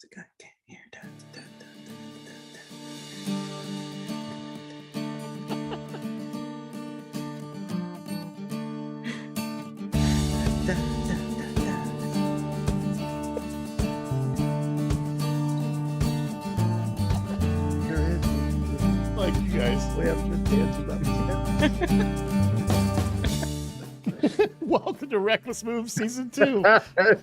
I can't hear. Da, da, da, da. There is. Like you guys. We have to dance without Welcome to Reckless Moves Season 2.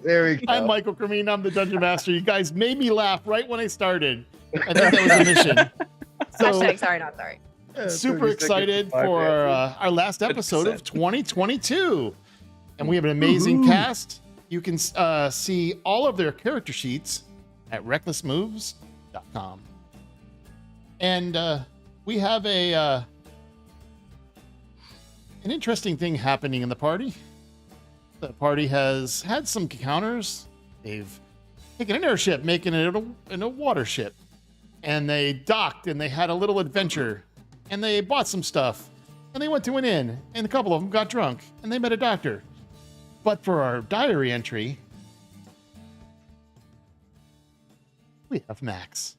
There we go. I'm Michael Cremine. I'm the Dungeon Master. You guys made me laugh right when I started. I think that was the mission. So, Hashtag sorry, not sorry. super 30 excited seconds for podcast. our last episode of 100%. 2022. And we have an amazing cast. You can see all of their character sheets at recklessmoves.com. And we have an interesting thing happening in the party. The party has had some encounters. They've taken an airship, making it in a water ship. And they docked and they had a little adventure. And they bought some stuff. And they went to an inn. And a couple of them got drunk. And they met a doctor. But for our diary entry, we have Max.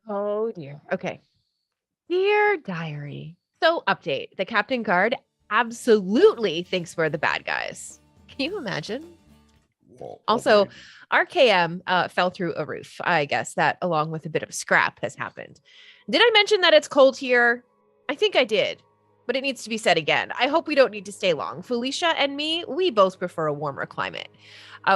Oh dear. Okay. Dear diary. So update. The Captain Guard absolutely thinks we're the bad guys. Can you imagine? Whoa, Also, okay. our KM fell through a roof. I guess that along with a bit of scrap has happened. Did I mention that it's cold here? I think I did, but it needs to be said again. I hope we don't need to stay long. Felicia and me, we both prefer a warmer climate.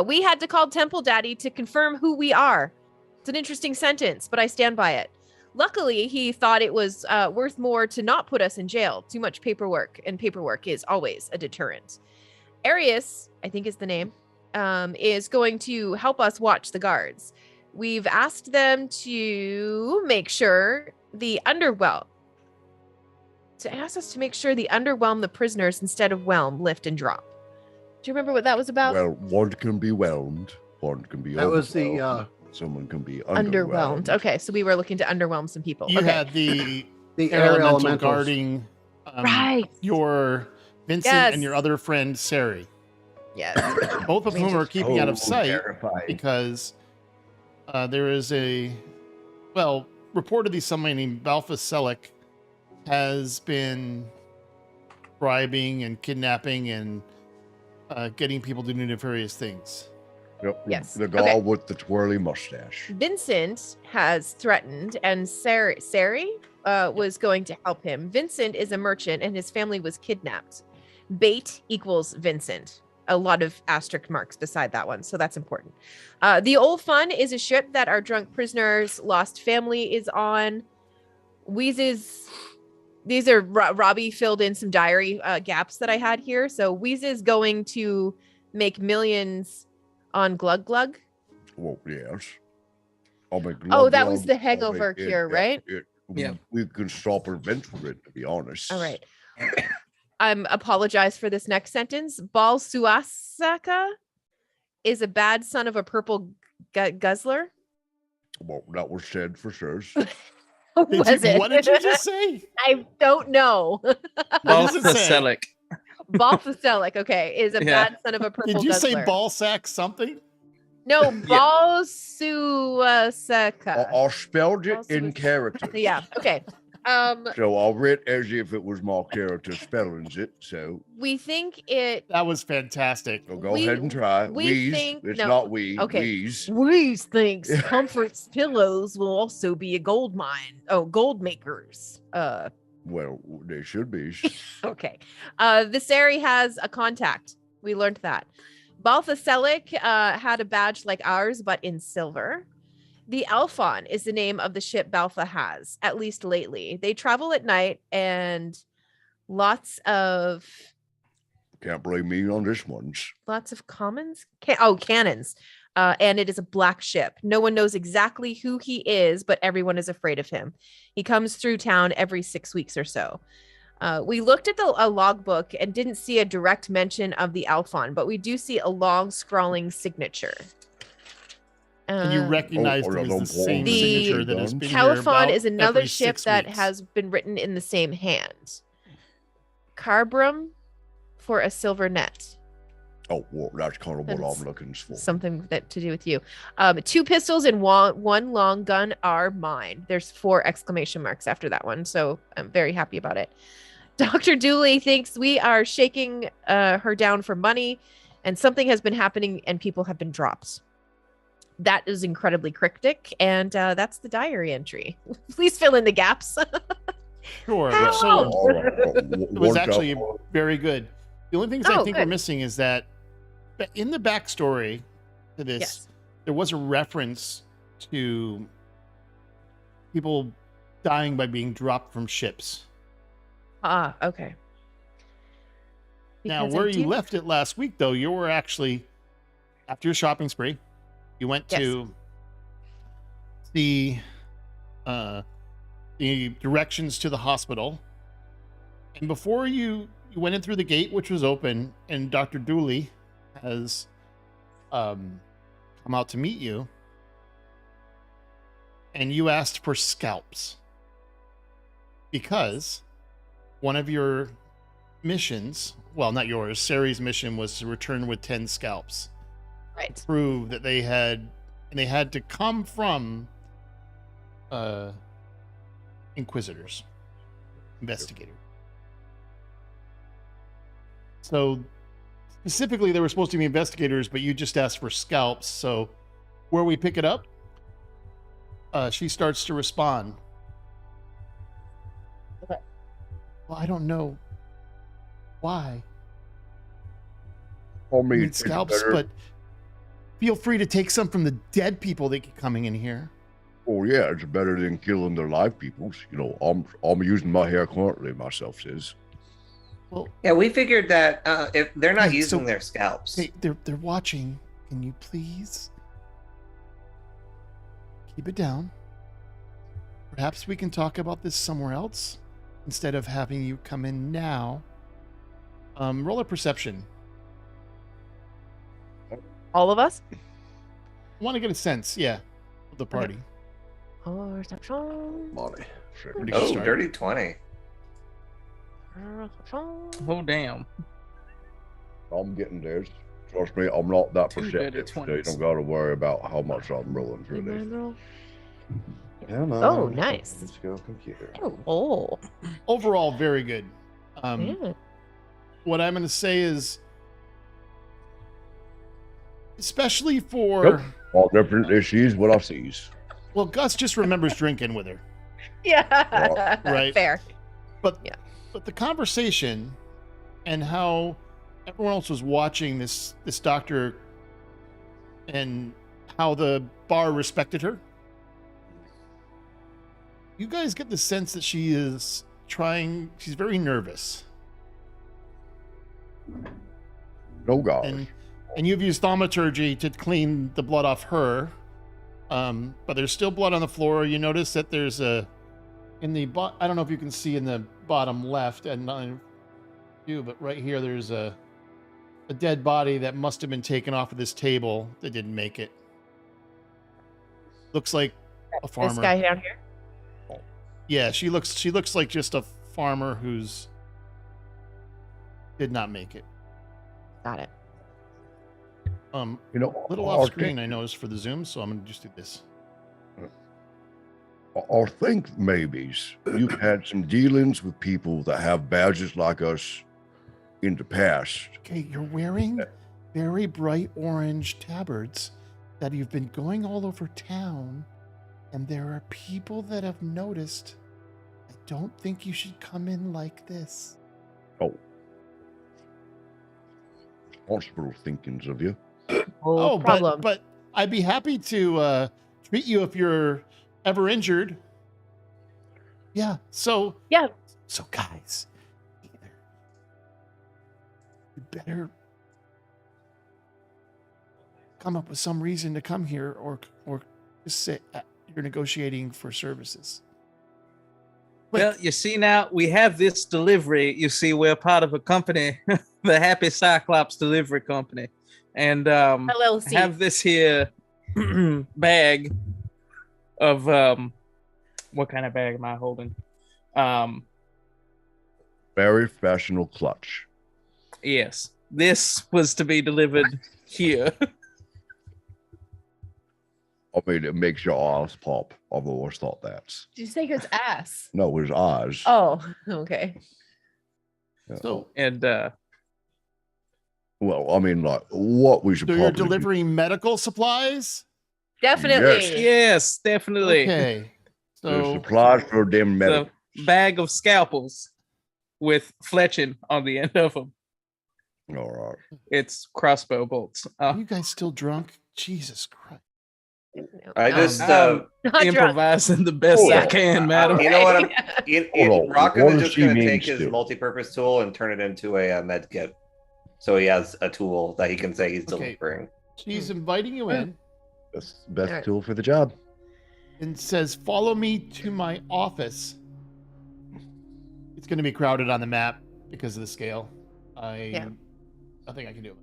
We had to call Temple Daddy to confirm who we are. It's an interesting sentence, but I stand by it. Luckily, he thought it was worth more to not put us in jail. Too much paperwork, and paperwork is always a deterrent. Arius, I think is the name, is going to help us watch the guards. We've asked them to make sure the underwhelm the prisoners instead of whelm, lift, and drop. Do you remember what that was about? Well, one can be whelmed, one can be That was the overwhelmed, someone can be Underwhelmed. Okay, so we were looking to underwhelm some people. You Okay. had the air air elemental elementals. guarding Right. your Vincent Yes. and your other friend, Sari. Yes. Both of whom are keeping out of sight Terrifying. because there is reportedly somebody named Balthus Selleck has been bribing and kidnapping and getting people to do nefarious things. Yep, Yes, the guy okay. with the twirly mustache. Vincent has threatened, and Sari was going to help him. Vincent is a merchant, and his family was kidnapped. Bait equals Vincent. A lot of asterisk marks beside that one, so that's important. The Old Fun is a ship that our drunk prisoners' lost family is on. These are Robbie filled in some diary gaps that I had here. So Wheeze is going to make millions on Glug Glug. Well, yes. I'll make Oh, that love was love, the I'll hangover make it- cure, right? Yeah. We can stop adventure it, to be honest. All right. Apologize for this next sentence. Bal Suasaka is a bad son of a purple guzzler. Well, that was said for sure. Was it? What did you just say? I don't know. What does it say? Balthaselic. Balthaselic, okay, is a Yeah. bad son of a purple Did you say guzzler. ball sack something? No, Bal Suasaka. I spelled it Also in was- character. Yeah, okay. So I'll read as if it was my character spellings it. So We think it That was fantastic. go We- ahead and try. we Wheeze. think- It's no. not we. Okay. Wheeze. Wheeze thinks Comfort's pillows will also be a gold mine. Oh, gold makers. Well, they should be. Okay. The Sari has a contact. We learned that. Balthaselic had a badge like ours, but in silver. The Alphon is the name of the ship Baltha has, at least lately. They travel at night and lots of Can't blame me on this one. commons. Cannons. And it is a black ship. No one knows exactly who he is, but everyone is afraid of him. He comes through town every 6 weeks or so. We looked at a logbook and didn't see a direct mention of the Alphon, but we do see a long scrawling signature. And you recognize Oh, it as the the same The signature that has been here Califon about is another every ship 6 that weeks. has been written in the same hand. Carbrum for a silver net. Oh, well, that's kind of what That's I'm looking for. something that to do with you. 2 pistols and one long gun are mine. There's 4 exclamation marks after that one, so I'm very happy about it. Dr. Dooley thinks we are shaking her down for money, and something has been happening, and people have been dropped. That is incredibly cryptic, and that's the diary entry. Please fill in the gaps. Sure. How? So All right, it was one actually couple- very good. The only things I Oh, think we're good. missing is that in the backstory to this, Yes. there was a reference to people dying by being dropped from ships. Ah, okay. Now, Because I where you do- left it last week, though, you were actually, after your shopping spree, you went Yes. to the directions to the hospital. And before you went in through the gate, which was open, and Dr. Dooley has come out to meet you, and you asked for scalps because one of your missions, well, not yours, Sari's mission was to return with 10 scalps. Right. Prove that they had to come from inquisitors, investigators. So specifically they were supposed to be investigators, but you just asked for scalps. So where we pick it up, she starts to respond. Okay. Well, I don't know why I I mean, need it's scalps, better- but feel free to take some from the dead people that keep coming in here. Oh yeah, it's better than killing the live peoples. You know, I'm using my hair currently. Myself says. Well, Yeah, we figured that if they're not Hey, using so- their scalps, they're watching. Can you please keep it down? Perhaps we can talk about this somewhere else instead of having you come in now. Roll a perception. All of us? I want to get a sense, yeah, of the party. Perception. Money. Sure. Pretty good oh, start. dirty 20. Perception. Oh damn. I'm getting theirs. Trust me, I'm not that Two dirty perceptive. So you 20s. don't got to worry about how much I'm rolling through Nine these. roll. Come on. Oh, nice. Let's go, computer. Oh, Overall, very good. yeah. What I'm going to say is, especially for, Nope. All different issues, what I sees. well, Gus just remembers drinking with her. Yeah. Right. Fair. But Yeah. but the conversation and how everyone else was watching this doctor and how the bar respected her. You guys get the sense that she's very nervous. No gosh. And you've used thaumaturgy to clean the blood off her. But there's still blood on the floor. You notice that there's I don't know if you can see in the bottom left and not you, but right here there's a dead body that must have been taken off of this table that didn't make it. Looks like a farmer. This guy down here. Yeah, she looks like just a farmer who's did not make it. Got it. You know, Little I off think- screen, I noticed for the Zoom, so I'm gonna just do this. I think maybe you've had some dealings with people that have badges like us in the past. Okay, you're wearing very bright orange tabards that you've been going all over town, and there are people that have noticed. I don't think you should come in like this. Oh, responsible thinkings of you. Oh, problem. but I'd be happy to treat you if you're ever injured. Yeah. So Yeah. So guys, either you better come up with some reason to come here, or just say you're negotiating for services. Quick. Well, you see now we have this delivery. You see, we're part of a company, the Happy Cyclops Delivery Company, and LLC. have this here bag of what kind of bag am I holding? Very fashionable clutch. Yes. this was to be delivered here. I mean, it makes your eyes pop. I've always thought that. Did you say his ass? No, his eyes. Oh, okay. Yeah. So, And Well, I mean, like, what we should so you're probably do- delivering medical supplies? Definitely. yes, definitely. Okay. There's So, supplies for them medical. The bag of scalpels with fletching on the end of them. All right. It's crossbow bolts. are you guys still drunk? Jesus Christ. I No, just, Um, not drunk. improvising the best I Yeah. can, madam. you know what? Hold on, Rockham what is does just she going to mean take his still? multi-purpose tool and turn it into a med kit. So he has a tool that he can say he's Okay. delivering. She's inviting you in Best Alright. tool for the job. and says, "Follow me to my office." It's going to be crowded on the map because of the scale. I think I can do it.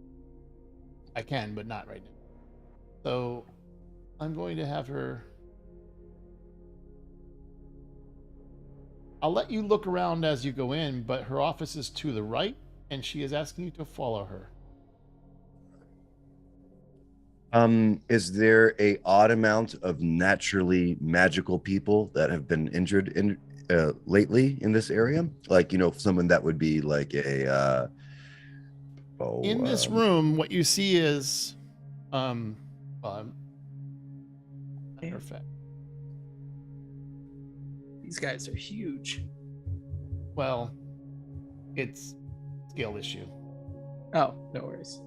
I can, but not right now. So I'm going to have her. I'll let you look around as you go in, but her office is to the right, and she is asking you to follow her. Is there a odd amount of naturally magical people that have been injured in lately in this area? Like, you know, someone that would be like a In this room, what you see is, matter of fact, These guys are huge. well, it's scale issue. Oh, no worries.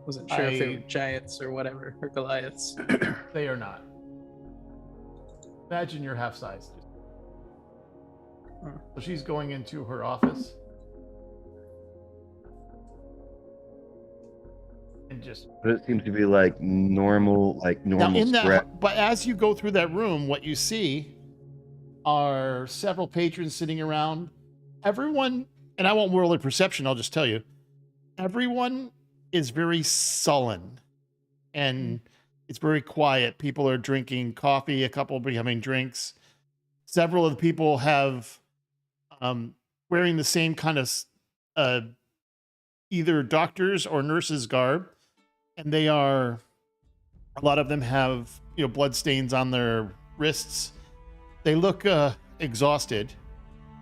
Wasn't sure if they I- were giants or whatever, or Goliaths. They are not. Imagine you're half sized. Huh. So she's going into her office. And just but it seems to be like normal now in spread. that, but as you go through that room, what you see are several patrons sitting around. Everyone, and I won't roll a perception, I'll just tell you, everyone is very sullen and it's very quiet. People are drinking coffee, a couple are having drinks. Several of the people have wearing the same kind of either doctors or nurses garb, and they are, a lot of them have, you know, blood stains on their wrists. They look exhausted.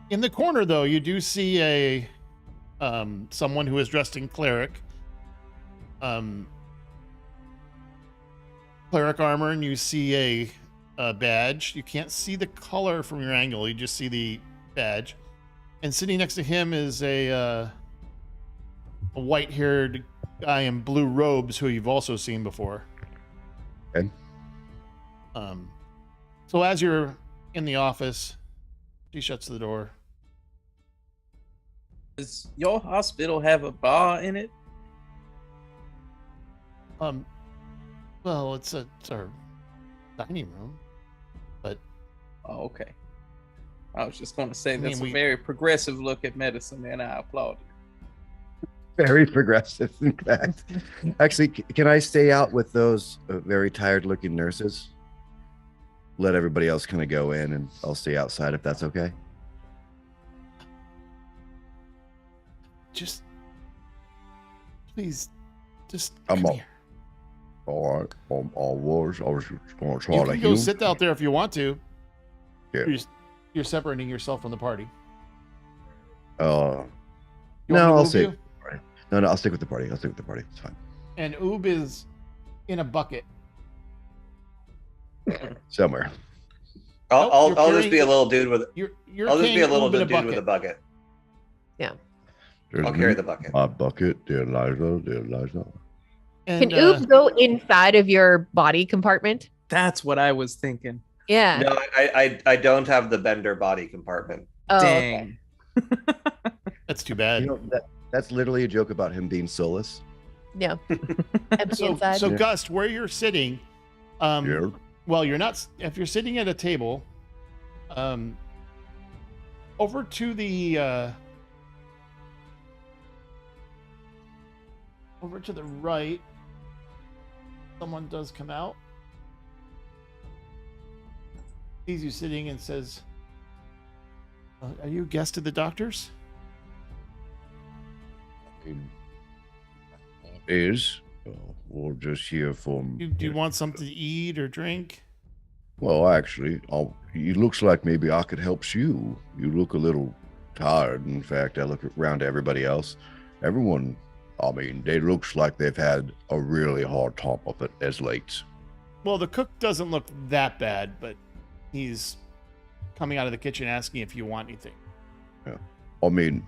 In the corner, though, you do see a someone who is dressed in cleric armor, and you see a badge. You can't see the color from your angle, you just see the badge. And sitting next to him is a white-haired guy in blue robes who you've also seen before. Okay. So as you're in the office, she shuts the door. Does your hospital have a bar in it? Well, it's our dining room. Oh, okay. I was just going to say I mean, that's we- a very progressive look at medicine, and I applaud you. Very progressive, in fact. Actually, can I stay out with those very tired-looking nurses? Let everybody else kind of go in, and I'll stay outside if that's okay. Just please, just I'm come up. here. All right. I was just going to try You to can go heal. sit out there if you want to. Yeah. You're separating yourself from the party. No, You want me to I'll move stay. you? No, I'll stick with the party. It's fine. And Oob is in a bucket. Somewhere. Nope, I'll you're just be a carrying- little dude with. You're I'll just be a carrying little Oob in dude with a bucket. There's I'll carry me, the bucket. my bucket, dear Liza. And, Can Oob go inside of your body compartment? That's what I was thinking. Yeah. No, I don't have the bender body compartment. Oh, okay. Dang. that's too bad. You know, that's literally a joke about him being soulless. Yeah. Empty So, inside. so Yeah. Gust, where you're sitting, Yeah. well, you're not. If you're sitting at a table, over to the right, someone does come out, sees you sitting, and says, "Are you a guest of the doctor's?" I mean, is. We'll just hear from. Do you want something to eat or drink? Well, actually, it looks like maybe I could help you. You look a little tired. In fact, I look around to everybody else. Everyone, I mean, they looks like they've had a really hard time of it as late. Well, the cook doesn't look that bad, but he's coming out of the kitchen asking if you want anything. Yeah. I mean,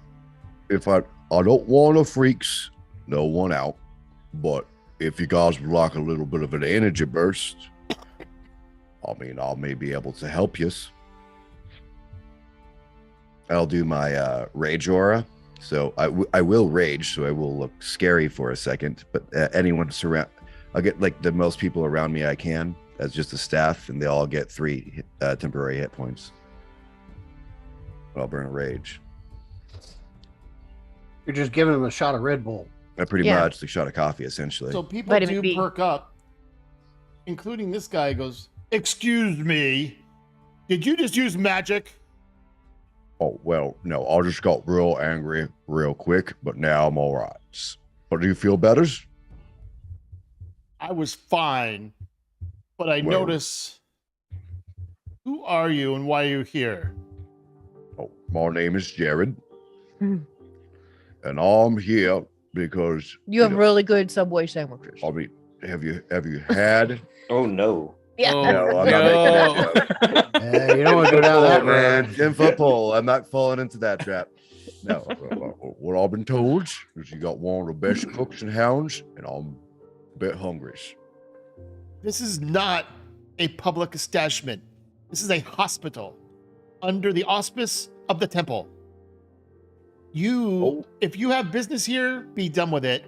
if I don't want to freaks no one out, but if you guys would like a little bit of an energy burst, I mean, I may be able to help you. I'll do my rage aura. So I will rage, so I will look scary for a second, but anyone surround, I'll get like the most people around me I can as just a staff, and they all get 3 temporary hit points. I'll burn a rage. You're just giving him a shot of Red Bull. Pretty much the shot of coffee, essentially. So people Vitamin do B. perk up, including this guy goes, "Excuse me, did you just use magic?" Oh, well, no, I just got real angry real quick, but now I'm all right. But do you feel better? I was fine, but I Well- notice. Who are you and why are you here? Oh, my name is Jared, Hmm. and I'm here because You have know, really good Subway sandwiches. I mean, have you had? Oh no. Yeah. Oh, No, I'm not making that joke. You don't want to go down that Oh, man, road. 10-foot pole. I'm not falling into that trap. No, what I've been told is you got one of the best cooks and hounds, and I'm a bit hungry. This is not a public establishment. This is a hospital under the auspice of the temple. Oh. If you have business here, be done with it.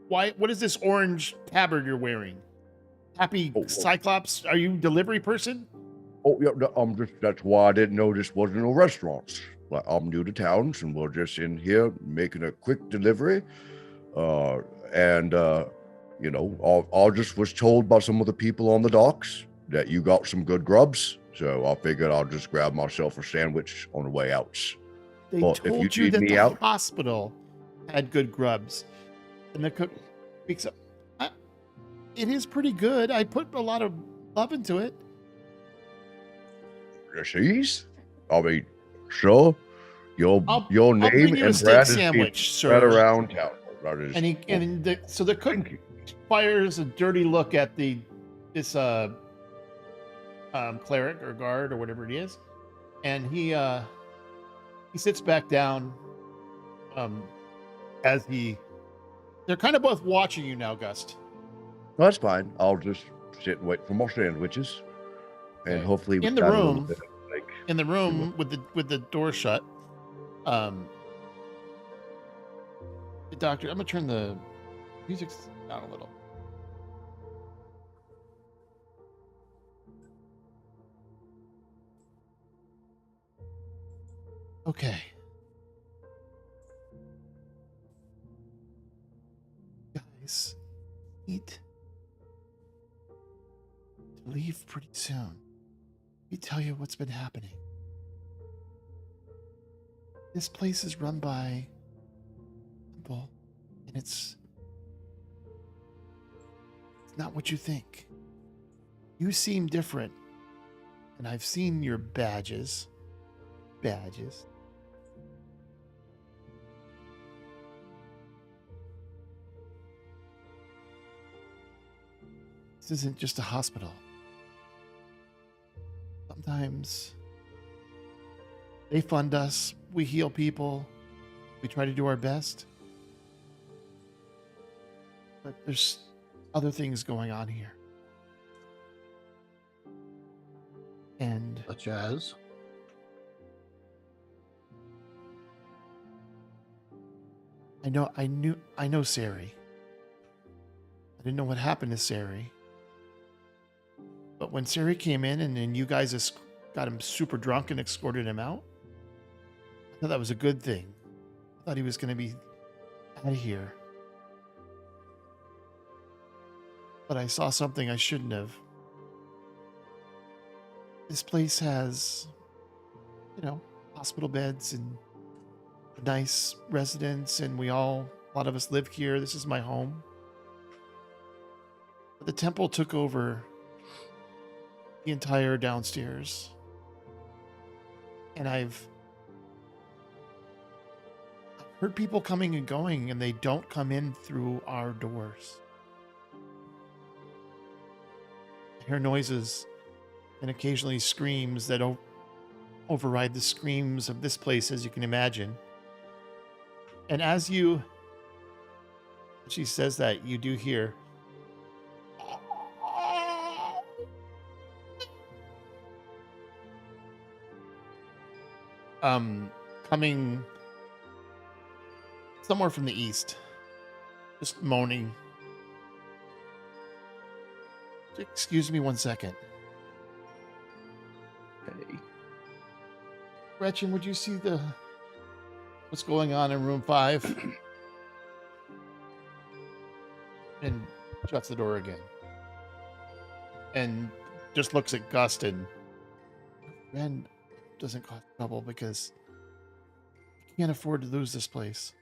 Why? What is this orange tabard you're wearing? Happy Oh. Cyclops? Are you delivery person? Oh, yeah, no, that's why I didn't know this wasn't no restaurants. Like, I'm new to town, and we're just in here making a quick delivery. You know, I just was told by some of the people on the docks that you got some good grubs. So I figured I'll just grab myself a sandwich on the way out. They Well, if you told you feed that me the out- hospital had good grubs. And the cook speaks up. It is pretty good. I put a lot of love into it. Cheese? I mean, sure. Your I'll name bring you a and steak Brad is sandwich, spread sir. around town. That is, So the cook thank you. fires a dirty look at this cleric or guard or whatever it is, and he sits back down. As they're kind of both watching you now, Gust. No, that's fine. I'll just sit and wait for more sandwiches, and Okay. hopefully In the without a little room- bit of, like, In the room with the door shut. The doctor. I'm gonna turn the music down a little. Okay. Guys, need to leave pretty soon. Let me tell you what's been happening. This place is run by people, and it's not what you think. You seem different, and I've seen your badges. This isn't just a hospital. Sometimes they fund us, we heal people, we try to do our best. But there's other things going on here. And Such as? I know Sari. I didn't know what happened to Sari. But when Sari came in and then you guys got him super drunk and escorted him out, I thought that was a good thing. I thought he was going to be out of here. But I saw something I shouldn't have. This place has, hospital beds and nice residents, and a lot of us live here. This is my home. The temple took over the entire downstairs. And I've heard people coming and going, and they don't come in through our doors. I hear noises and occasionally screams that override the screams of this place, as you can imagine. And as she says that, you do hear coming somewhere from the east, just moaning. Excuse me 1 second. Okay. Gretchen, would you see what's going on in room 5? And shuts the door again. And just looks at Gust, and Ren doesn't cause trouble because he can't afford to lose this place.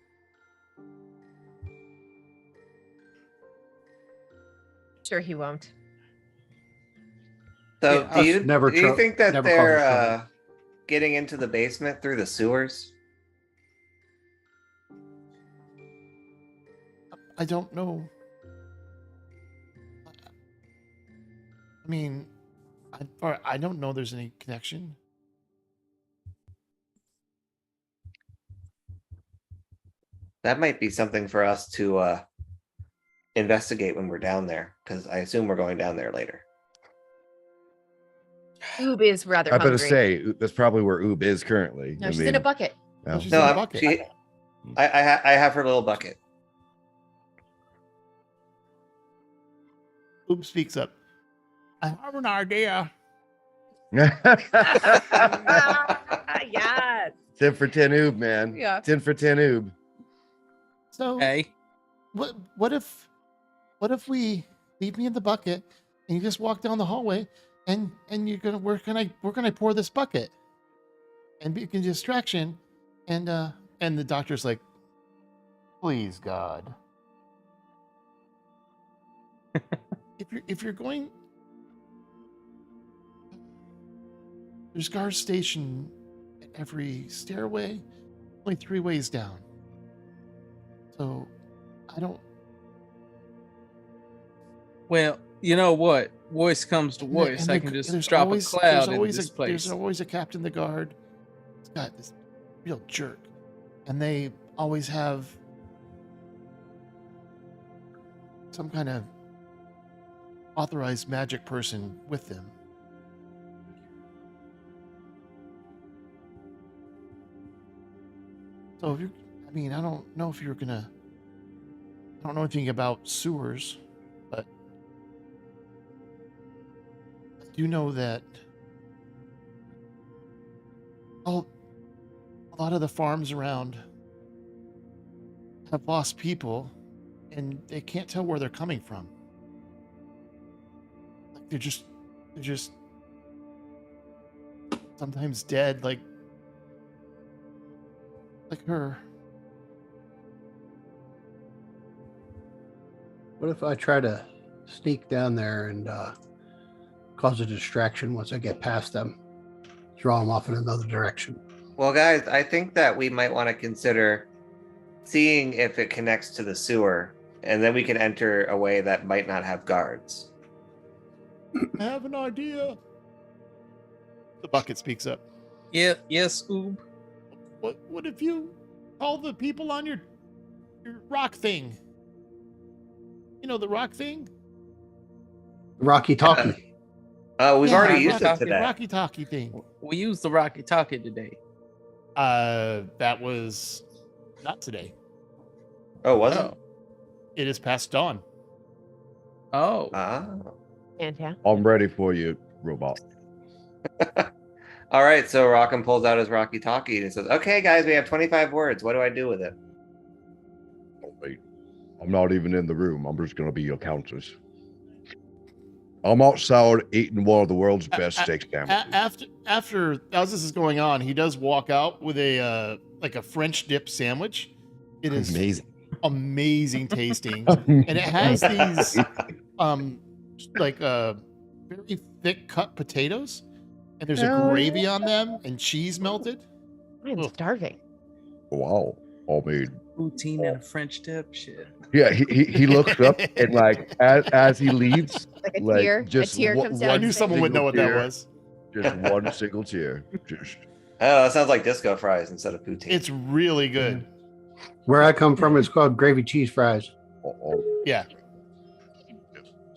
Sure, he won't. So Yeah, us never do you think that never they're cause trouble. getting into the basement through the sewers? I don't know. I mean, I don't know there's any connection. That might be something for us to investigate when we're down there, because I assume we're going down there later. Oob is rather I better hungry. say that's probably where Oob is currently. No, I she's mean, in a bucket. yeah. She's No, in a bucket. I have her little bucket. Oob speaks up. I have an idea. Yes. 10 for 10 Oob, man. Yeah. 10 for 10 Oob. So Hey, what if we leave me in the bucket and you just walk down the hallway and where can I pour this bucket and be a distraction, and the doctor's like, please God, if you're going, there's guard station at every stairway, only 3 ways down. So I don't. well, you know what? Worst comes to And worst, I can there's just drop a cloud in always this place. There's always a captain of the guard. It's got this real jerk, and they always have some kind of authorized magic person with them. So if I don't know if you're gonna. I don't know anything about sewers, but I do know that a lot of the farms around have lost people, and they can't tell where they're coming from. Like they're just sometimes dead, like her. What if I try to sneak down there and cause a distraction once I get past them? Draw them off in another direction. Well, guys, I think that we might want to consider seeing if it connects to the sewer, and then we can enter a way that might not have guards. I have an idea. The bucket speaks up. Yeah, yes, Oob. What if you call the people on your rock thing? You know, the rock thing? Rocky Talkie. We've Yeah, already used it Rocky- today. Rocky Talkie thing. We used the Rocky Talkie today. That was not today. Oh, was it? It is past dawn. Oh, Ah. And yeah. I'm ready for you, robot. All right, so Rockham pulls out his Rocky Talkie and says, "Okay, guys, we have 25 words. What do I do with it?" Oh, wait. I'm not even in the room. I'm just going to be your counters. I'm outside eating one of the world's best steak sandwiches. After as this is going on, he does walk out with a like a French dip sandwich. It is Amazing. amazing tasting, and it has these like very thick cut potatoes, and there's Oh, a gravy on them and cheese melted. I'm Ugh. starving. Wow. I mean, Poutine and a French dip. Shit. yeah, he looks up and like as he leaves, Like a like tear. just a tear one- comes I down. knew his someone face. would know what that Single was. just one single tear. Just, Oh, that sounds like disco fries instead of poutine. It's really good. Where I come from, it's called gravy cheese fries. oh, Yeah.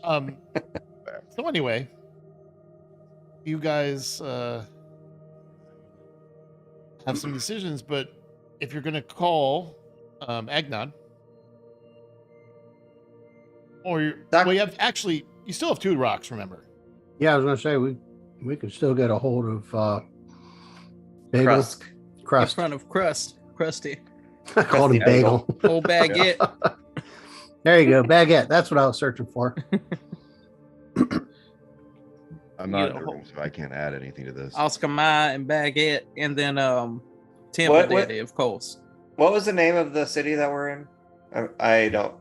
So anyway, you guys have some decisions, but if you're gonna call Agnon, or Doc- well, you still have 2 rocks. Remember? Yeah, I was gonna say we can still get a hold of Bagel Krusk. In Crust. front of Krusty. I called him Krusty Bagel. Old baguette. There you go, baguette. That's what I was searching for. I'm not in You the know, room, so I can't add anything to this. Oscar Mayer and baguette, and then Temple What- Daddy, of course. What was the name of the city that we're in? I don't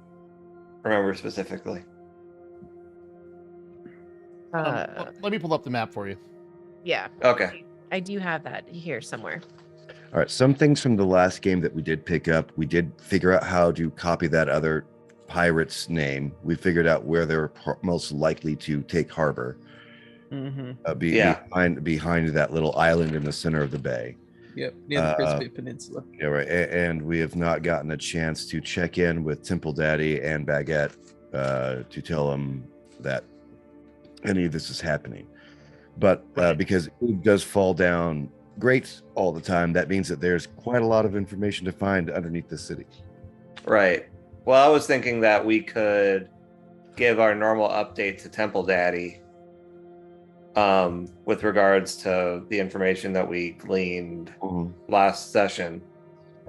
remember specifically. Let me pull up the map for you. Yeah, Okay. I do have that here somewhere. All right, some things from the last game that we did pick up. We did figure out how to copy that other pirate's name. We figured out where they're most likely to take harbor. Mm-hmm. Yeah. Behind that little island in the center of the bay. Yep, near the Crispy Peninsula. Yeah, right. And we have not gotten a chance to check in with Temple Daddy and Baguette to tell them that any of this is happening. But because it does fall down great all the time, that means that there's quite a lot of information to find underneath the city. Right. Well, I was thinking that we could give our normal update to Temple Daddy with regards to the information that we gleaned last session.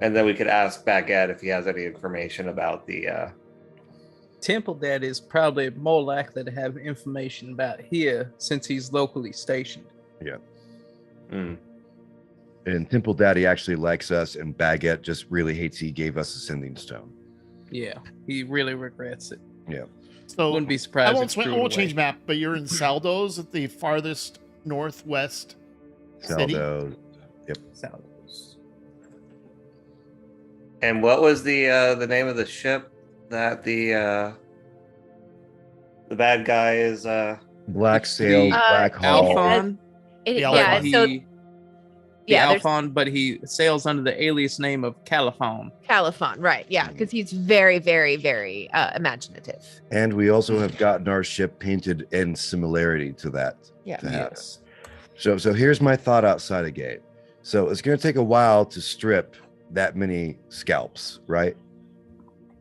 And then we could ask Baguette if he has any information about the Temple Daddy is probably more likely to have information about here since he's locally stationed. mm. And Temple Daddy actually likes us, and Baguette just really hates he gave us a sending stone. Yeah, he really regrets it. So Wouldn't be surprised. I won't, if he threw I it won't away. change map, but you're in Saldo's at the farthest northwest city. Saldo. Saldos. And what was the name of the ship that the bad guy is Black It's Sails, the Black Hall. Alphon. It, The yeah, Alphon. so The there's Alphon, but he sails under the alias name of Caliphon. Caliphon, right? Yeah, because he's very, very, very imaginative. And we also have gotten our ship painted in similarity to that. Yeah. to have. Yes. So here's my thought outside of gate. So it's going to take a while to strip that many scalps, right?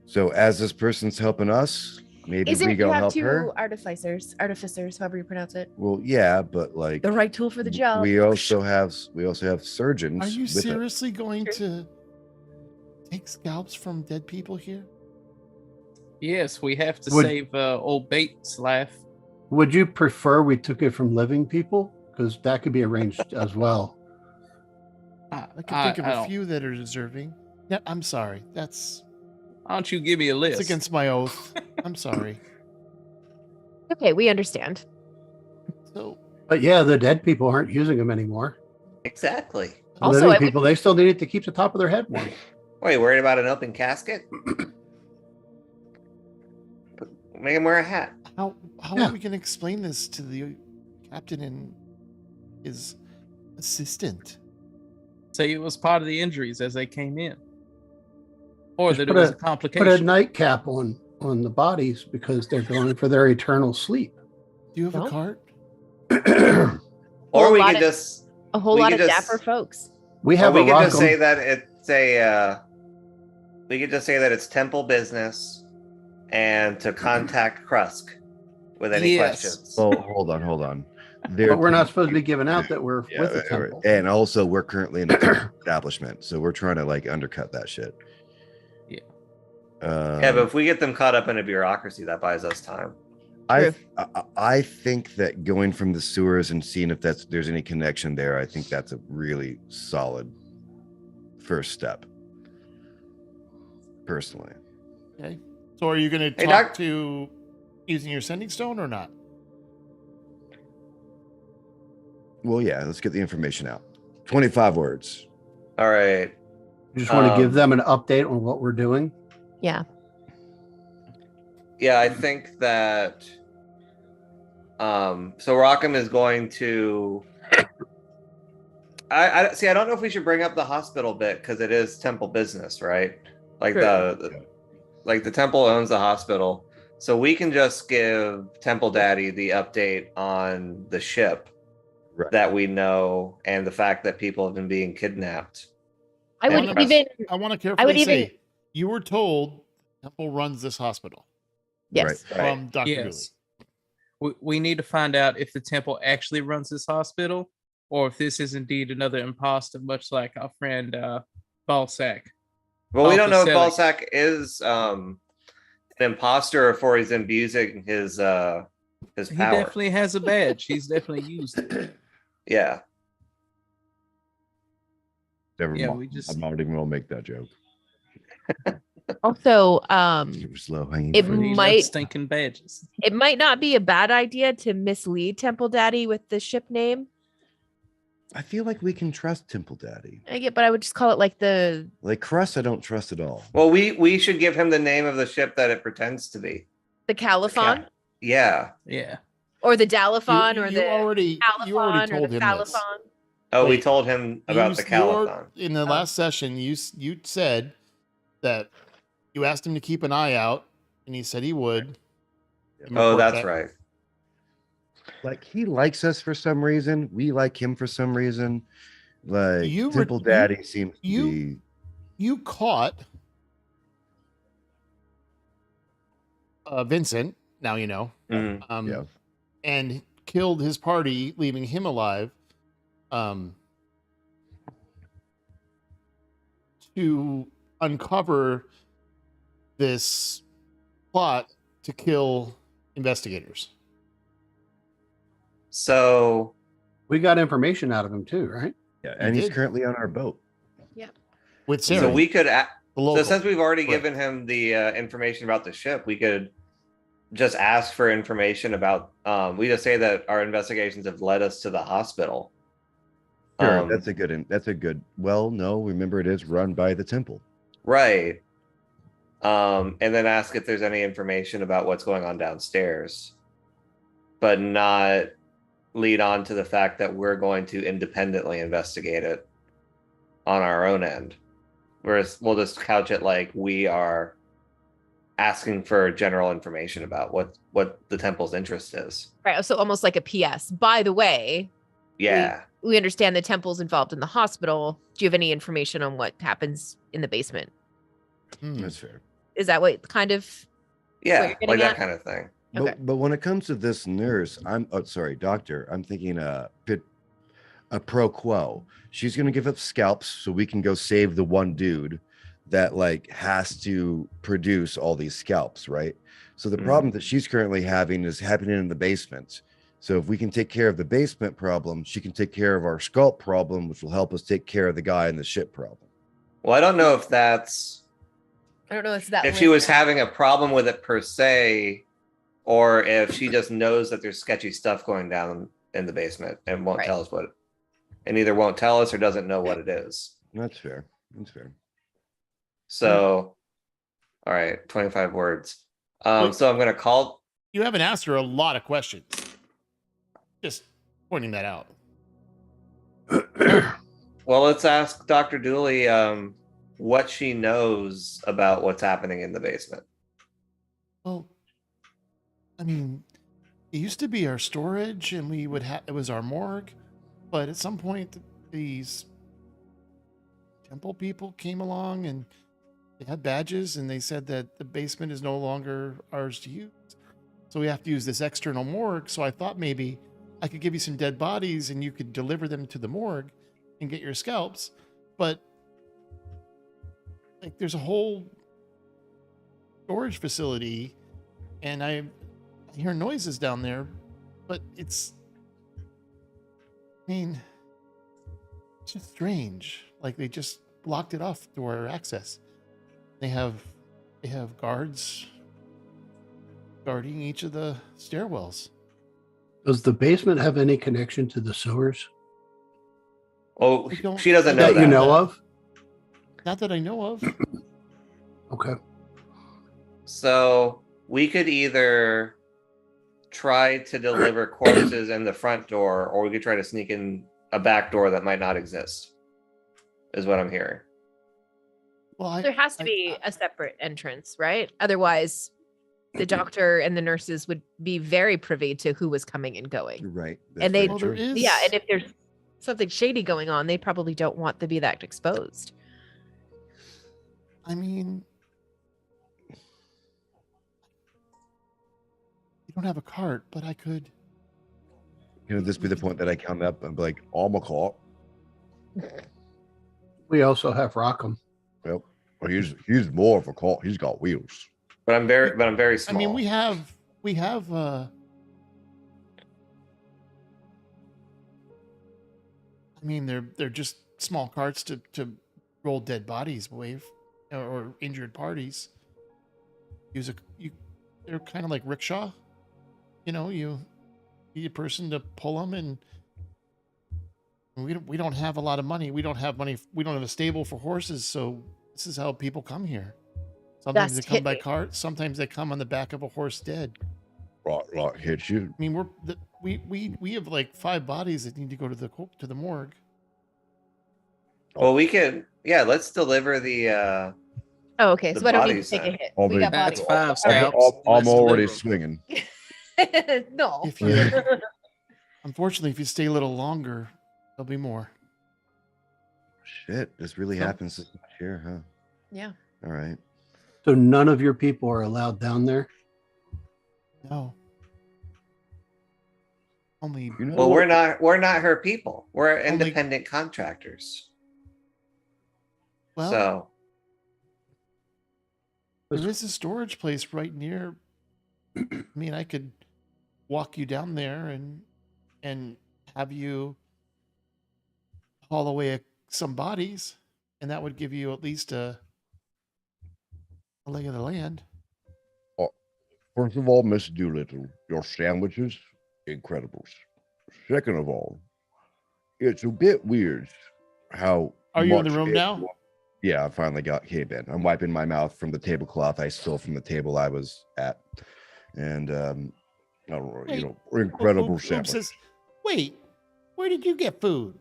So as this person's helping us, maybe Isn't we you go have help two her. artificers, however you pronounce it, Well, yeah, but like the right tool for the job. we also have surgeons. Are you with us. seriously going to take scalps from dead people here? Yes, we have to Would- save old Bates' life. Would you prefer we took it from living people? Because that could be arranged as well. I can think of a don't- few that are deserving. Yeah, I'm sorry. That's Why don't you give me a list? it's against my oath. I'm sorry. Okay, we understand. So But yeah, the dead people aren't using them anymore. exactly? The Also, living I would- people, they still need it to keep the top of their head warm. What, are you worried about an open casket? Make him wear a hat. how Yeah. are we going to explain this to the captain and his assistant? Say it was part of the injuries as they came in, or Just that it put was a- a Put a complication. nightcap on the bodies because they're going for their eternal sleep. Do you have No. a cart? Or Whole we lot could of- just A whole We lot of could just- dapper folks. We or have we a could rock. just say that it's a we could just say that it's temple business and to contact Krusk with any Yes. questions. Oh, hold on. But we're not supposed to be giving out that we're Yeah, with the right, temple. and also we're currently in a establishment, so we're trying to like undercut that shit. Yeah. Yeah, but if we get them caught up in a bureaucracy, that buys us time. I think that going from the sewers and seeing if there's any connection there, I think that's a really solid first step. Personally, Okay. So are you going to Hey, talk Doc. to using your sending stone or not? Well, yeah, let's get the information out. 25 words. All right. You just want to give Um, them an update on what we're doing. Yeah. Yeah, I think that so Rockham is going to I see. I don't know if we should bring up the hospital bit because it is temple business, right? Like True. the temple owns the hospital, so we can just give Temple Daddy the update on the ship Right. that we know and the fact that people have been being kidnapped. I would Yeah. even I want to I carefully would even say you were told Temple runs this hospital yes. Right. from Dr. Yes. We need to find out if the temple actually runs this hospital or if this is indeed another imposter, much like our friend Balsac. Well, we don't know if Balthasar. Balsac is an imposter or if he's abusing his He power. definitely has a badge. He's definitely used it. Yeah. Never Yeah, mind. we just- I'm not even gonna make that joke. Also, Super slow hanging it fruit. Need might- those stinking badges. it might not be a bad idea to mislead Temple Daddy with the ship name. I feel like we can trust Temple Daddy. I get, but I would just call it like the Like Crust, I don't trust at all. Well, we should give him the name of the ship that it pretends to be. Caliphon Yeah. Yeah. or the Dalaphon You or the already Caliphon or told the him this. Phalaphon. Oh, we Wait, told him about the Caliphon. In the last session, you said that you asked him to keep an eye out, and he said he would. And Oh, report that's back. right. Like he likes us for some reason. We like him for some reason. Like You were- Temple you- Daddy seems to you- be. You caught Vincent. Now you know. Mhm. Yeah. And killed his party, leaving him alive. To uncover this plot to kill investigators. So We got information out of him too, right? Yeah, and he's did. currently on our boat. With Sarah. so we could the so local. since we've already Correct. given him the information about the ship, we could just ask for information about we just say that our investigations have led us to the hospital. Sure, that's a good. Well, no, remember it is run by the temple. Right. And then ask if there's any information about what's going on downstairs, but not lead on to the fact that we're going to independently investigate it on our own end. Whereas we'll just couch it like we are asking for general information about what the temple's interest is. Right. So almost like a PS. By the way, Yeah. we understand the temple's involved in the hospital. Do you have any information on what happens in the basement? Hmm. That's fair. Is that what kind of Yeah, you're getting like that at? kind of thing. Okay. But when it comes to this nurse, doctor, I'm thinking a pro quo. She's gonna give up scalps so we can go save the one dude that like has to produce all these scalps, right? So the Mhm. problem that she's currently having is happening in the basement. So if we can take care of the basement problem, she can take care of our scalp problem, which will help us take care of the guy in the ship problem. Well, I don't know if that's I don't know if that if she was having a problem with it per se, or if she just knows that there's sketchy stuff going down in the basement and won't Right. tell us what and either won't tell us or doesn't know what it is. That's fair. That's fair. So all right, 25 words. Wait. So I'm gonna call You haven't asked her a lot of questions. Just pointing that out. well, let's ask Dr. Dooley what she knows about what's happening in the basement. Well, I mean, it used to be our storage, and we would have it was our morgue, but at some point these temple people came along and they had badges, and they said that the basement is no longer ours to use, so we have to use this external morgue. So I thought maybe I could give you some dead bodies, and you could deliver them to the morgue and get your scalps, but like there's a whole storage facility, and I hear noises down there, but it's, I mean, it's just strange. Like they just blocked it off to our access. They have guards guarding each of the stairwells. Does the basement have any connection to the sewers Oh, I don't- she doesn't I know that don't you that. know of? Not that I know of. Okay. So we could either try to deliver corpses in the front door, or we could try to sneak in a back door that might not exist. Is what I'm hearing. Well, There has to be a separate entrance, right? Otherwise, the doctor and the nurses would be very privy to who was coming and going. Right. And they- Well, there is. Yeah, and if there's something shady going on, they probably don't want to be that exposed. I mean, you don't have a cart, but I could. This be the point that I come up and be like, I'm a cop. We also have Rockham. Well, he's more of a cop. He's got wheels. But I'm very I small. mean, we have. I mean, they're just small carts to roll dead bodies away, or injured parties. They're kind of like rickshaw. You know, you need a person to pull them, and we don't have a lot of money. We don't have money. We don't have a stable for horses, so this is how people come here. Sometimes That's they come by hit- cart. Sometimes they come on the back of a horse dead. Right, hit you. I mean, we have like 5 bodies that need to go to the morgue. Well, we can. Yeah, let's deliver the. Oh, okay. The So I don't need to bodies take a then. hit. I'll We be- got That's bodies. 5 I'm, scalps. I'm Let's already deliver 'em. swinging. No. If you, unfortunately, if you stay a little longer, there'll be more. Shit, this really So- happens this much here, huh? Yeah. All right. So none of your people are allowed down there? No. Only You know Well, what? we're not her people. We're Only- independent contractors. well, So there is a storage place right near. I mean, I could walk you down there and have you haul away some bodies, and that would give you at least a lay of the land. First of all, Miss Doolittle, your sandwiches, incredibles. Second of all, it's a bit weird how. Are you in the much room it- now? Yeah, I finally came in. I'm wiping my mouth from the tablecloth I stole from the table I was at, and Wait, incredible Oops sandwich. says, wait, where did you get food?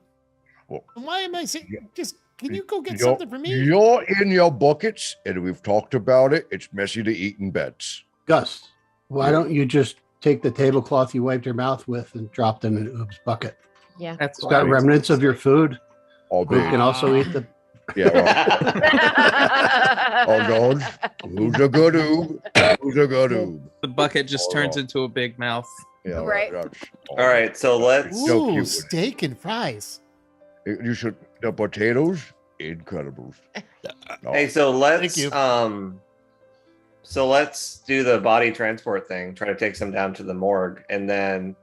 Well, Why am I saying? Just can you go get You're- something for me? You're in your buckets, and we've talked about it. It's messy to eat in beds. Gus, why Yeah. don't you just take the tablecloth you wiped your mouth with and drop them in Oob's bucket? Yeah. That's It's got why- remnants of your food. All Oob big. can also eat the. Yeah. Well, oh God, who's a good oob? Who's a good oob? The bucket just turns Oh. into a big mouth. Yeah. Right. all right, so let's. So Ooh, cute. steak and fries. You should. The potatoes, incredibles. No. Hey, so let's you. so let's do the body transport thing. Try to take some down to the morgue, and then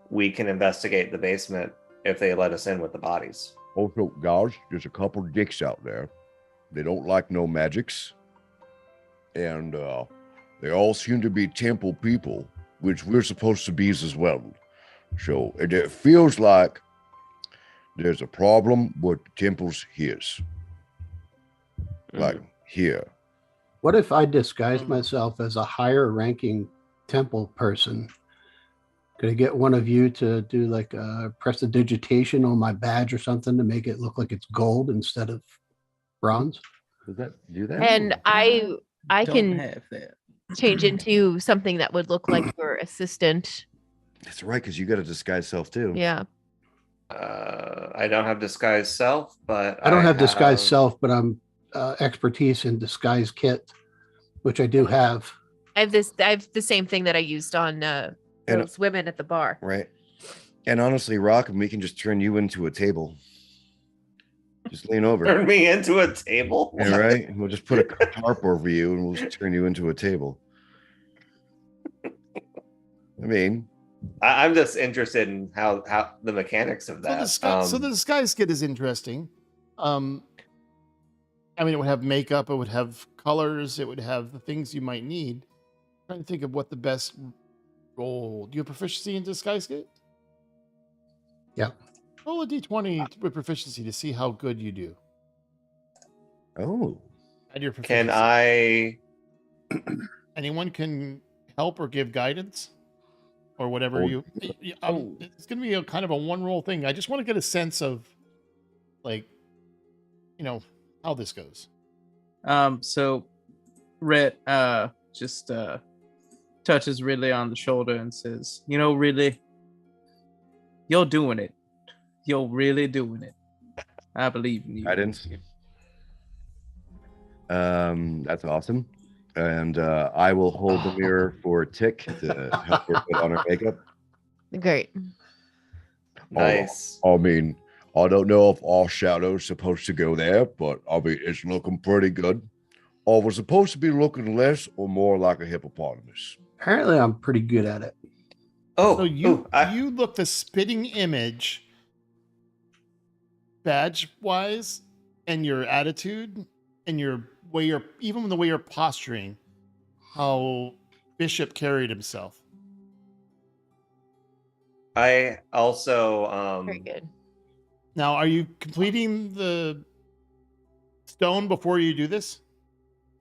we can investigate the basement if they let us in with the bodies. Also, guys, there's a couple dicks out there. They don't like no magics, and they all seem to be temple people, which we're supposed to be as well. So it feels like there's a problem with temples here, like here. What if I disguised myself as a higher ranking temple person? Could I get one of you to do like a prestidigitation on my badge or something to make it look like it's gold instead of bronze? Does that do that? And I Don't can have that. change into something that would look like your assistant. That's right, because you got a disguise self too. Yeah. I don't have disguise self, but I don't have disguise have- self, but I'm expertise in disguise kit, which I do have. I have the same thing that I used on And- those women at the bar. Right. And honestly, Rock, we can just turn you into a table. Just lean over. Turn me into a table. Yeah, right. And we'll just put a tarp over you, and we'll just turn you into a table. I mean, I'm just interested in how the mechanics of So that. so the disguise kit is interesting. I mean, it would have makeup, it would have colors, it would have the things you might need. I'm trying to think of what the best roll. Do you have proficiency in disguise kit? Yeah. Roll a d20 with proficiency to see how good you do. Oh, Add your proficiency. Can I? Anyone can help or give guidance or whatever Oh. it's going to be a kind of a one roll thing. I just want to get a sense of like, how this goes. So Rhett just touches Ridley on the shoulder and says, Ridley, you're doing it. You're really doing it. I believe in you. guidance. That's awesome. And I will hold the mirror for Tick to help her put on her makeup. Great. Nice. I mean, I don't know if our shadow's supposed to go there, but I mean, it's looking pretty good. Or was supposed to be looking less or more like a hippopotamus? Apparently, I'm pretty good at it. Oh, So you I- you look the spitting image badge wise and your attitude and your way you're even the way you're posturing how Bishop carried himself. I also Very good. Now, are you completing the stone before you do this?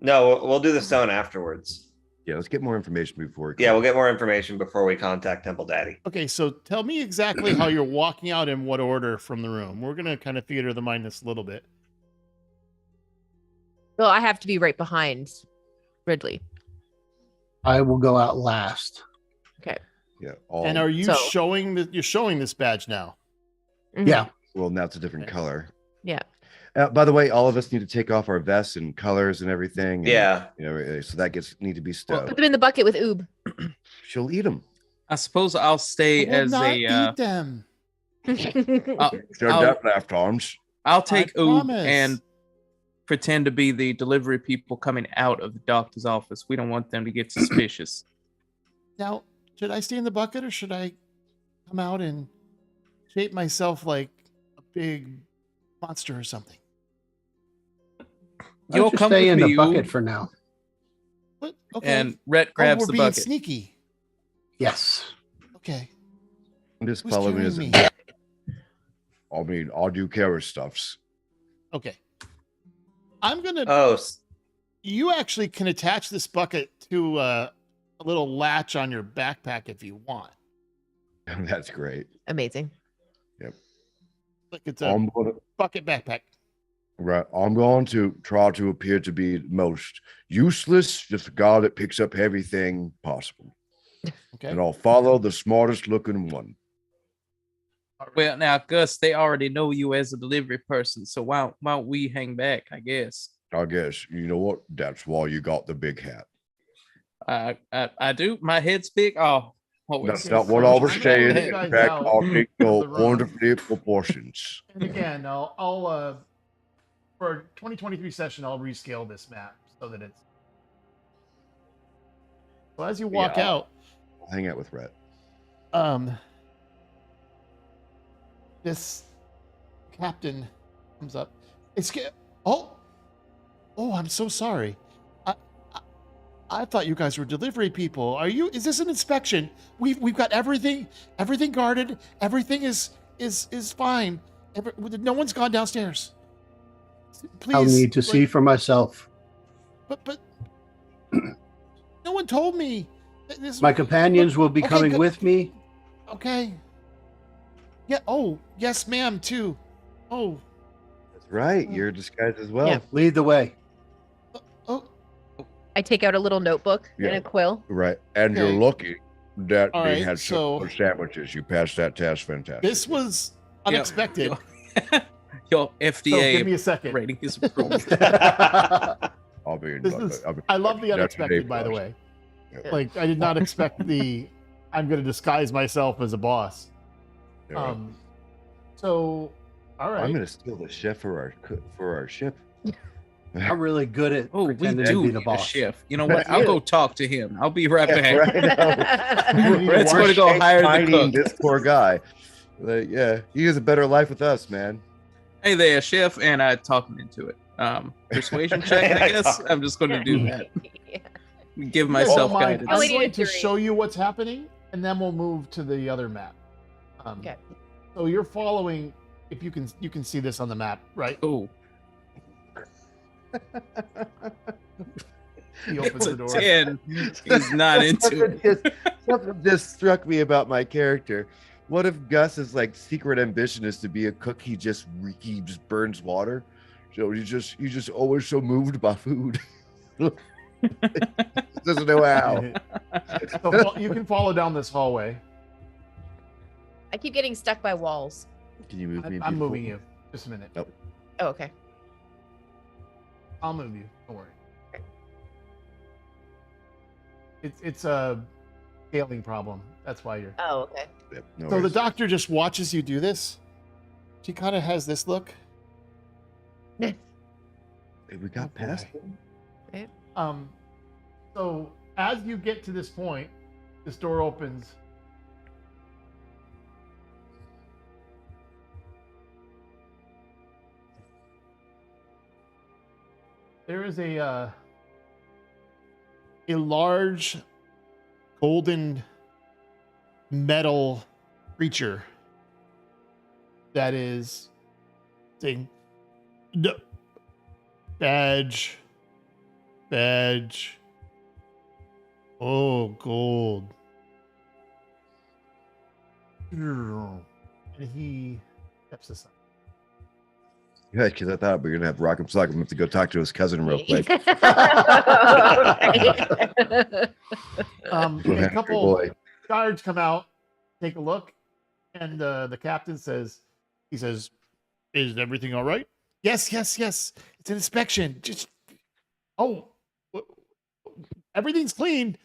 no, we'll do the stone afterwards. Yeah, let's get more information before. Yeah, we'll get more information before we contact Temple Daddy. Okay, so tell me exactly how you're walking out in what order from the room. We're gonna kind of theater the mind this a little bit. Well, I have to be right behind Ridley. I will go out last. Yeah. And are you So- showing you're showing this badge now? Mhm. Yeah. Well, now it's a different Okay. color. Yeah. By the way, all of us need to take off our vests and colors and everything. and, Yeah. So that need to be Put stowed. them in the bucket with Oob. She'll eat them. I suppose I'll stay I will as not a. eat them. I'll- left arms. I'll take Oob promise. and pretend to be the delivery people coming out of the doctor's office. We don't want them to get suspicious. Now, should I stay in the bucket or should I come out and shape myself like a big monster or something? You'll I'll just come stay with in me, the bucket Oob. for now. What? Okay. And Rhett Oh, grabs we're the being bucket. sneaky. Yes. Okay. I'm just Who's following carrying his. me? I mean, I'll do carry stuffs. Okay. I'm gonna. Oh, You actually can attach this bucket to a little latch on your backpack if you want. That's great. Amazing. Like it's a I'm gonna, bucket backpack. right. I'm going to try to appear to be the most useless, just a guy that picks up everything possible. Okay. And I'll follow the smartest looking one. Well, now, Gus, they already know you as a delivery person, so why don't we hang back, I guess? I guess, you know what? That's why you got the big hat. I do. My head's big. Oh, what was That's Okay, not what so I was I'm gonna saying. let you guys In fact, out I'll take the of the room. wonderfully proportions. And again, I'll for our 2023 session, I'll rescale this map so that it's. So as you walk Yeah. out, I'll hang out with Rhett. this captain comes up. Oh, I'm so sorry. I thought you guys were delivery people. Are you? Is this an inspection? We've got everything guarded. Everything is fine. No one's gone downstairs. Please. I'll need to see for myself. But no one told me. This, My companions will be Okay, coming good. with me. Okay. Yeah. Oh, yes, ma'am. Too. Oh. That's right. You're disguised as well. Yeah. Lead the way. Oh. I take out a little notebook and Yeah. a quill. Right. And Okay. you're lucky that All they right, had so- some sandwiches. You passed that test fantastic. This was unexpected. Your So give FDA me a second. rating is approved. I'll be This is- I love the that's unexpected, A by the plus. way. Yeah. Like I did not expect I'm going to disguise myself as a boss. Yeah. So, all right. I'm gonna steal the chef for our ship. I'm really good at Oh, we pretending to do be need the a boss. chef. You know what? I'll go talk to him. I'll be right back. You need to Rhett's wash- going to go hire the Finding cook. this poor guy. Like, yeah, he has a better life with us, man. Hey there, chef, and I talk him into it. Persuasion check, I guess. I'm just going to do that. Yeah. Give You guys myself don't mind, guidance. I'm Only going need to three. show you what's happening, and then we'll move to the other map. Okay. So you're following. If you can see this on the map, right? Oh, He opens the door. 10. He's not into it. Something just struck me about my character. What if Gus's like secret ambition is to be a cook? He just burns water, so he's just always so moved by food. Doesn't know how. So you can follow down this hallway. I keep getting stuck by walls. Can you move me? I'm beautiful? moving you. Just a minute. Nope. Oh, okay. I'll move you. Don't worry. Okay. It's a scaling problem. That's why you're. Oh, okay. Yep, no So the worries. doctor just watches you do this. She kind of has this look. Hey, we got Oh, past boy. it. So as you get to this point, this door opens. There is a large golden metal creature that is saying badge. Oh, gold. And he steps aside. Good, because I thought we were gonna have Rock'em Sock'em have to go talk to his cousin real quick. Okay. A couple Boy. guards come out, take a look, and the captain says, "Is everything all right?" Yes. It's an inspection. Just everything's clean.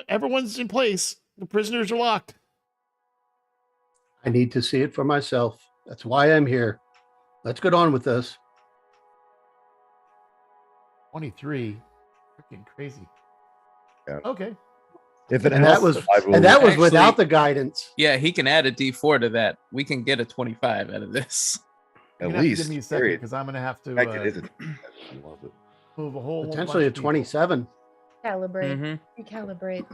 Everyone's in place. The prisoners are locked. I need to see it for myself. That's why I'm here. Let's get on with this. 23, freaking crazy. Yeah. Okay. If it And that helps, was I will- and that was Actually- without the guidance. Yeah, he can add a D4 to that. We can get a 25 out of this. You're at gonna have to least. give me a second period. because I'm gonna have to In fact, it is a- move a whole Potentially a bunch of people. 27. Calibrate. Mm-hmm. Recalibrate.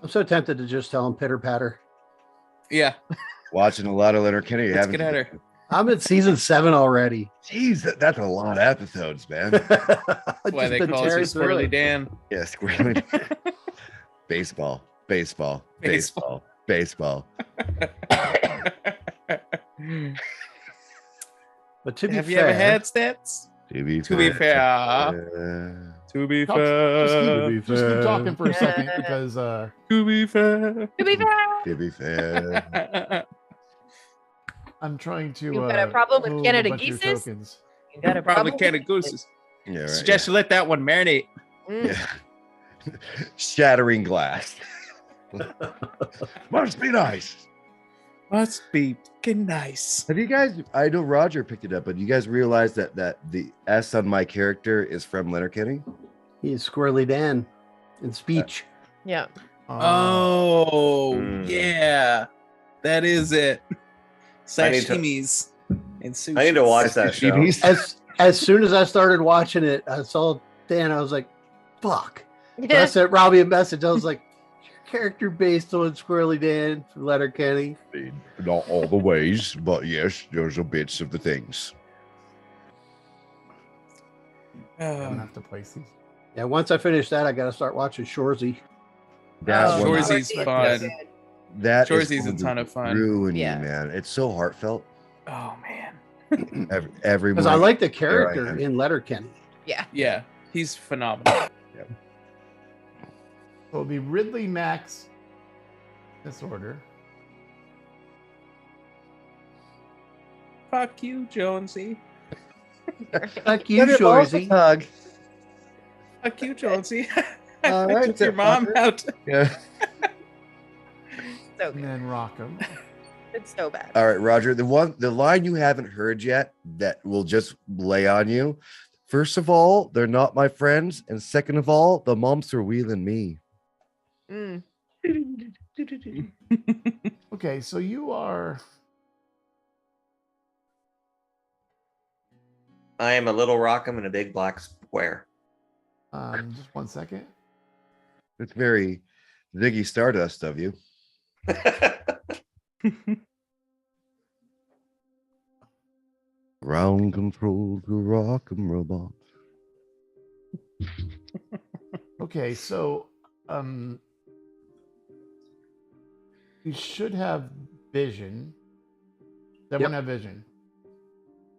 I'm so tempted to just tell him pitter patter. Yeah, Watching a lot of Leonard Kenny. let's haven't get you? at her. I'm at season 7 already. Jeez, that's a lot of episodes, man. That's why they call us Squirrely Dan. Yeah, squirrely. Baseball. Baseball. But to be Have fair, you ever had stats? To be To be fair. To be Just fair. keep talking for a second because To be fair. To be fair, To be fair. I'm trying to. You've got a problem with move Canada a bunch of your geeses? tokens. you got a Probably problem. can of gooses. Yeah, right. Suggest you let that one marinate. Mm. Yeah. Shattering glass. Must be nice. Must be fucking nice. Have you guys? I know Roger picked it up, but you guys realize that the S on my character is from Letterkenny? he is Squirrely Dan in speech. Yeah. Oh, Mm. yeah. That is it. I need to- Sashimis and sushi. I need to watch that show. As soon as I started watching it, I saw Dan. I was like, "Fuck!" So I sent Robbie a message. I was like, "Your character based on Squirrely Dan from Letterkenny." Not all the ways, but yes, there's a bits of the things. I don't have to place these. Yeah, once I finish that, I got to start watching Shorzy. That Oh, one- Shorzy's Shorzy's fun. good. That is Shorzy's a going to ton of fun. Ruin Yeah. you, man. It's so heartfelt. Oh man. Every Because I moment. like the I character am. in Letterkenny. Yeah. Yeah, he's phenomenal. So it'll be Ridley, Max, this order. Fuck you, Jonesy. Fuck you, Shorzy. Hug. Fuck you, Jonesy. All I right, took your mom fucker. out. Yeah. So And good. then Rockham. It's so bad. All right, Roger. The line you haven't heard yet that will just lay on you. First of all, they're not my friends, and second of all, the moms are wheeling me. Mm. Okay, so you are. I am a little Rockham in a big black square. Just one second. It's very Ziggy Stardust of you. Ground control to rock and robot. Okay, so you should have vision. Does everyone have vision?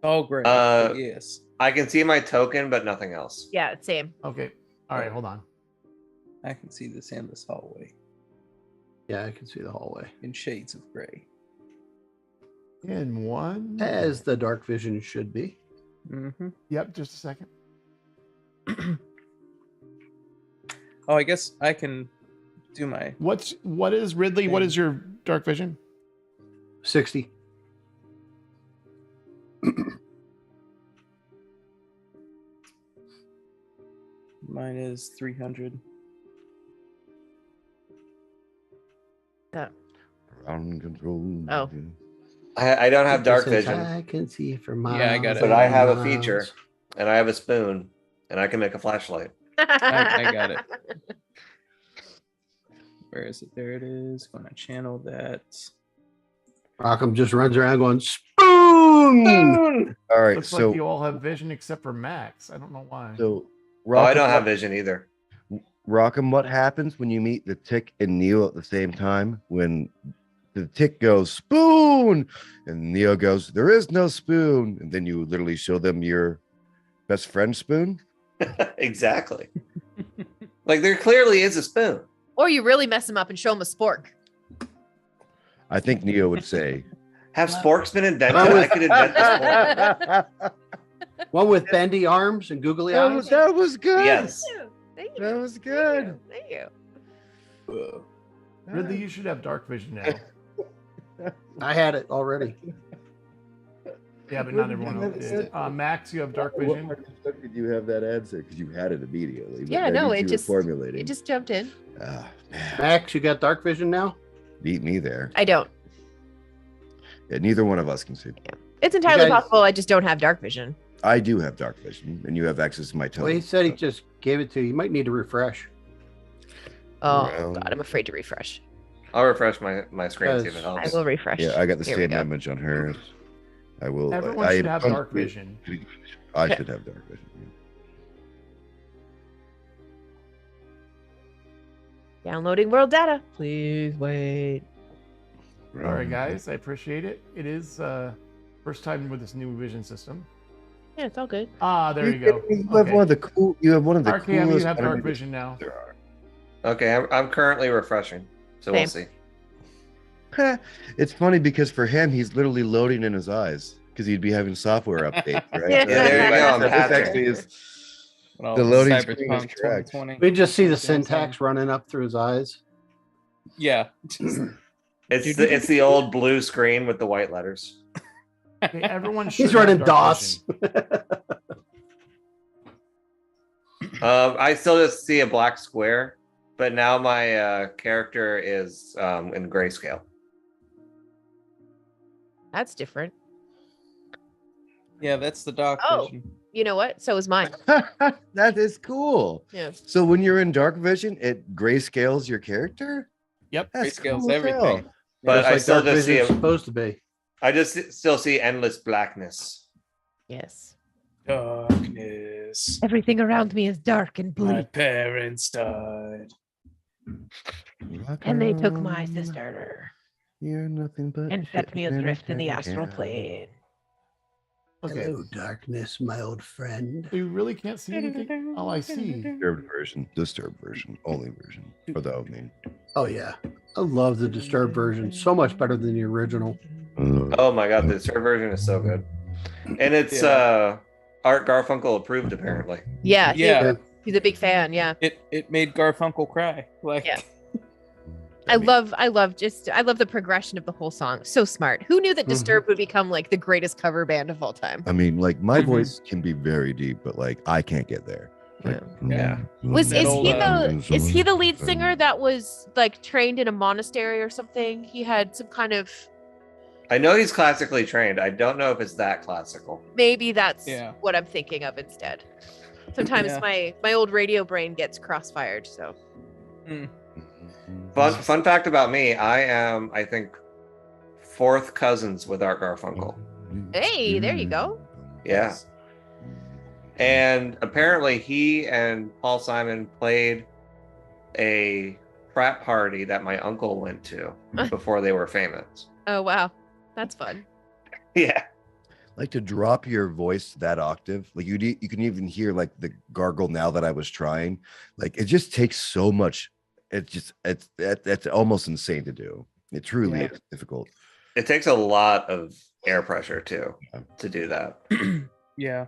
Oh, great. Uh, Yes. I can see my token, but nothing else. Yeah, same. Okay. All right, hold on. I can see this endless hallway Yeah, I can see the hallway. in shades of gray. In one. As the dark vision should be. Mm-hmm. Yep, just a second. Oh, I guess I can do my. What is Ridley? What is your dark vision? 60. Mine is 300. Ground control. Oh. I don't have dark Since vision, I can see for miles. Yeah, I got it. but I have a and feature, miles. and I have a spoon, and I can make a flashlight. I got it. Where is it? There it is. Going to channel that. Rockham just runs around going, spoon! All right, Looks so like you all have vision except for Max. I don't know why. so Oh, I Rockham, don't have vision either. Rockham, what happens when you meet the Tick and Neo at the same time? When the Tick goes spoon, and Neo goes, there is no spoon, and then you literally show them your best friend spoon. Exactly. Like there clearly is a spoon. Or you really mess him up and show him a spork. I think Neo would say. Have sporks been invented? Well, I could invent a spork. One with bendy arms and googly eyes. That was good. Yes. Thank you. That was good. Thank you. Ridley, you should have dark vision now. I had it already. Yeah, but not everyone else did. Max, you have dark What vision. part did you have that answer? Because you had it immediately. but Yeah, I no, knew it you were just- formulating. It just jumped in. Ah, man, Max, you got dark vision now? beat me there. I don't. Yeah, neither one of us can see. It's entirely guys- possible I just don't have dark vision. I do have dark vision, and you have access to my Well, tone. he said he just gave it to you. You might need to refresh. Oh Well- god, I'm afraid to refresh. I'll refresh my screen and see if it Because I helps. will refresh. Yeah, I got the Here we same go. image on hers. I will. Everyone I should have dark vision. I Okay. should have dark vision. Downloading world data. Please wait. Yeah. All right, guys, I appreciate it. It is first time with this new vision system. Yeah, it's all good. Ah, there you go. You have Okay. one of the cool. You have one of the RKM, you coolest have dark animated vision now. there are. Okay, I'm currently refreshing, so we'll see. It's funny because for him, he's literally loading in his eyes because he'd be having software updates, right? Yeah, there you go, I'm This patching. actually is Well, The loading screen is Cyberpunk correct. 2020. We just see the That's what I'm saying. syntax running up through his eyes. Yeah. It's the old blue screen with the white letters. Okay, everyone should He's have running dark DOS. vision. I still just see a black square, but now my character is in grayscale. That's different. Yeah, that's the dark Oh. vision. You know what? So is mine. that is cool. Yeah. So when you're in dark vision, it grayscales your character. Yep. That's Grayscales cool as everything. hell. But Just I like still dark just see vision's a, supposed to be. I just still see endless blackness. Yes. Darkness. Everything around me is dark and My blue. parents died. And they took my sister You're nothing but and set me shit in a adrift in the can. astral plane. Okay. Hello, darkness, my old friend. You really can't see anything? Oh, I see. Disturbed version, only version for the opening. Oh yeah, I love the disturbed version. So much better than the original. Oh my god, the third version is so good. And it's Art Garfunkel approved apparently. Yeah. Yeah. He's a big fan. Yeah. It made Garfunkel cry. Like Yeah. I love the progression of the whole song. So smart. Who knew that Disturbed would become like the greatest cover band of all time? I mean, like my Mhm. voice can be very deep, but like I can't get there. Like, Yeah. Is That he the lead singer that was like trained in a monastery or something? He had some kind of I know he's classically trained. I don't know if it's that classical. maybe that's Yeah. what I'm thinking of instead. Sometimes Yeah. my old radio brain gets crossfired. So Fun fact about me: I am, I think, fourth cousins with Art Garfunkel. Hey, there you go. Yeah, and apparently he and Paul Simon played a frat party that my uncle went to before they were famous. Oh wow, that's fun. Yeah. Like to drop your voice that octave, like you can even hear like the gargle now that I was trying. Like it just takes so much. That's almost insane to do. It truly is difficult. It takes a lot of air pressure too to do that. Yeah.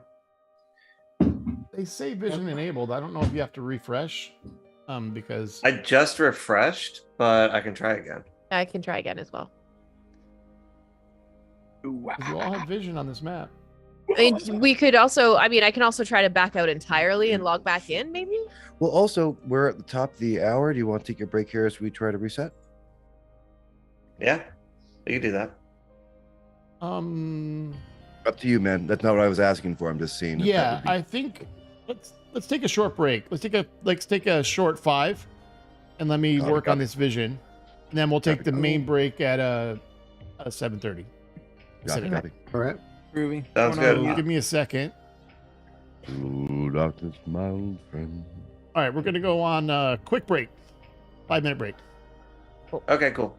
They say vision enabled. I don't know if you have to refresh, because I just refreshed, but I can try again. I can try again as well. you all have vision on this map. I mean, we could also. I mean, I can also try to back out entirely and log back in, maybe. Well, also we're at the top of the hour. Do you want to take your break here as we try to reset? Yeah, you can do that. Up to you, man. That's not what I was asking for. I'm just seeing. if that Yeah, would be- I think let's take a short break. Let's take a short 5, and let me Got it, work got on it. this vision, and then we'll take it, the got it. main break at 7:30. Got it, got it. All right. Groovy. Sounds Going good. on. Give me a second. Ooh, darkness, my old friend. All right, we're gonna go on a quick break, 5-minute break. Okay, cool.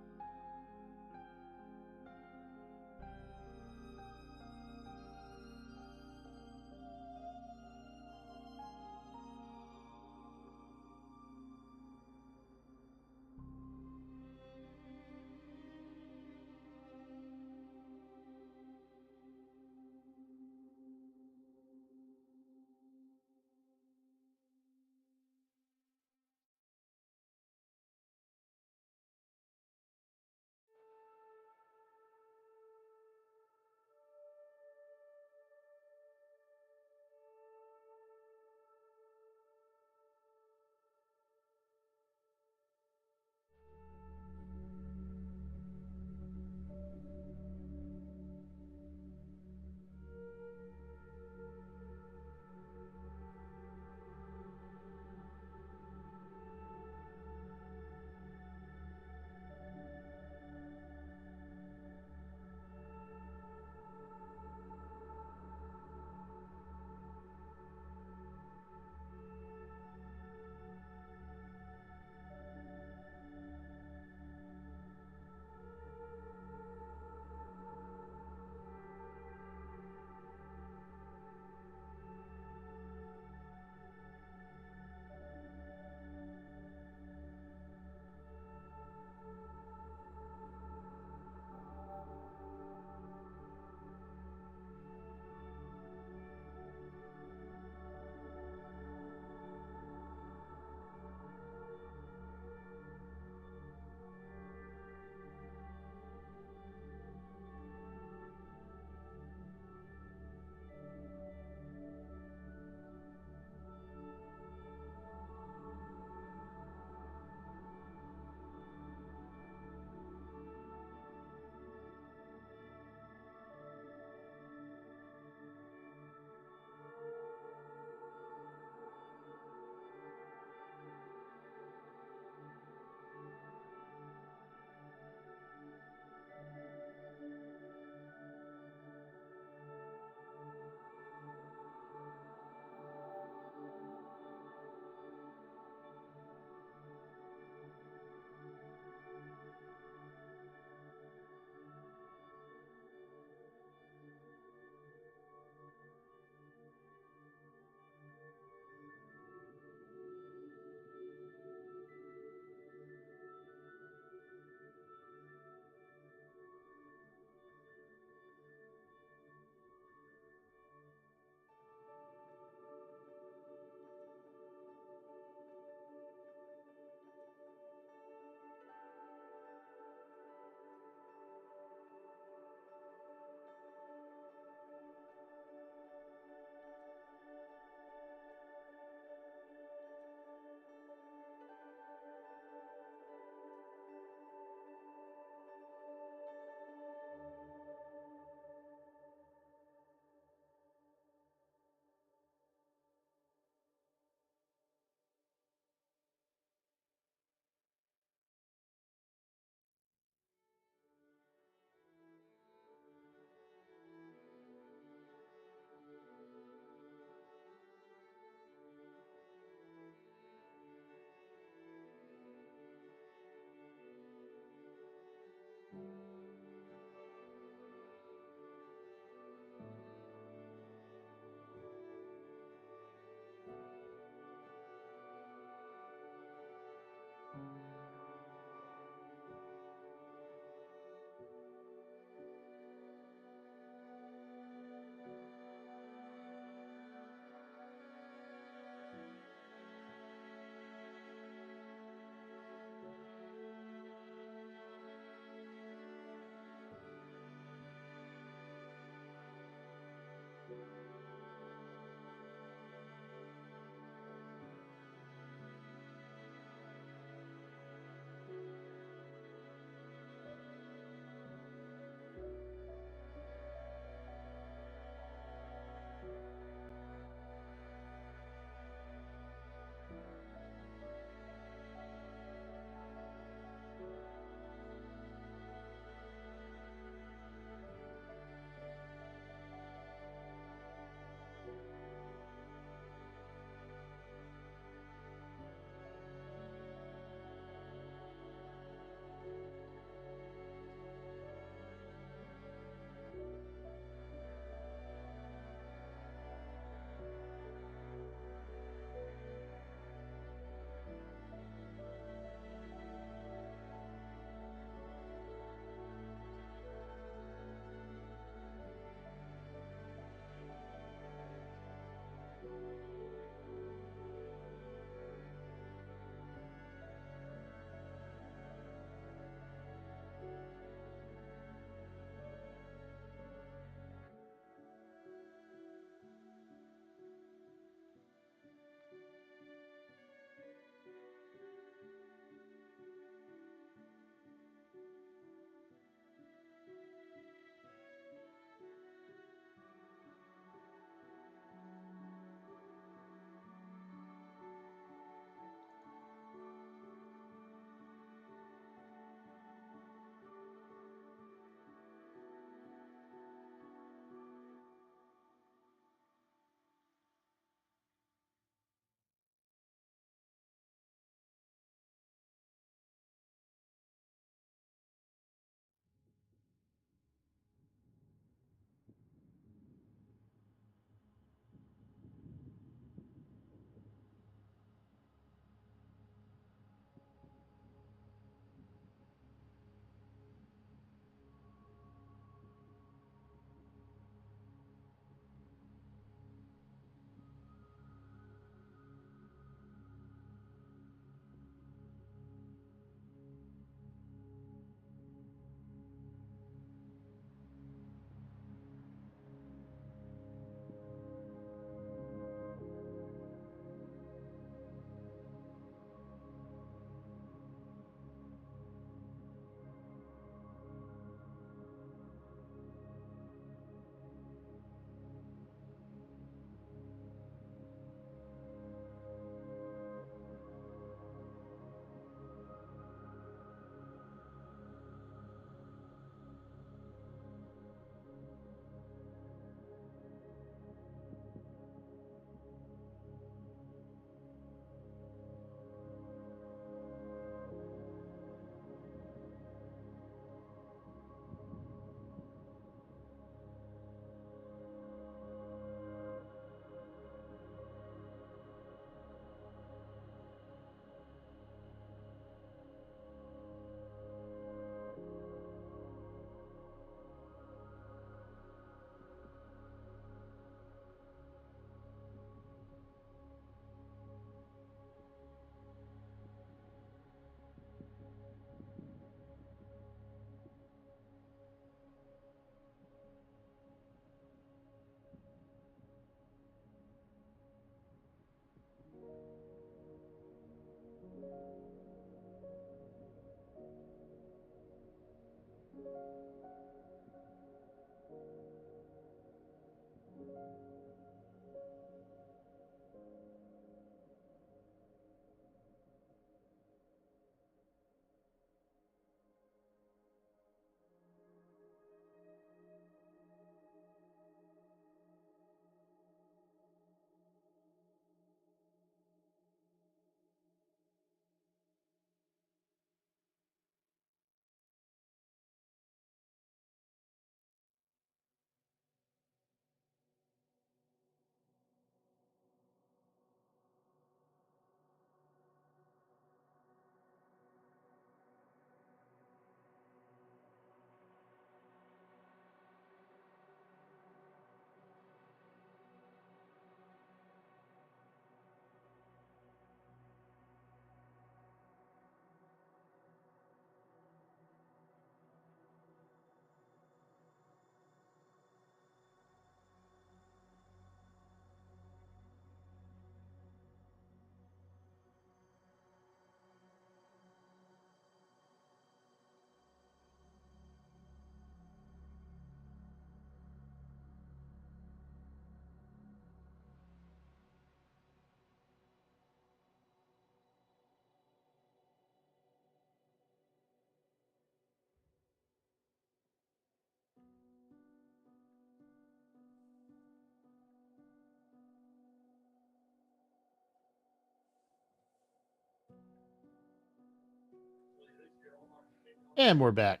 And we're back.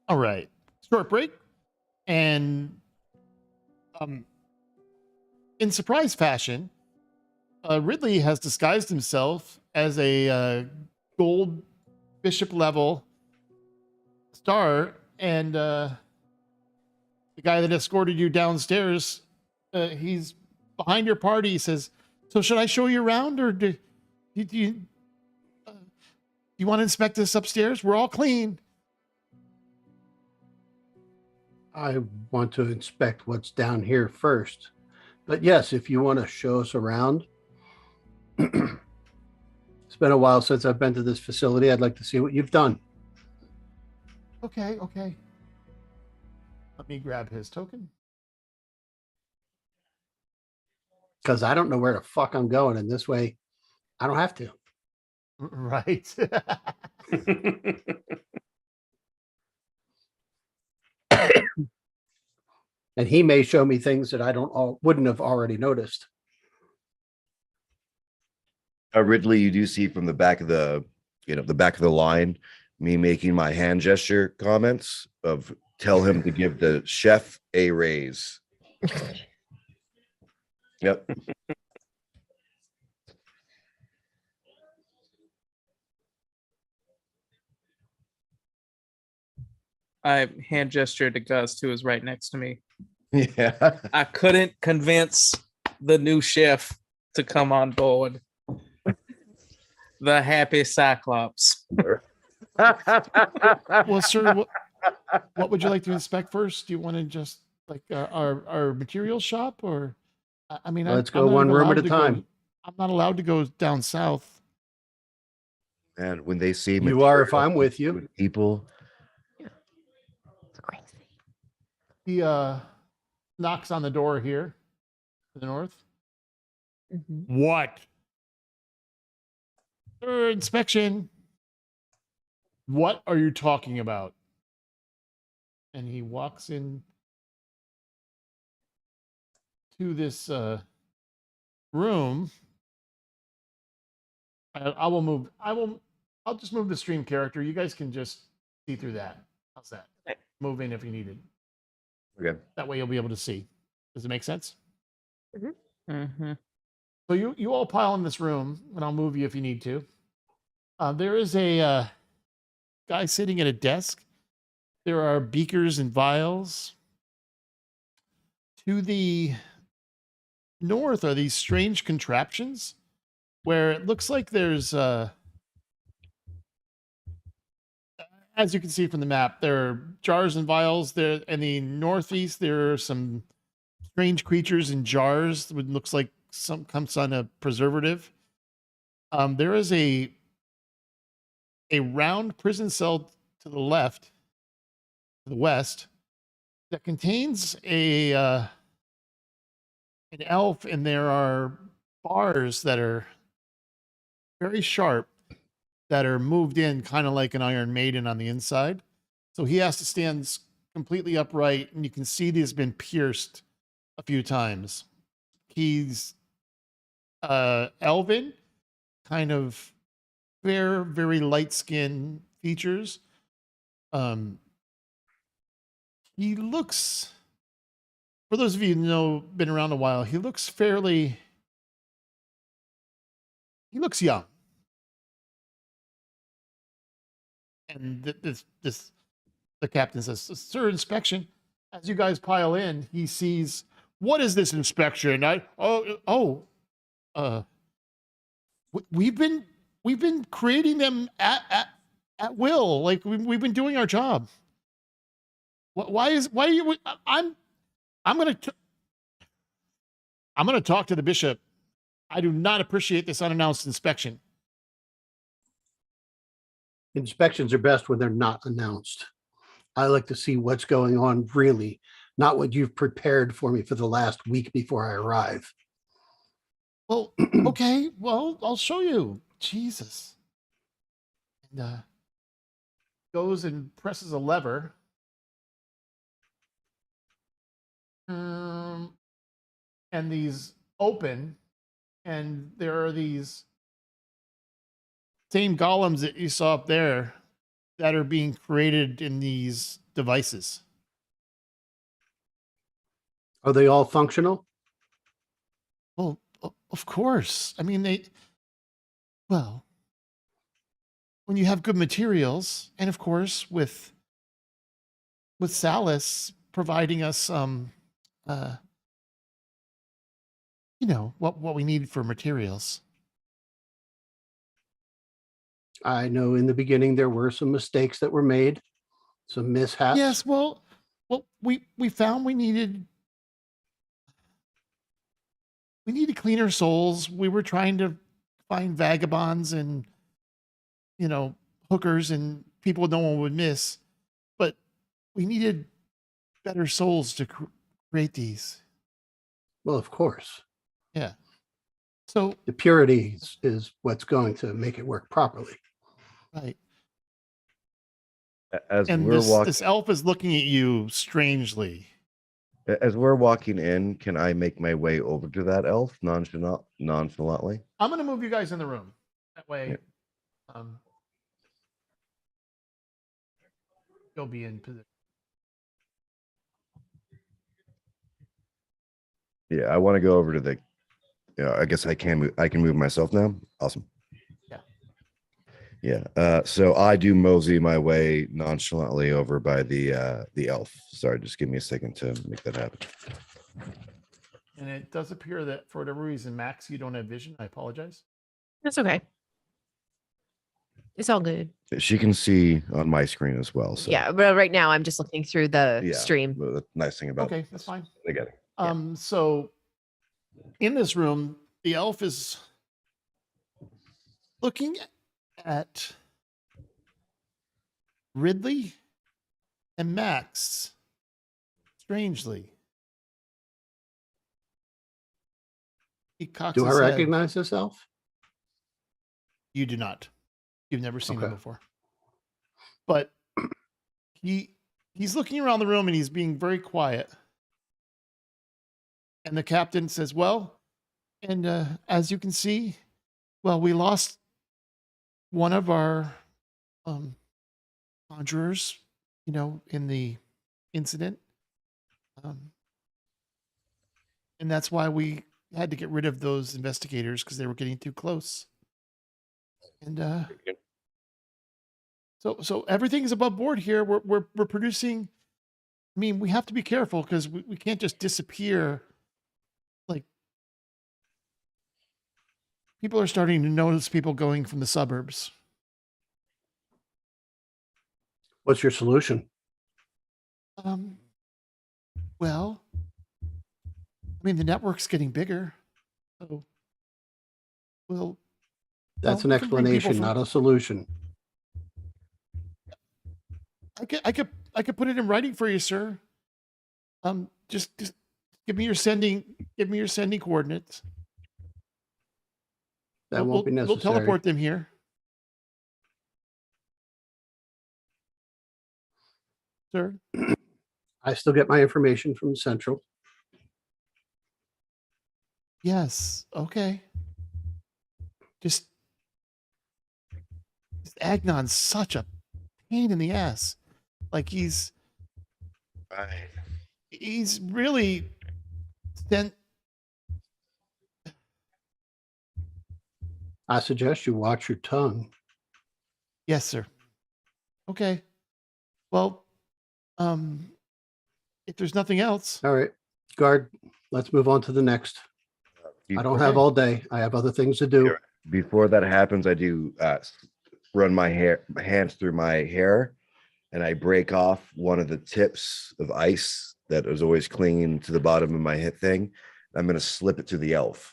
All right. Short break. And in surprise fashion, Ridley has disguised himself as a gold bishop level star. And the guy that escorted you downstairs, he's behind your party. He says, so should I show you around, or do you want to inspect this upstairs? We're all clean. I want to inspect what's down here first. But yes, if you want to show us around. It's been a while since I've been to this facility. I'd like to see what you've done. Okay. Let me grab his token. Because I don't know where the fuck I'm going. And this way, I don't have to. Right. And he may show me things that I wouldn't have already noticed. Ridley, you do see from the back of the line, me making my hand gesture comments of tell him to give the chef a raise. Yep. I hand gestured to Gus, who was right next to me. Yeah. I couldn't convince the new chef to come on board. The happy Cyclops. Well, sir, what would you like to inspect first? Do you want to just like our material shop, or I mean, Let's I'm go not one even room allowed at a to go- time. I'm not allowed to go down south. And when they see You are if material I'm with you. people, It's crazy. He knocks on the door here to the north. What? Sir, inspection. What are you talking about? And he walks in to this room. I'll just move the stream character. You guys can just see through that. How's that? Okay. Move in if you need it. okay. That way you'll be able to see. Does it make sense? Mm-hmm. So you all pile in this room, and I'll move you if you need to. There is a guy sitting at a desk. There are beakers and vials. To the north are these strange contraptions where it looks like there's, as you can see from the map, there are jars and vials. There in the northeast, there are some strange creatures in jars. It looks like some comes on a preservative. There is a round prison cell to the left, to the west, that contains an elf, and there are bars that are very sharp that are moved in kind of like an Iron Maiden on the inside. So he has to stand completely upright, and you can see he's been pierced a few times. He's elven, kind of fair, very light skin features. He looks, for those of you who know, been around a while, he looks young. And the captain says, sir, inspection. As you guys pile in, he sees, what is this inspection? We've been creating them at will. Like we've been doing our job. Why are you? I'm gonna talk to the bishop. I do not appreciate this unannounced inspection. Inspections are best when they're not announced. I like to see what's going on really, not what you've prepared for me for the last week before I arrive. Well, okay. Well, I'll show you. Jesus. And goes and presses a lever. And these open, and there are these same golems that you saw up there that are being created in these devices. Are they all functional? Well, of course. I mean, well, when you have good materials, and of course, with Salus providing us what we need for materials. I know in the beginning there were some mistakes that were made, some mishaps. Yes, well, we found we needed cleaner souls. We were trying to find vagabonds and hookers and people no one would miss, but we needed better souls to create these. Well, of course. Yeah. So The purity is what's going to make it work properly. right. As And we're walking, this elf is looking at you strangely. as we're walking in, can I make my way over to that elf nonchalantly? I'm going to move you guys in the room. That way, you'll be in position. Yeah, I want to go over to the. I guess I can move. I can move myself now. Awesome. Yeah. So I do mosey my way nonchalantly over by the elf. Sorry, just give me a second to make that happen. And it does appear that for whatever reason, Max, you don't have vision. I apologize. That's okay. It's all good. She can see on my screen as well. So Yeah, but right now I'm just looking through the yeah, stream. the nice thing about Okay, that's fine. I get it. So in this room, the elf is looking at Ridley and Max strangely. He cocks Do I his head. recognize this elf? You do not. You've never seen him Okay. before. But he's looking around the room and he's being very quiet. And the captain says, well, and as you can see, well, we lost one of our conjurers, in the incident. And that's why we had to get rid of those investigators because they were getting too close. And so everything's above board here. We're producing. I mean, we have to be careful because we can't just disappear. Like, people are starting to notice people going from the suburbs. What's your solution? Well, I mean, the network's getting bigger, so That's well, an we can bring people explanation, from- not a solution. I could put it in writing for you, sir. Just give me your sending coordinates. That won't be We'll necessary. teleport them here. Sir, I still get my information from Central. yes, okay. Just Agnon's such a pain in the ass. Like he's really sent. I suggest you watch your tongue. Yes, sir. Okay. Well, if there's nothing else, All right, guard, let's move on to the next. I don't have all day. I have other things to do. Sure. Before that happens, I do run my hands through my hair, and I break off one of the tips of ice that was always clinging to the bottom of my hip thing. I'm going to slip it to the elf.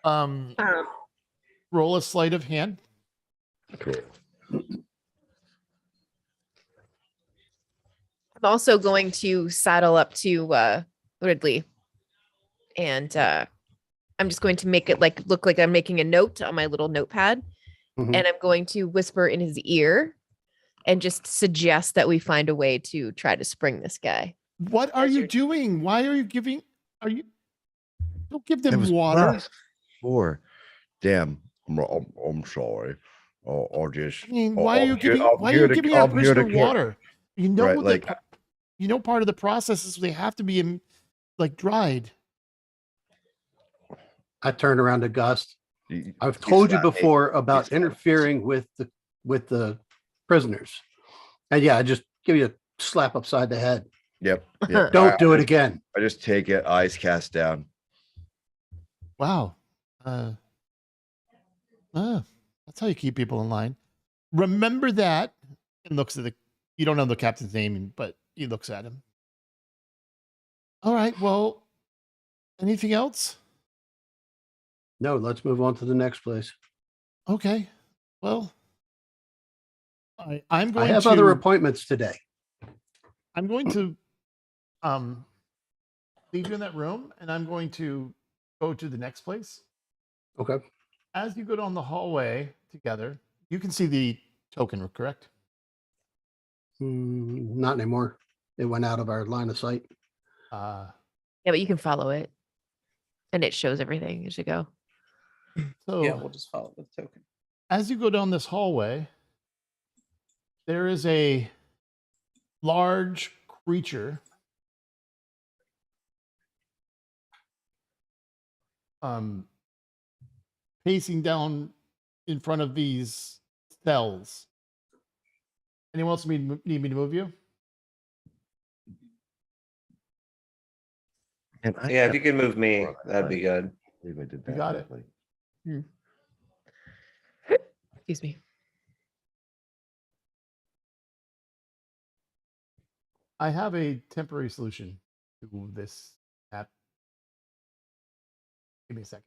roll a sleight of hand. Cool. I'm also going to saddle up to Ridley, and I'm just going to make it look like I'm making a note on my little notepad, Mhm. and I'm going to whisper in his ear and just suggest that we find a way to try to spring this guy. What are As you you're- doing? Why are you giving? Don't give It them was water. +4. Damn. I'm sorry. Or just. I mean, I'll- why are I'll you get- giving I'll why are get you a- giving I'll our get prisoner a car- water? You know Right, that like- you know part of the process is they have to be like dried. I turned around to Gus. You- I've you told you slap me. before about slap me. interfering with the prisoners. And yeah, I just give you a slap upside the head. Yep. yep. Don't I- do it again. I just take it, eyes cast down. Wow. That's how you keep people in line. Remember that. And looks at you don't know the captain's name, but he looks at him. All right. Well, anything else? No, let's move on to the next place. Okay. Well, I'm I going have to other appointments today. I'm going to leave you in that room, and I'm going to go to the next place. Okay. As you go down the hallway together, you can see the token, correct? Not anymore. It went out of our line of sight. Uh, Yeah, but you can follow it, and it shows everything as you go. so Yeah, we'll just follow the token. as you go down this hallway, there is a large creature pacing down in front of these cells. Anyone else need me to move you? And I Yeah, if can't you can move me, before that, that'd be good. believe I did You that. got it. badly. Excuse me. I have a temporary solution to this app. Give me a second.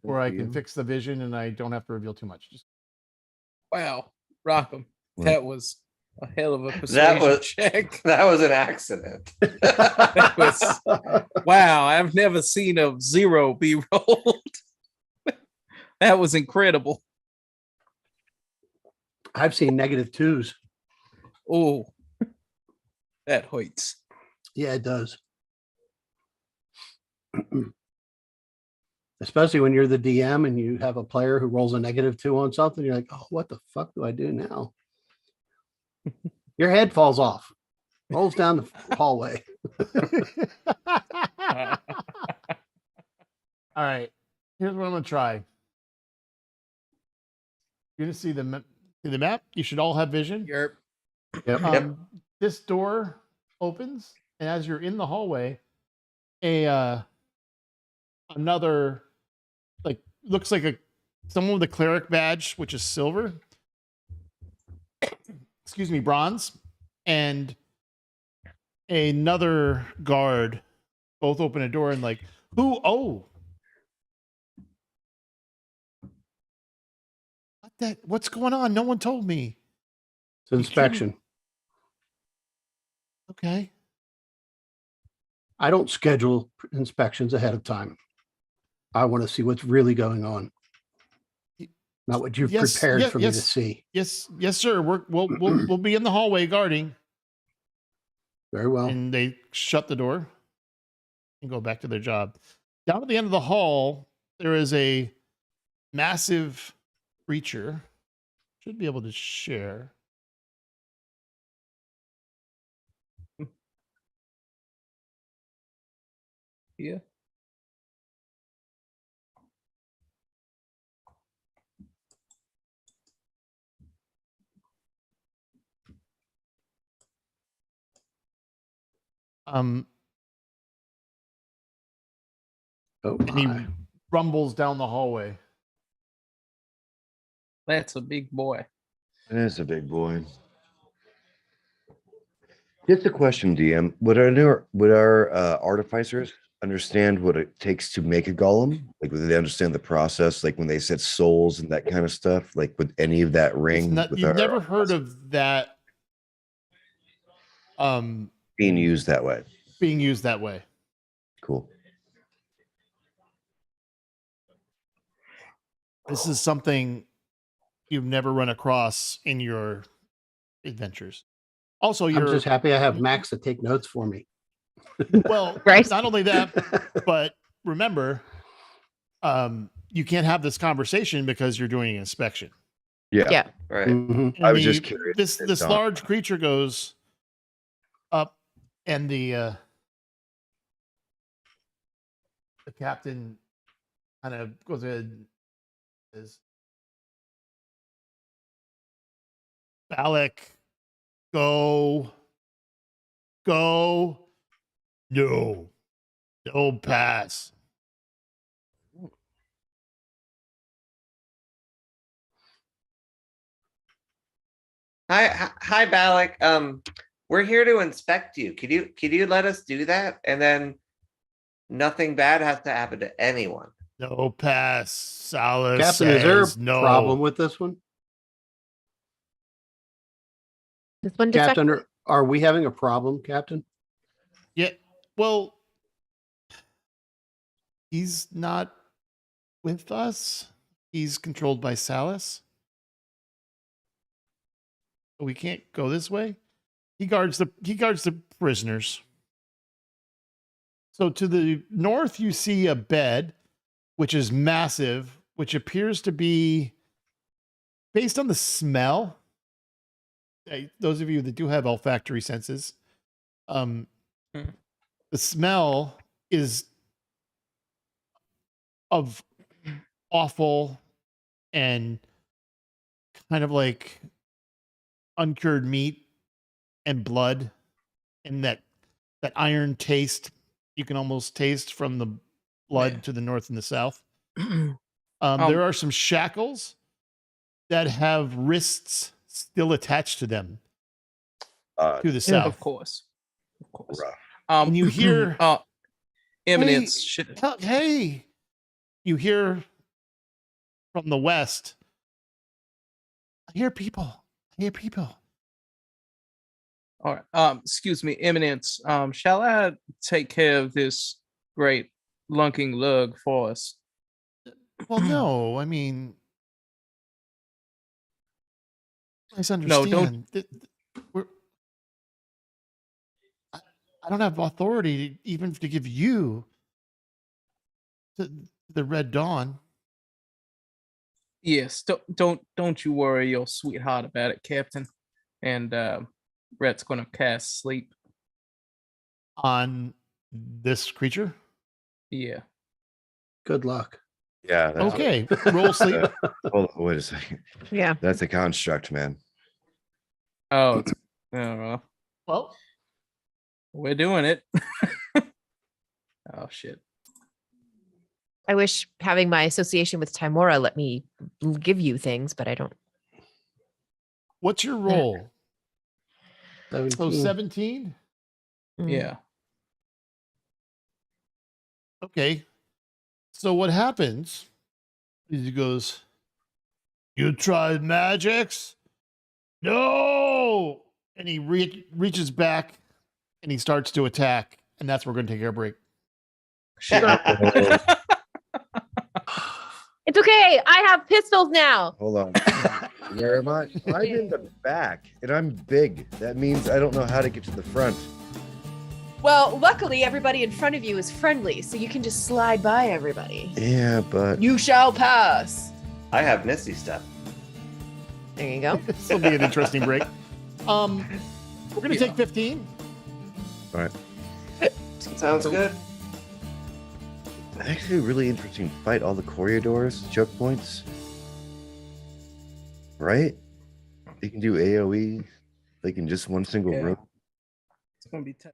Or I can fix the vision and I don't have to reveal too much. Just Wow, Rockham, What? that was a hell of a That persuasion was check. that was an accident. That was, wow, I've never seen a 0 be rolled. That was incredible. I've seen -2s. Oh, that hurts. Yeah, it does. Especially when you're the DM and you have a player who rolls a -2 on something, you're like, oh, what the fuck do I do now? Your head falls off, rolls down the hallway. All right. Here's what I'm gonna try. You're gonna see the map. You should all have vision. Yerp. Yep. This door opens, and as you're in the hallway, another looks like someone with a cleric badge, which is silver. Excuse me, bronze, and another guard both open a door and like, who? Oh, what's going on? No one told me. It's inspection. Okay. I don't schedule inspections ahead of time. I want to see what's really going on, not what you've Yes, prepared yeah, for me to yes. see. Yes, sir. We'll be in the hallway guarding. Very well. And they shut the door and go back to their job. Down at the end of the hall, there is a massive creature. Should be able to share. Yeah. And Oh, he my. rumbles down the hallway. That's a big boy. It is a big boy. Just a question, DM. Would our artificers understand what it takes to make a golem? Like, would they understand the process? Like when they said souls and that kind of stuff? Like, would any of that ring? with You've our never heard of that being used that way? being used that way. Cool. This is something you've never run across in your adventures. Also, I'm you're just happy I have Max to take notes for me. well, Right. not only that, but remember, you can't have this conversation because you're doing an inspection. Yeah. Yeah. Right. Mhm. And I was just curious. This Don. large creature goes up, and the captain kind of goes ahead and says, "Balak, go, no, pass." Hi, Balak. We're here to inspect you. Could you let us do that? And then nothing bad has to happen to anyone. No pass. Salas Captain, is there a says no. problem with this one? This one defective. Captain, are we having a problem, Captain? Yeah. Well, he's not with us. He's controlled by Salas. We can't go this way. He guards the prisoners. So to the north, you see a bed, which is massive, which appears to be based on the smell. Those of you that do have olfactory senses, the smell is of awful and kind of like uncured meat and blood, and that iron taste you can almost taste from the blood Yeah. to the north and the south. There are some shackles that have wrists still attached to them to the south. Of course. Rough. And you hear, Eminence. hey, you hear from the west. I hear people. All right. Excuse me, Eminence. Shall I take care of this great lunking lug for us? Well, no, I mean, please understand. don't- I don't have authority even to give you to the Red Dawn. Yes. Don't you worry your sweetheart about it, Captain. And Rhett's gonna cast sleep. On this creature. Yeah. Good luck. Yeah. That's Okay, roll sleep. Hold on, wait a second. Yeah. That's a construct, man. Oh, well, Well, we're doing it. Oh shit. I wish having my association with Timora let me give you things, but I don't. what's your roll? 17. Oh, 17? Yeah. Okay. So what happens is he goes, "You tried magics? No!" And he reaches back and he starts to attack. And that's where we're going to take our break. It's okay. I have pistols now. Hold on. Where am I? I'm in the back and I'm big. That means I don't know how to get to the front. Well, luckily, everybody in front of you is friendly, so you can just slide by everybody. Yeah, but You shall pass. I have Misty Step. There you go. This will be an interesting break. We're going to take 15. all right. Sounds good. Actually, a really interesting fight. All the corridors, choke points. Right? They can do AoE like in just one single Yeah. room. It's gonna be tough.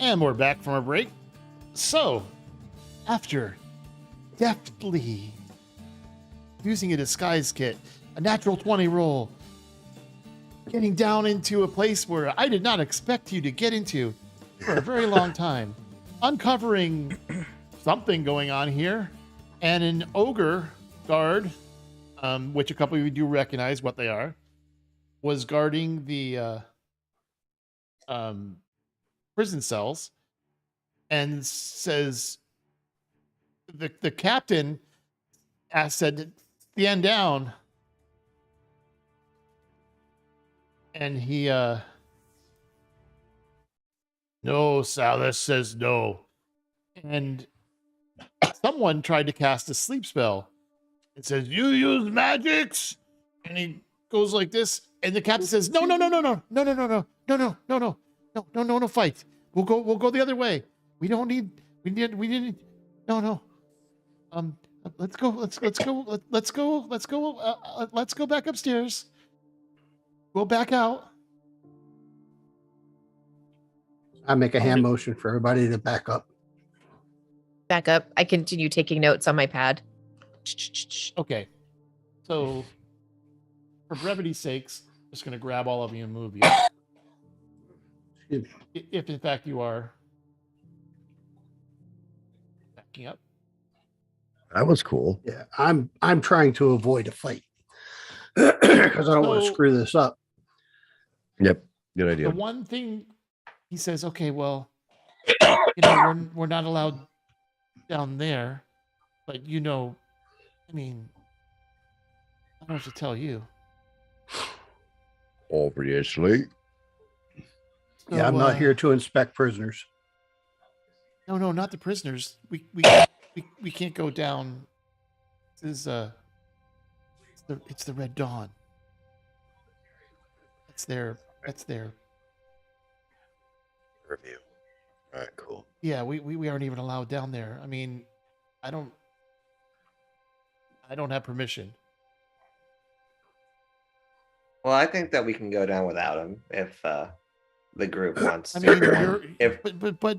And we're back from our break. So, after deftly using a disguise kit, a natural 20 roll, getting down into a place where I did not expect you to get into for a very long time, uncovering something going on here, and an ogre guard, which a couple of you do recognize what they are, was guarding the prison cells, and says the captain said, "Stand down," and he no, Salas says no, and someone tried to cast a sleep spell. It says, "You use magics," and he goes like this, and the captain says, "No, no, no, no, no, no, no, no, no, no, no, no, no, no, no, no, no, fight. We'll go the other way. We didn't. No, no. Let's go back upstairs. We'll back out." I make a hand motion for everybody to back up. Back up. I continue taking notes on my pad. Okay. So, for brevity's sakes, I'm just going to grab all of you and move you. If in fact you are backing up. That was cool. Yeah, I'm trying to avoid a fight because I don't want to screw this up. Yep. Good idea. The one thing he says, okay, well, you know, we're not allowed down there, but you know, I mean, I don't know what to tell you. Obviously. Yeah, I'm not here to inspect prisoners. No, not the prisoners. We can't go down. This is it's the Red Dawn. That's their Review. All right, cool. yeah, we aren't even allowed down there. I mean, I don't have permission. Well, I think that we can go down without him if the group wants I to. mean, If- but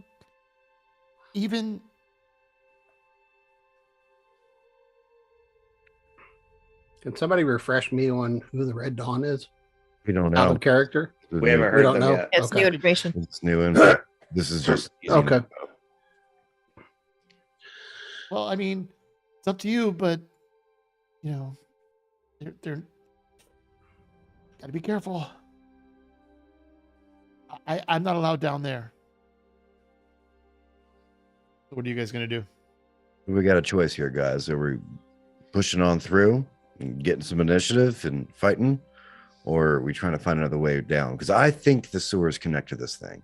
even Can somebody refresh me on who the Red Dawn is? We don't Out know. of character? we haven't We heard don't them know. yet. It's Okay. new information. It's new info. This is just Okay. well, I mean, it's up to you, but you know, they're gotta be careful. I'm not allowed down there. So what are you guys gonna do? We got a choice here, guys. Are we pushing on through and getting some initiative and fighting, or are we trying to find another way down? Because I think the sewers connect to this thing.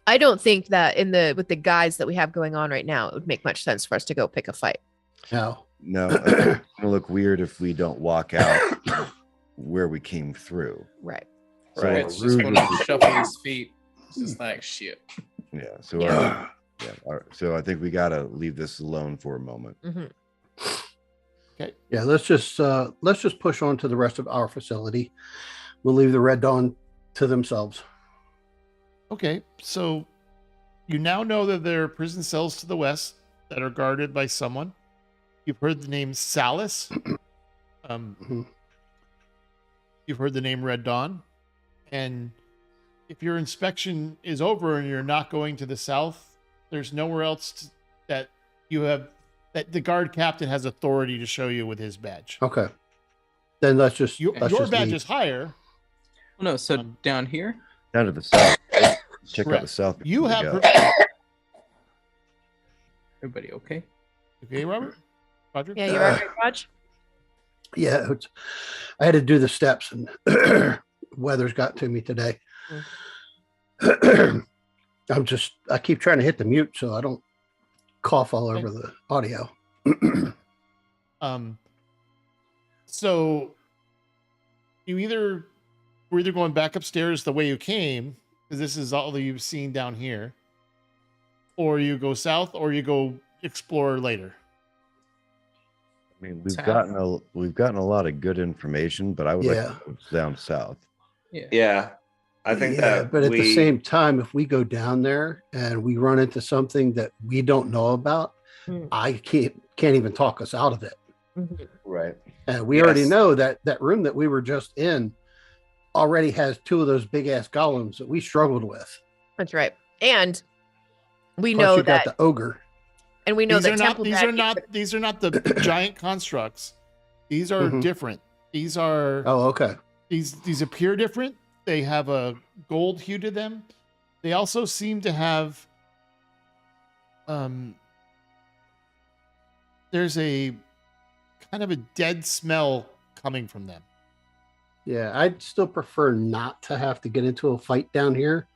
I don't think that with the guys that we have going on right now, it would make much sense for us to go pick a fight. No. No, it's gonna look weird if we don't walk out where we came through. Right. So Right. It's just Rude gonna would be- shuffle his feet. It's just like shit. Yeah. So Yeah. so I think we gotta leave this alone for a moment. Hmm. Yeah, let's just push on to the rest of our facility. We'll leave the Red Dawn to themselves. Okay, so you now know that there are prison cells to the west that are guarded by someone. You've heard the name Salas. Mhm. You've heard the name Red Dawn. And if your inspection is over and you're not going to the south, there's nowhere else that the guard captain has authority to show you with his badge. Okay. Then let's just Your let's just badge leave. is higher. Oh, no, so Um, down here? Down to the south. Check out Correct. the south. You before have we go. Everybody okay? Okay, Robert? Roger? Yeah, you're right, Raj. Yeah, I had to do the steps, and weather's got to me today. I keep trying to hit the mute so I don't cough all over the audio. So we're either going back upstairs the way you came, because this is all that you've seen down here, or you go south, or you go explore later. I mean, we've South. gotten a lot of good information, but I would like to go down south. Yeah. Yeah. I think Yeah, that but at the we- same time, if we go down there and we run into something that we don't know about, Mm. I can't even talk us out of it. Mhm. Right. And we already Yes. know that that room that we were just in already has two of those big ass golems that we struggled with. That's right. And we Plus know you got that, the ogre. and we know These that are not. Temple Daddy- These are not the giant constructs. These are Mhm. different. These are. Oh, okay. These appear different. They have a gold hue to them. They also seem to have. There's a kind of a dead smell coming from them. Yeah, I'd still prefer not to have to get into a fight down here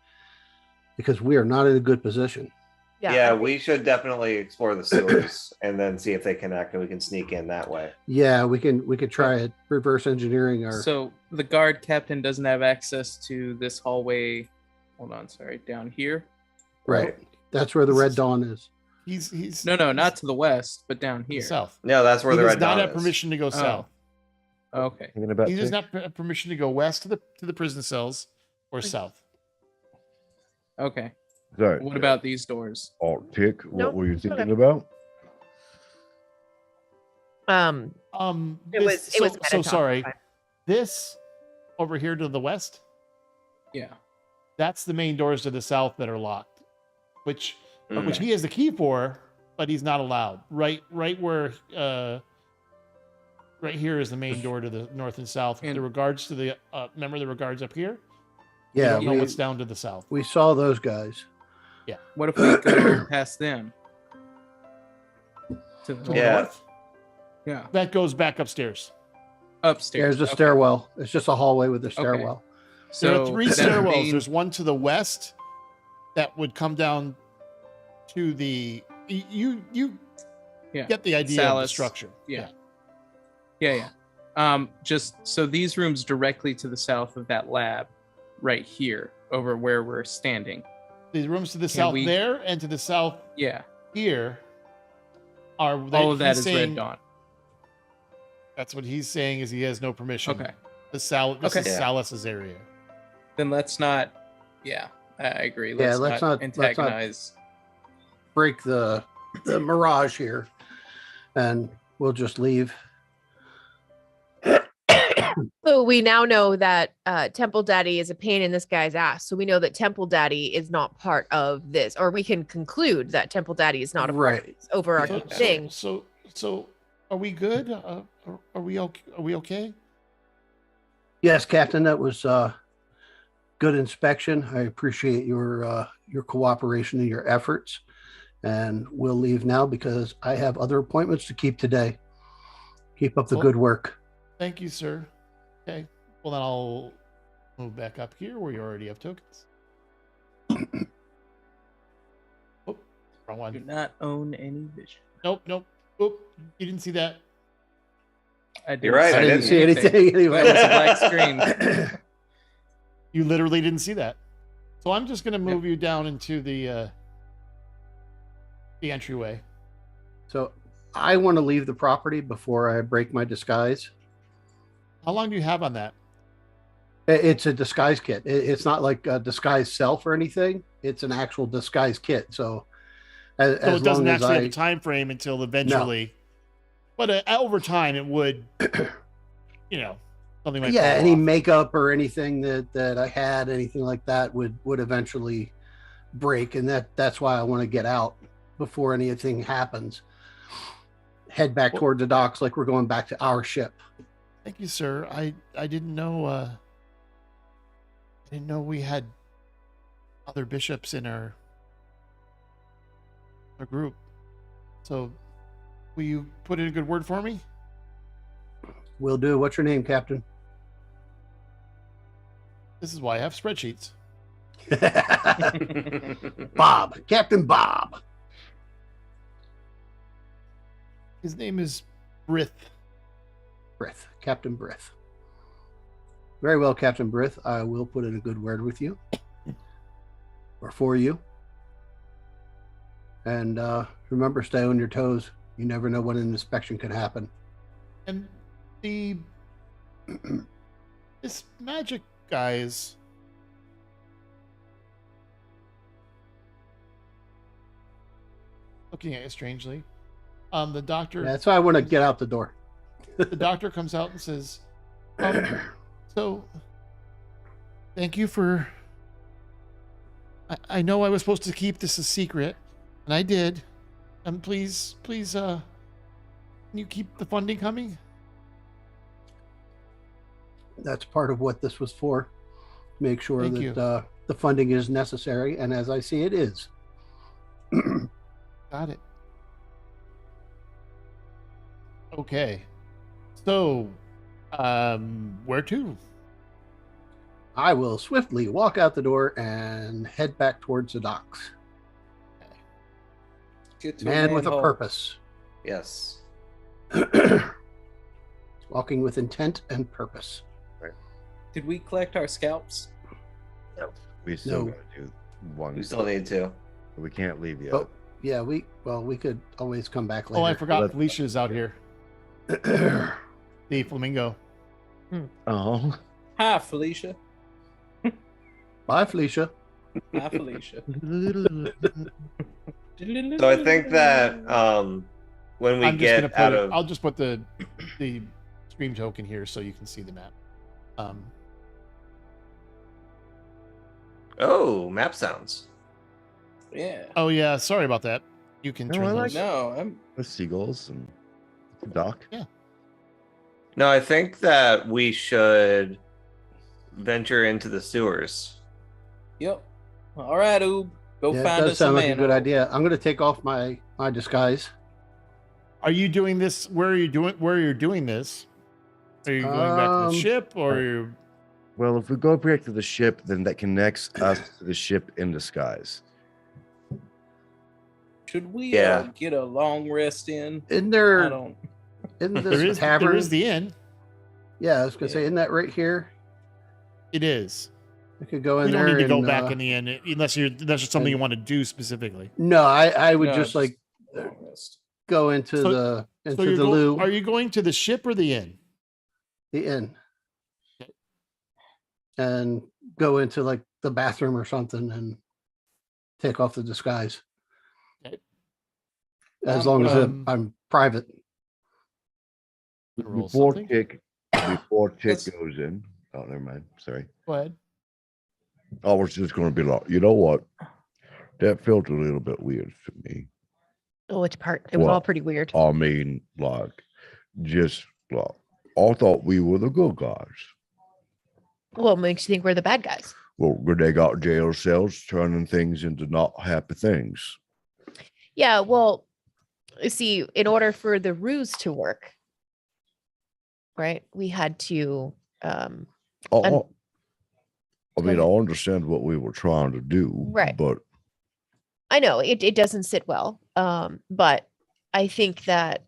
because we are not in a good position. Yeah, we should definitely explore the sewers and then see if they connect and we can sneak in that way. Yeah, we could try it, reverse engineering our. So the guard captain doesn't have access to this hallway. Hold on, sorry, down here. Right. That's where the Red Dawn is. He's No, not to the west, but down the here. south. No, that's where He the does red not dot have is. permission to go south. Okay. Thinking about He does Tick? not have permission to go west to the prison cells or south. Okay. Sorry. What about these doors? Tick? What Nope. were you Okay. thinking about? It was so Metatalk, sorry. but- This over here to the west, Yeah. that's the main doors to the south that are locked, which Mm. he has the key for, but he's not allowed. Right where right here is the main door to the north and south. And- the regards to the remember the regards up here? Yeah, you don't know we, what's down to the south. we saw those guys. What if we go past them? To the To the Yeah. north? Yeah. That goes back upstairs. Upstairs. There's a Okay. stairwell. It's just a hallway with a stairwell. So There are three that stairwells. main- There's one to the west that would come down to the you Yeah. get the idea of the Salus. structure. Yeah. Yeah. Just so these rooms directly to the south of that lab, right here, over where we're standing. The rooms to the south we- there and to the south Yeah. here are All of that he's is saying- Red Dawn. That's what he's saying is he has no permission. Okay. This Okay. is Yeah. Salus's area. Then let's not. Yeah, I agree. Yeah, Let's, let's not not- let's not- antagonize. Break the mirage here, and we'll just leave. So we now know that Temple Daddy is a pain in this guy's ass. So we know that Temple Daddy is not part of this, or we can conclude that Temple Daddy is not a part of Right. this overarching thing. So are we good? Are we okay? Are we okay? Yes, Captain, that was good inspection. I appreciate your cooperation and your efforts. And we'll leave now because I have other appointments to keep today. Keep up the Well- good work. Thank you, sir. Okay. Well, then I'll move back up here where you already have tokens. Oh, wrong Do one. not own any vision. Nope. Oop, you didn't see that. I didn't You're right, I I didn't didn't see anything anyway. That was a black screen. You literally didn't see that. So I'm just gonna move you down into the entryway. So I want to leave the property before I break my disguise. How long do you have on that? It's a disguise kit. It's not like a disguise self or anything. It's an actual disguise kit. So as So it doesn't long as actually have I, a time frame until eventually. But over time, it would, something like yeah, any makeup or anything that I had, anything like that would eventually break, and that's why I want to get out before anything happens. Head back Well- toward the docks like we're going back to our ship. Thank you, sir. I didn't know. I didn't know we had other bishops in our group. So, will you put in a good word for me? Will do. What's your name, Captain? This is why I have spreadsheets. Bob. Captain Bob. His name is Brith. Brith. Captain Brith. Very well, Captain Brith. I will put in a good word with you. Or for you. And remember, stay on your toes. You never know when an inspection could happen. And this magic guys, looking at you strangely. The doctor. That's why I want to get out the door. The doctor comes out and says, "So, thank you for. I know I was supposed to keep this a secret, and I did. And please, can you keep the funding coming?" That's part of what this was for. Make sure Thank you. that the funding is necessary, and as I see it is. Got it. Okay. So, where to? I will swiftly walk out the door and head back towards the docks. Get to Man with a manhole. purpose. Yes. Walking with intent and purpose. Did we collect our scalps? We still No. gotta do one. We still need to. We can't leave yet. Oh, yeah, we could always come back later. Oh, I forgot Let's- Felicia's out here. The flamingo. Oh. Hi, Felicia. Bye, Felicia. Hi, Felicia. So I think that when we I'm just get gonna put out it, of I'll just put the stream token here so you can see the map. oh, map sounds. Yeah. Oh yeah, sorry about that. You can No, turn I like those. No, I'm. The seagulls and the dock. No, I think that we should venture into the sewers. Yep. All right, Oob. Go Yeah, it find does us a sound like a good manhole. idea. I'm going to take off my disguise. Are you doing this? Where you're doing this? Are you going back to the ship, or are you? Well, if we go back to the ship, then that connects us to the ship in disguise. Should we Yeah. get a long rest in? Isn't I there don't. in this There is tavern? the inn. Yeah, I was going to say, Yeah. isn't that right here? It is. I could go in We don't there. need to go and, back in the inn unless that's just something you want to do specifically. No, I would No, just like long rest. go into So- the So you're loo, are you going to the ship or the inn? the inn, Okay. and go into like the bathroom or something and take off the disguise. Okay. As long as Um, I'm private. Roll Before something. Tick Let's- goes in. Oh, never mind. Sorry. Go ahead. I was just going to be like, you know what? That felt a little bit weird to me. Oh, which part? It was Well, all pretty weird. I mean, like, just like, I thought we were the good guys. What makes you think we're the bad guys? Well, they got jail cells turning things into not happy things. Yeah, well, you see, in order for the ruse to work, right, we had to I, And- I mean, I understand what we were trying to do, Right. but I know it doesn't sit well. But I think that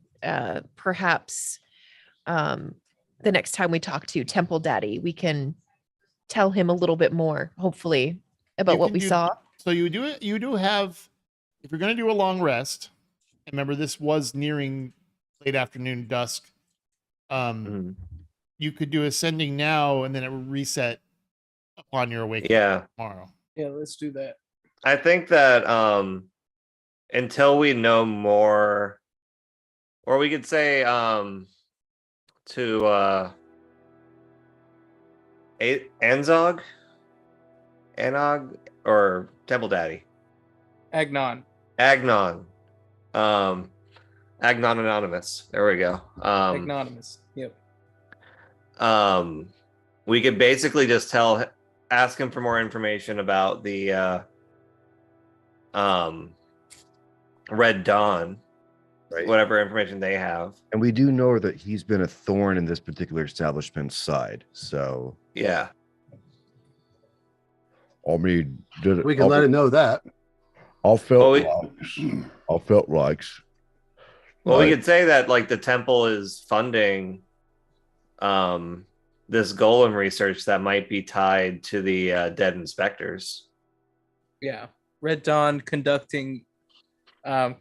perhaps the next time we talk to Temple Daddy, we can tell him a little bit more, hopefully, about You what can we do- saw. So you do have, if you're going to do a long rest, and remember this was nearing late afternoon, dusk. Mhm. You could do ascending now, and then it will reset upon your awakening Yeah. tomorrow. Yeah, let's do that. I think that until we know more, or we could say to Anzog, Anog, or Temple Daddy, Agnon. Agnon, Agnon Anonymous. There we go. Agnonymous. Yep. We could basically just ask him for more information about the Red Dawn, Right. whatever information they have. And we do know that he's been a thorn in this particular establishment's side. So Yeah. I mean, We can let him know that. I felt Well, like Well, we Right. could say that like the temple is funding this golem research that might be tied to the dead inspectors. Yeah. Red Dawn conducting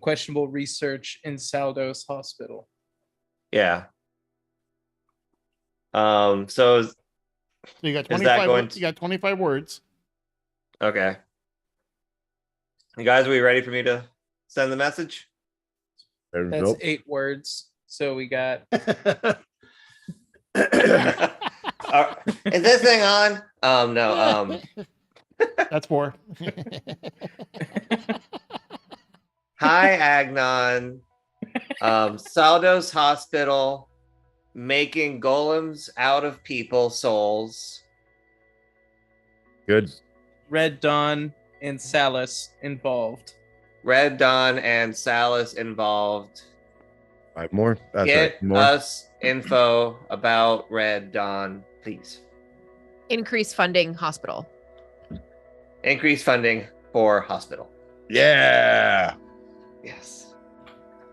questionable research in Saldos Hospital. Yeah. So So you got Is that 25. going You got 25 words. okay. You guys, are we ready for me to Send the message. There's That's nope. 8 words. So we got Is this thing on? No. That's 4. Hi, Agnon. Saldos Hospital making golems out of people souls. Good. Red Dawn and Salus involved. Red Dawn and Salus involved. 5 more. Get more. us info about Red Dawn, please. Increase funding hospital. Increase funding for hospital. Yeah. Yes.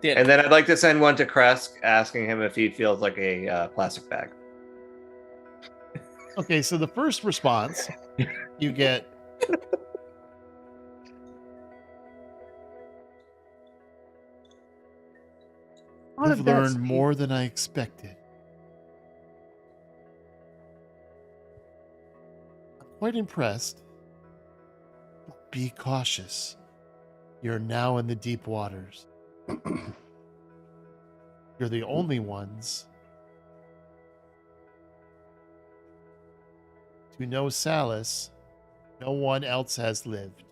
Did And then I'd like to send one to Kresk asking him if he feels like a plastic bag. Okay, so the first response you get. I've learned more than I expected. I'm quite impressed. But be cautious. You're now in the deep waters. You're the only ones to know Salus. No one else has lived.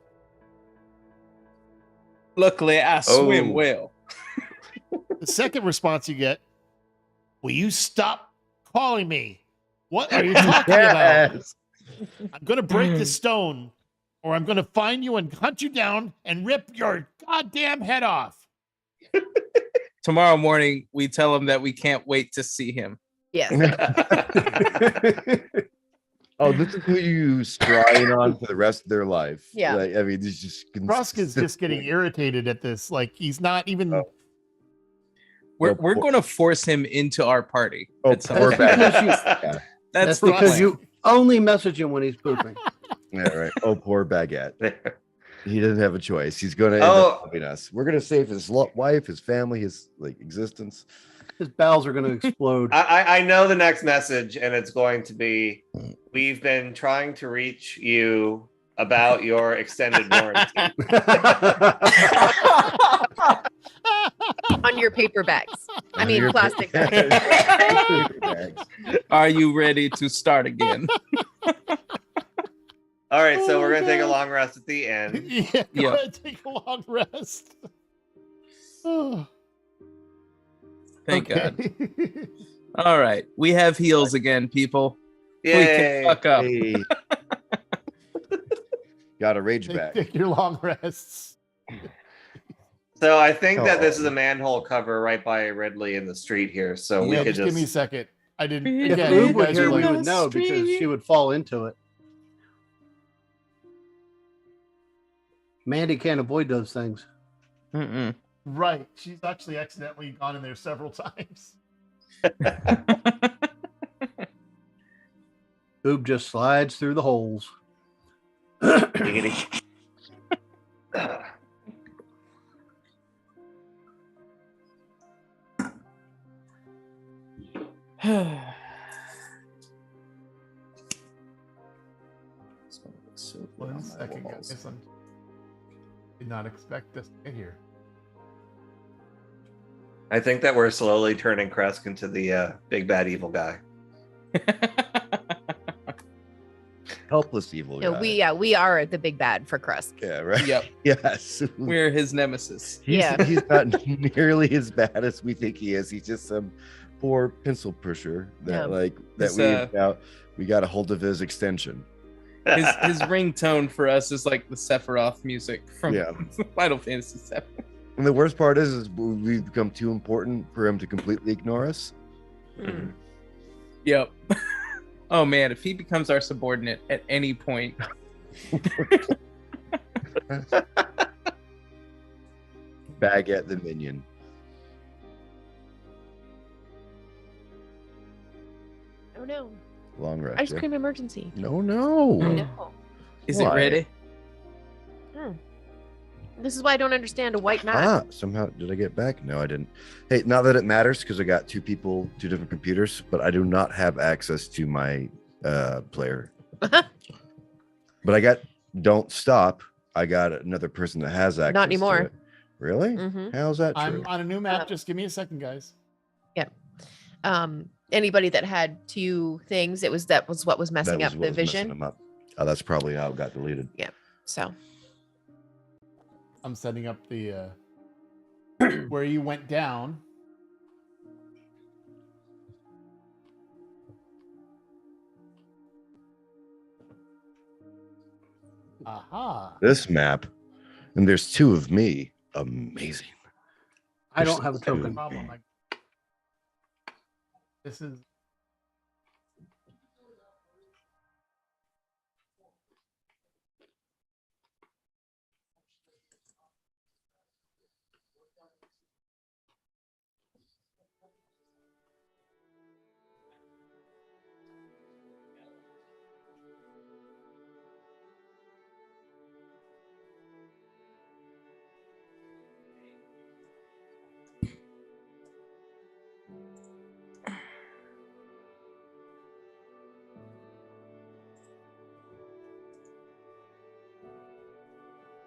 Luckily, I swim well. The second response you get, will you stop calling me? What are you talking about? I'm going to break the stone, or I'm going to find you and hunt you down and rip your goddamn head off. Tomorrow morning, we tell him that we can't wait to see him. Yes. Oh, this is who you scrying on for the rest of their life. Yeah. Like, I mean, this just Rusk is just getting irritated at this. Like, he's not even. Oh. We're going to force him into our party. Oh, at some poor point. bag. That's That's the because plan. you only message him when he's pooping. Yeah, right. Oh, poor Baguette. He doesn't have a choice. He's going to end Oh. up helping us. We're going to save his wife, his family, his like existence. His bowels are going to explode. I know the next message, and it's going to be, we've been trying to reach you about your extended warranty. On your paper bags. I mean, Your plastic pa- bags. Paper bags. Are you ready to start again? All right, so Oh we're my going to take a God. long rest at the end. Yeah, go Yeah. ahead, take a long rest. Oh, Thank God. okay. All right. We have heals again, people. We can Yay! fuck up. Hey. Got a rage back. Take your long rests. So I think that this Oh. is a manhole cover right by Ridley in the street here. So we Yeah, could just give me a just. second. I didn't. If Again, Lube you were guys here, are we like, would know because she would fall into it. Mandy can't avoid those things. Mm-mm. right. She's actually accidentally gone in there several times. Boob just slides through the holes. Giggity. One second, guys. I did not expect this to get here. I think that we're slowly turning Kresk into the big bad evil guy. Helpless evil guy. No, we are the big bad for Krusk. Yeah, right. Yep. Yes. We're his nemesis. He's not nearly as bad as we think he is. He's just some poor pencil pusher that Yeah. we got a hold of his extension. His ringtone for us is like the Sephiroth music from Yeah. Final Fantasy VII. And the worst part is we've become too important for him to completely ignore us. Mhm. Yep. Oh man, if he becomes our subordinate at any point, Baguette the minion. Oh no. Long rest. Ice yeah. cream emergency. No, no. No. is Why? it ready? This is why I don't understand a white map. Ah, somehow did I get back? No, I didn't. Hey, not that it matters because I got two different computers, but I do not have access to my player. But I got don't stop. I got another person that has access. Not anymore. To it. Really? Mhm. How's that true? I'm on a new map. Just give me a second, guys. Anybody that had two things, that was what was messing That up was the what was messing vision. them up. Oh, that's probably how it got deleted. So I'm setting up the where you went down. Aha. This map, and there's two of me. Amazing. I don't have a There's No token. problem. This is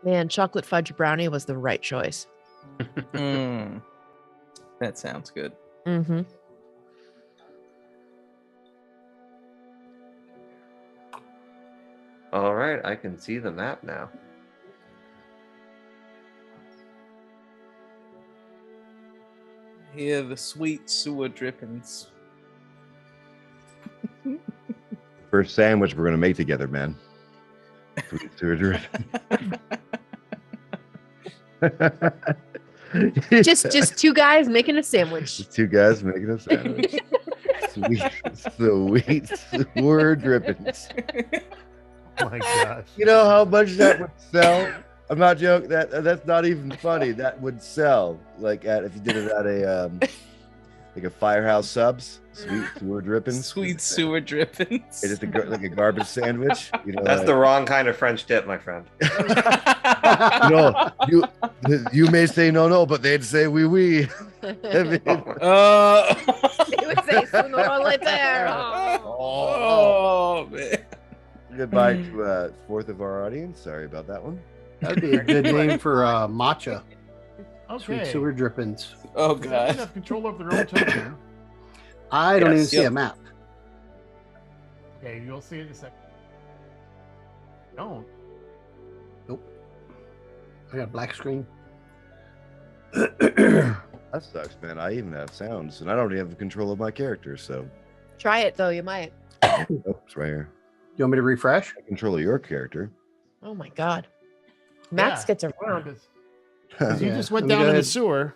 man, chocolate fudge brownie was the right choice. Mm. That sounds good. Mm-hmm. All right, I can see the map now. Hear the sweet sewer drippings. First sandwich we're gonna make together, man. Sweet sewer drip. Just two guys making a sandwich. Just two guys making a sandwich. Sweet sewer drippings. oh my gosh. You know how much that would sell? I'm not joking. That's not even funny. That would sell if you did it at a like a Firehouse Subs. Sweet sewer drippings. Sweet sewer drippings. It's just like a garbage sandwich. You know, That's the wrong kind of French dip, my friend. No, you may say no, but they'd say oui, oui. I mean, They would say sooner or later. Oh man. goodbye to fourth of our audience. Sorry about that one. That'd be a good name for matcha. Sweet Okay. sewer drippings. Oh They god. have control of their own token. I don't Yes, even see yep. a map. Okay, you'll see it in a second. Don't. I got a black screen. That sucks, man. I even have sounds, and I don't even have control of my character. So, Try it though, you might. oh, it's right here. You want me to refresh? I control of your character. Oh my god. Max Yeah. gets around. Because you Yeah, just went let me down go in the ahead. sewer.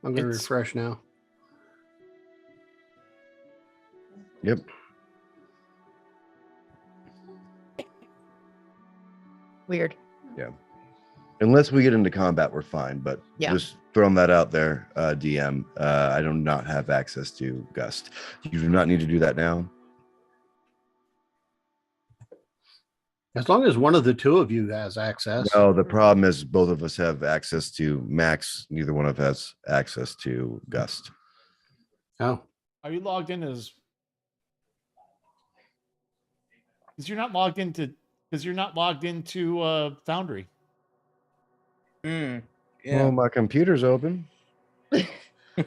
I'm going to It's- refresh now. Yep. Weird. Unless we get into combat, we're fine. But Yeah. just throwing that out there, DM. I do not have access to Gust. You do not need to do that now. As long as one of the two of you has access. No, the problem is both of us have access to Max. Neither one of us has access to Gust. Oh, Are you logged in as? Because you're not logged into. Because you're not logged into Foundry. Mm, Well, yeah. my computer's open.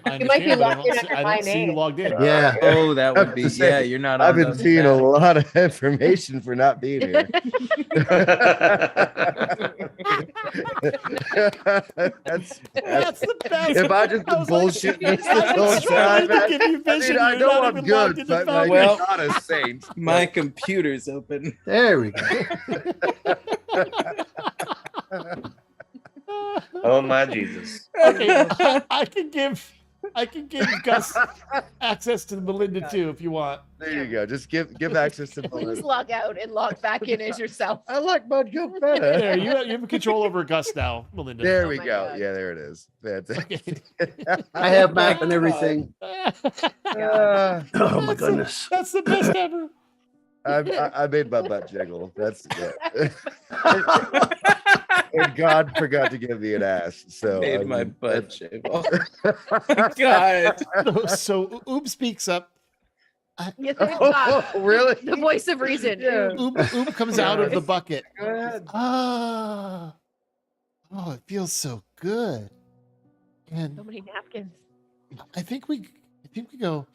I You might be understand, but logged in under I my don't see you name. logged in. yeah. Oh, that would be. I was gonna Yeah, say, you're not. I've on been the seeing a map. lot of information for not being here. that's, That's the best. if I just I was like, bullshit this I've whole been trying time, to give you I vision. mean, I You're know not I'm even logged good, into but Foundry. Well- I'm not a saint. My computer's open. There we go. Oh my Jesus. Okay, I can give Gus access to Melinda too if you want. There you go. Just give access to Please Melinda. log out and log back in as yourself. I like Bud Joe There, better. you have control over Gus now, Melinda. There Oh we my go. God. Yeah, there it is. Fantastic. Okay. I have map and everything. Ah, Oh my That's the- goodness. That's the best ever. I made my butt jiggle. That's yeah. And God forgot to give me an ass. So Made I my mean, butt shave off. that's- God. So Oob speaks up. Yes, good job. Oh, really? The voice of reason. Yeah. Oob comes out of the bucket. Go ahead. Ah. Oh, it feels so good. So And many napkins. I think we go.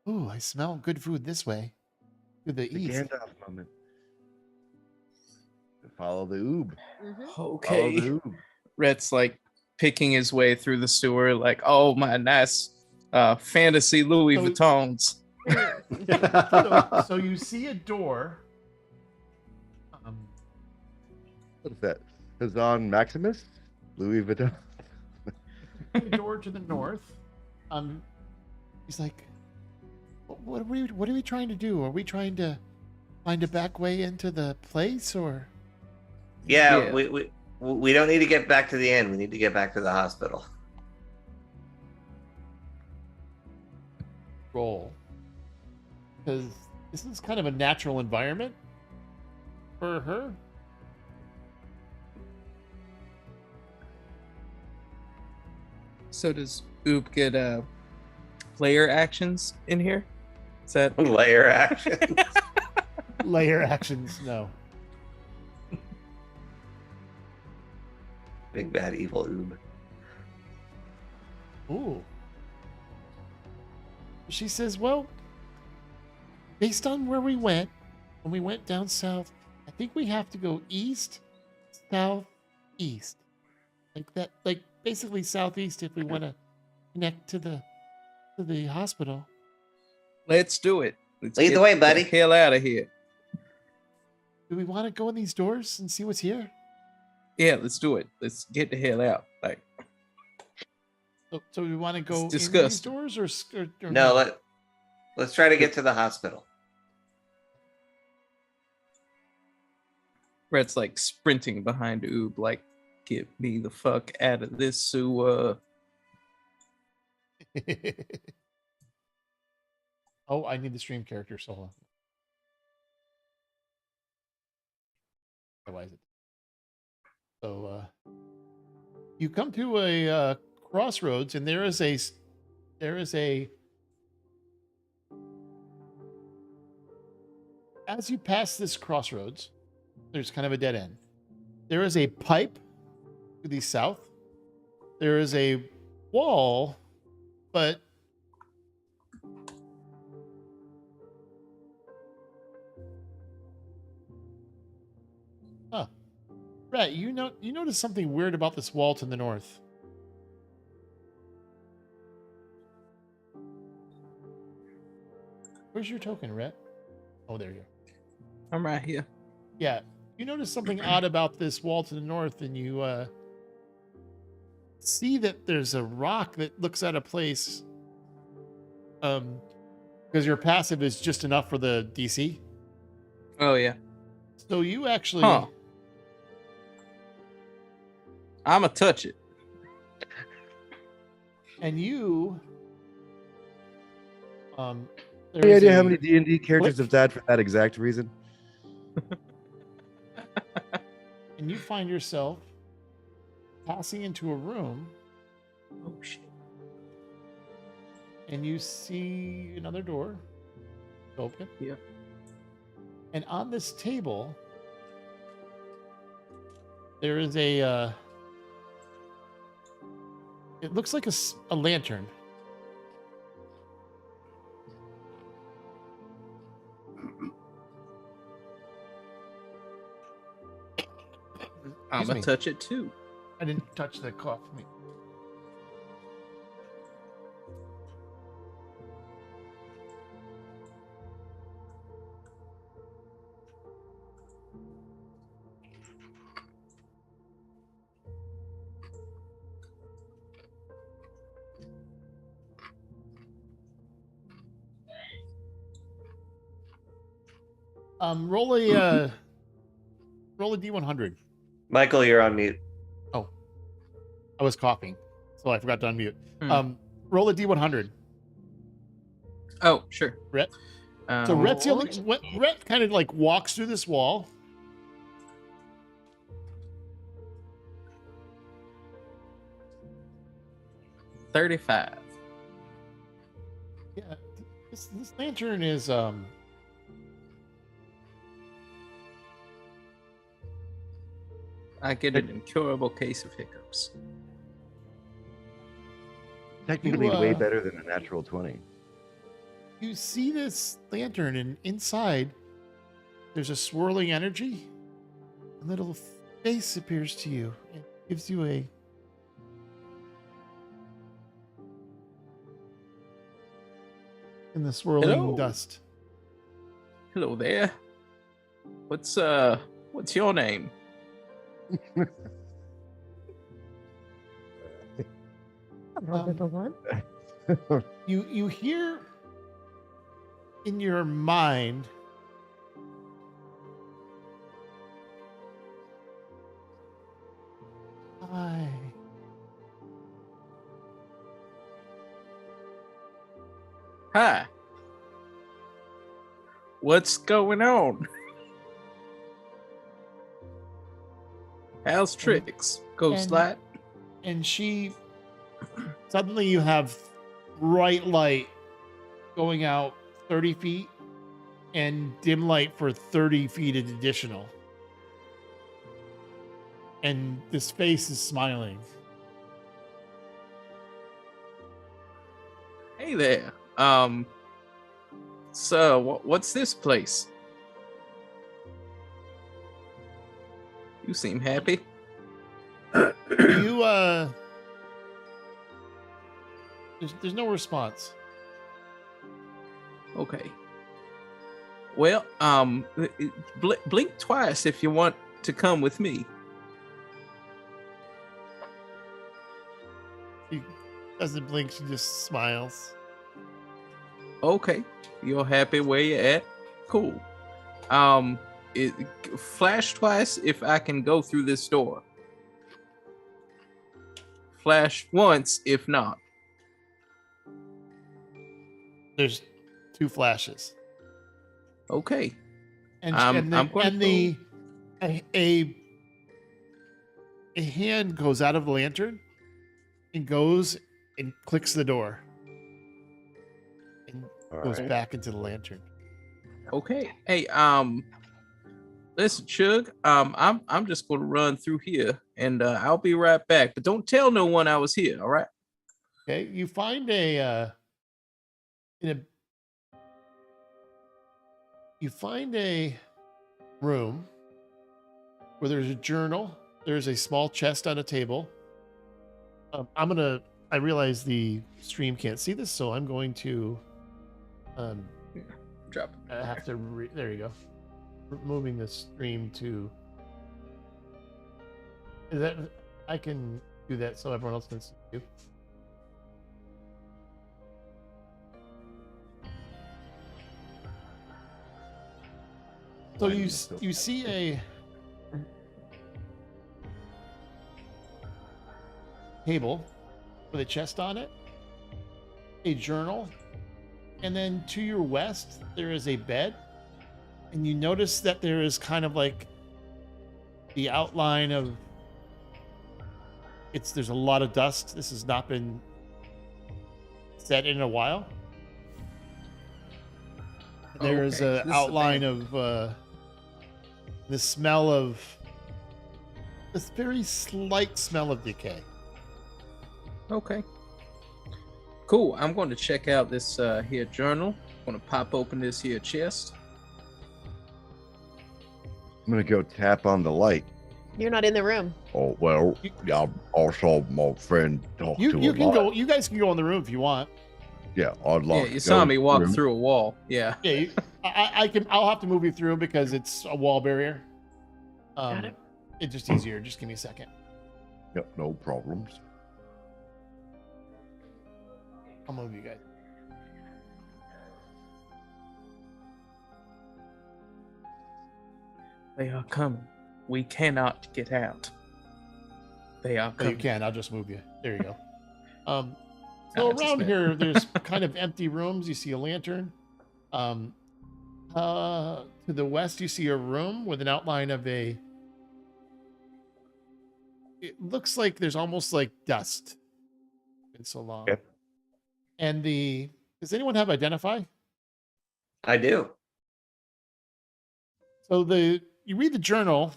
Ooh, I smell good food this way. To the The east. Gandalf moment. Follow the oob. Mhm. Follow Okay. the oob. Rhett's like picking his way through the sewer, like, oh my nice fantasy Louis So- Vuittons. So you see a door. What is that? Hazan Maximus? Louis Vuitton? A door to the north. He's like, what are we trying to do? Are we trying to find a back way into the place, or? Yeah, Yeah. we don't need to get back to the inn. We need to get back to the hospital. Roll, because this is kind of a natural environment for her. So does Oop get player actions in here? Is that Layer action. Layer actions, no. Big bad evil oob. Ooh. She says, well, based on where we went, when we went down south, I think we have to go east, south, east. Like that, like basically southeast if we want to connect to the hospital. Let's do it. Let's Lead the get way, buddy. hell out of here. Do we want to go in these doors and see what's here? Yeah, let's do it. Let's get the hell out. Like, So we want to go in these disgusting. doors or No, let's try to get to the hospital. Rhett's like sprinting behind Oob, like, get me the fuck out of this sewer. Oh, I need the stream character solo. Otherwise, so you come to a crossroads, and there is a as you pass this crossroads, there's kind of a dead end. There is a pipe to the south. There is a wall, but Rhett, you notice something weird about this wall to the north. Where's your token, Rhett? Oh, there you are. I'm right here. Yeah, you notice something odd about this wall to the north, and you see that there's a rock that looks out of place. Because your passive is just enough for the DC. Oh yeah. So you actually, Huh. I'ma touch it. and you, Any there's idea how a many D&D characters have died for that exact reason? and you find yourself passing into a room, Oh shit. and you see another door open. Yeah. And on this table, there is a. It looks like a lantern. I'ma me. touch it too. I didn't touch the cough. Roll a D100. Michael, you're on mute. I was coughing, so I forgot to unmute. Hmm. Roll a D100. Oh, sure. Rhett. So Rhett's the Oh, only, Rhett kind of like walks through this wall. $35. Yeah, this lantern is I get an incurable case of hiccups. Technically, You, way better than a natural 20. You see this lantern, and inside there's a swirling energy. A little face appears to you. It gives you a in the swirling Hello. dust. Hello there. What's your name? Little one. You hear in your mind hi. Hi. What's going on? How's tricks? Ghost and- light? And she suddenly you have bright light going out 30 feet and dim light for 30 feet additional. And this face is smiling. Hey there. So what's this place? You seem happy. You there's no response. Okay. Well, blink twice if you want to come with me. She doesn't blink, she just smiles. Okay, you're happy where you're at. Cool. Flash twice if I can go through this door. Flash once if not. There's 2 flashes. Okay. And I'm gonna a hand goes out of the lantern and goes and clicks the door and All goes right. back into the lantern. Okay. Hey, listen, Chug. I'm just gonna run through here, and I'll be right back. But don't tell no one I was here. All right. Okay, you find you find a room where there's a journal. There's a small chest on a table. I realize the stream can't see this, so I'm going to Drop. I have to there you go. Moving the stream to is that I can do that so everyone else can see you. So you see a table with a chest on it, a journal, and then to your west there is a bed, and you notice that there is kind of like the outline of there's a lot of dust. This has not been set in a while. There's Okay, an this is a outline bed. of the smell of this very slight smell of decay. Okay. Cool. I'm going to check out this here journal. I'm going to pop open this here chest. I'm gonna go tap on the light. You're not in the room. Oh well, yeah. Also, my friend talked You to you a can lot. go. You guys can go in the room if you want. Yeah, I'd like. Yeah, to you saw go me walk through. through a wall. Yeah. Yeah, I can. I'll have to move you through because it's a wall barrier. Got it. It's just easier. Just give me a second. Yep, no problems. I'll move you guys. They are coming. We cannot get out. They are Oh, you coming. can. I'll just move you. There you go. So I just around meant- here, there's kind of empty rooms. You see a lantern. To the west, you see a room with an outline of a. It looks like there's almost like dust. Been so long. Okay. And does anyone have identify? I do. So you read the journal,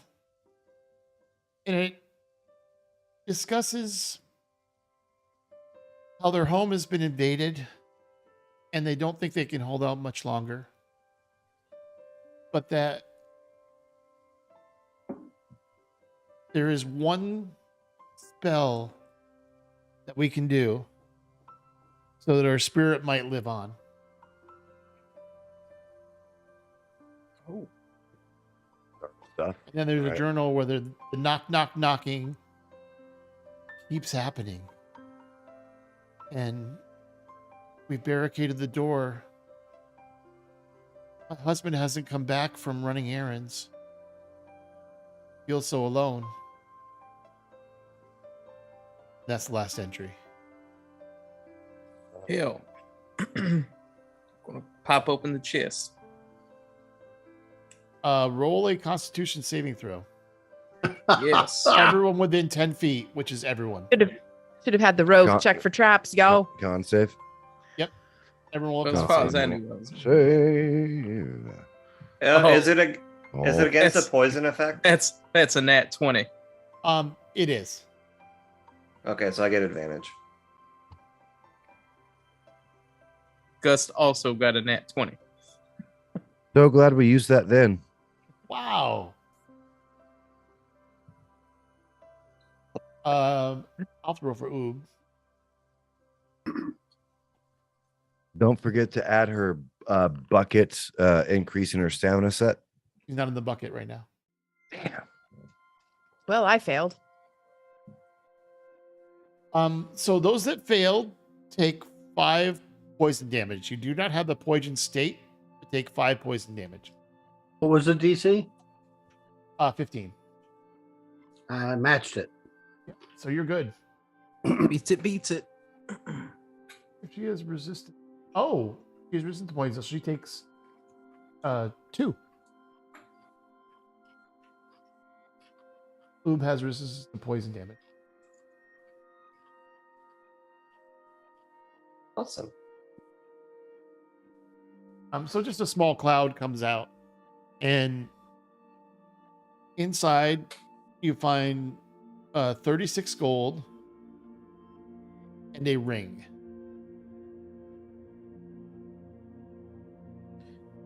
And it discusses how their home has been invaded and they don't think they can hold out much longer. But that there is one spell that we can do so that our spirit might live on. Oh. Stuff. And then there's a Right. journal where the knocking keeps happening. And we barricaded the door. My husband hasn't come back from running errands. Feels so alone. That's the last entry. Hell. Gonna pop open the chest. Roll a Constitution saving throw. Yes. Everyone within 10 feet, which is everyone. Should have had the rogue Con- check for traps, yo. Con save. Everyone As will Con far as I save. knew. Save. Oh. Is it against That's- a poison effect? That's a nat 20. It is. Okay, so I get advantage. Gust also got a nat 20. So glad we used that then. Wow. I'll throw for Oob. Don't forget to add her buckets, increasing her stamina set. He's not in the bucket right now. Damn. Well, I failed. So those that failed take 5 poison damage. You do not have the poison state to take 5 poison damage. What was the DC? 15. I matched it. So you're good. Beats it. She is resistant. Oh, she's resistant to poison. So she takes 2. Oob has resistance to poison damage. Awesome. So just a small cloud comes out, and inside you find 36 gold and a ring.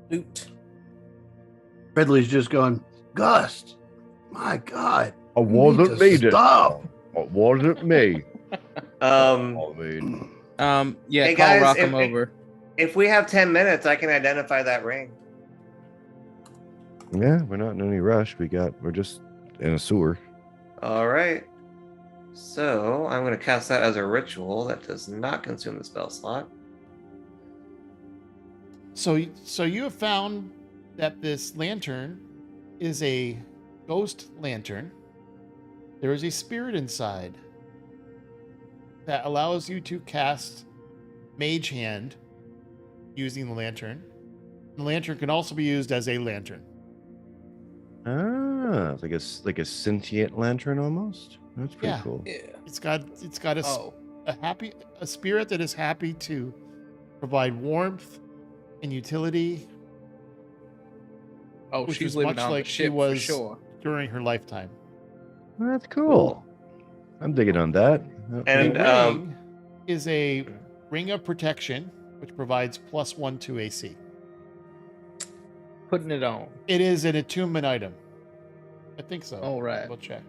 Loot. Ridley's just going, Gust, my God. It you need wasn't to me that. Stop. It wasn't me. I mean, Yeah, Hey, call guys, Rockham if- over. If we have 10 minutes, I can identify that ring. Yeah, we're not in any rush. We're just in a sewer. All right. So I'm going to cast that as a ritual that does not consume the spell slot. So you have found that this lantern is a ghost lantern. There is a spirit inside that allows you to cast Mage Hand using the lantern. The lantern can also be used as a lantern. Ah, it's like a sentient lantern almost. That's pretty Yeah. cool. Yeah. It's got Oh. a spirit that is happy to provide warmth and utility Oh, Which she's was living much on like the she ship was- for sure. during her lifetime. That's cool. I'm digging on that. And, the ring is a ring of protection, which provides +1 to AC. Putting it on. It is an attunement item. I think so. All right. We'll check.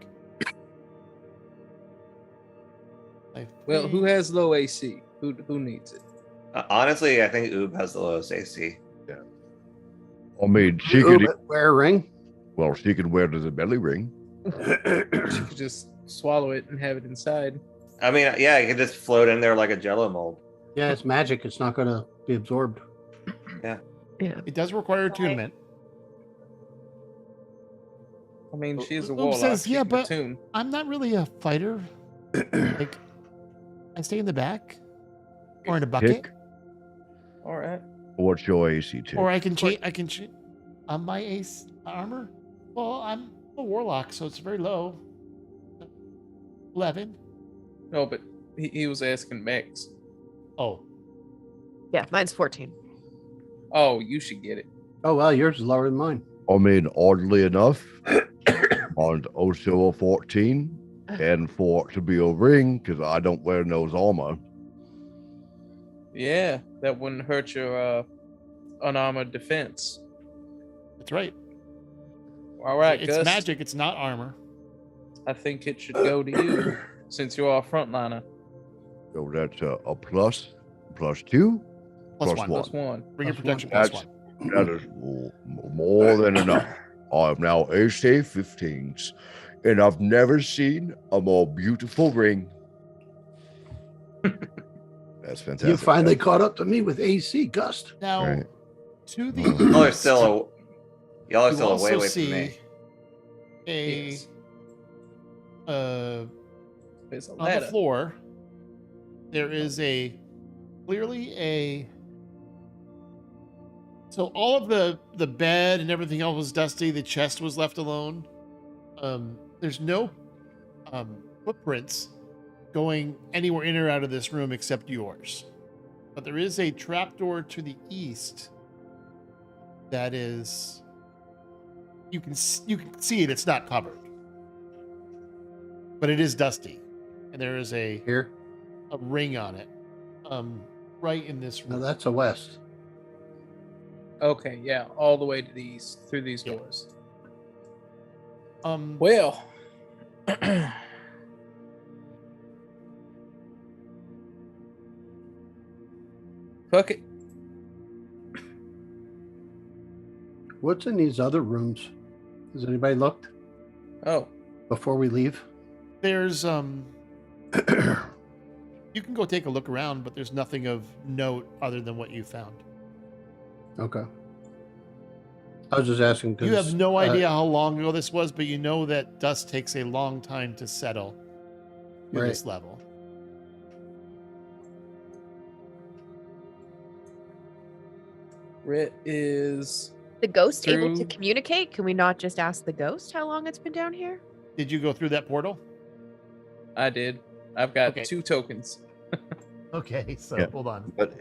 Well, who has low AC? Who needs it? Honestly, I think Oob has the lowest AC. I mean, she Ooh, could. but wear a ring. Well, she could wear it as a belly ring. She could just swallow it and have it inside. I mean, yeah, it could just float in there like a jello mold. Yeah, it's magic. It's not going to be absorbed. Yeah. It does require attunement. I mean, she is a Oob warlock. says, she "Yeah, can but- attune." I'm not really a fighter. Like, I stay in the back or in a bucket, Tick. All right. What's your AC tick? or I can change. On my ace armor. Well, I'm a warlock, so it's very low. 11. No, but he was asking Max. Oh, Yeah, mine's 14. Oh, you should get it. Oh, well, yours is lower than mine. I mean, oddly enough, on also a 14, and for it to be a ring, because I don't wear those armor. Yeah, that wouldn't hurt your unarmored defense. That's right. All right, It's Gus. magic. It's not armor. I think it should go to you since you're our frontliner. So that's a plus 2, Plus plus one. one. Plus one. Bring your Plus protection one. plus That's- one. That is more than enough. I am now AC 15s, and I've never seen a more beautiful ring. That's fantastic. You finally caught up to me with AC, Gust. Now, Right. to the Y'all are east, still y'all are you still also way away from see me. a Yes. There's a on the ladder. floor. There is clearly a. So all of the bed and everything else was dusty. The chest was left alone. There's no footprints going anywhere in or out of this room except yours. But there is a trapdoor to the east that is. You can see it. It's not covered, but it is dusty, and there is a Here. ring on it, right in this Now room. that's a west. Okay, yeah, all the way to the east through these Yeah. doors. Well, Well, fuck it. What's in these other rooms? Has anybody looked Oh, before we leave? there's you can go take a look around, but there's nothing of note other than what you found. Okay. I was just asking because You have no idea how long ago this was, but you know that dust takes a long time to settle to Right. this level. Rit is The ghost able to Through- communicate? Can we not just ask the ghost how long it's been down here? Did you go through that portal? I did. I've got Okay. 2 tokens. Okay, so Yeah. hold on. But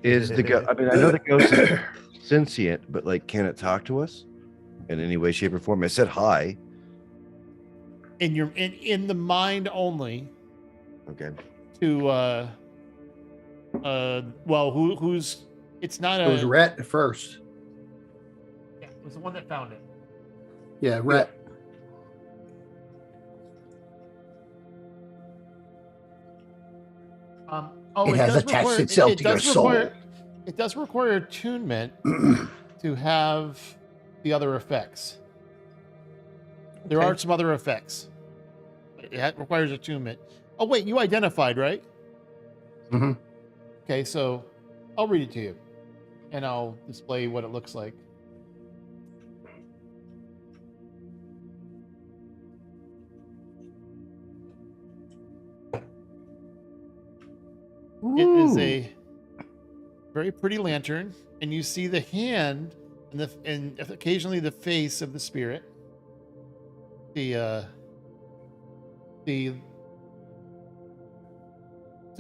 is the ghost? I mean, I know the ghost is sentient, but like, can it talk to us in any way, shape, or form? I said hi. In the mind only. Okay. To well, who's it's not it was a Rhett at first. yeah, it was the one that found it. Yeah, Rhett. It has does attached require- itself it to your does soul. require- It does require attunement to have the other effects. There Okay. are some other effects. It requires attunement. Oh wait, you identified, right? Mhm. Okay, so I'll read it to you, and I'll display what it looks like. It is a very pretty lantern, and you see the hand and occasionally the face of the spirit. So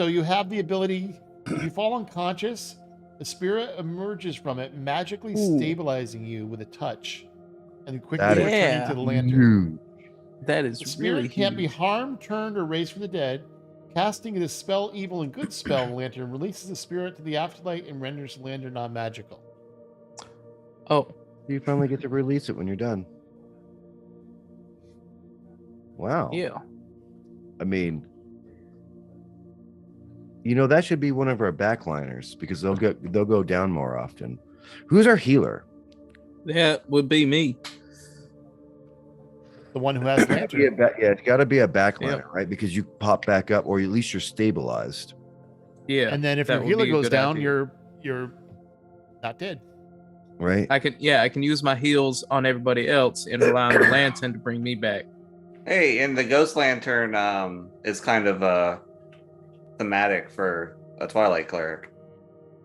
you have the ability. If you fall unconscious, the spirit emerges from it, magically stabilizing you with a touch, and quickly That is returning to the lantern. That is The spirit really can't be huge. harmed, turned, or raised from the dead. Casting the spell evil and good spell lantern releases the spirit to the afterlight and renders the lantern non-magical. Oh, You finally get to release it when you're done. Wow. yeah. I mean, you know, that should be one of our backliners because they'll go down more often. Who's our healer? That would be me. The one who has the lantern. Yeah, it's got to be a backliner, right? Because you pop back up, or at least you're stabilized. Yeah. And then if that your would healer be a goes good down, idea. you're not dead. Right? I can use my heals on everybody else and rely on the lantern to bring me back. Hey, and the ghost lantern is kind of thematic for a Twilight cleric.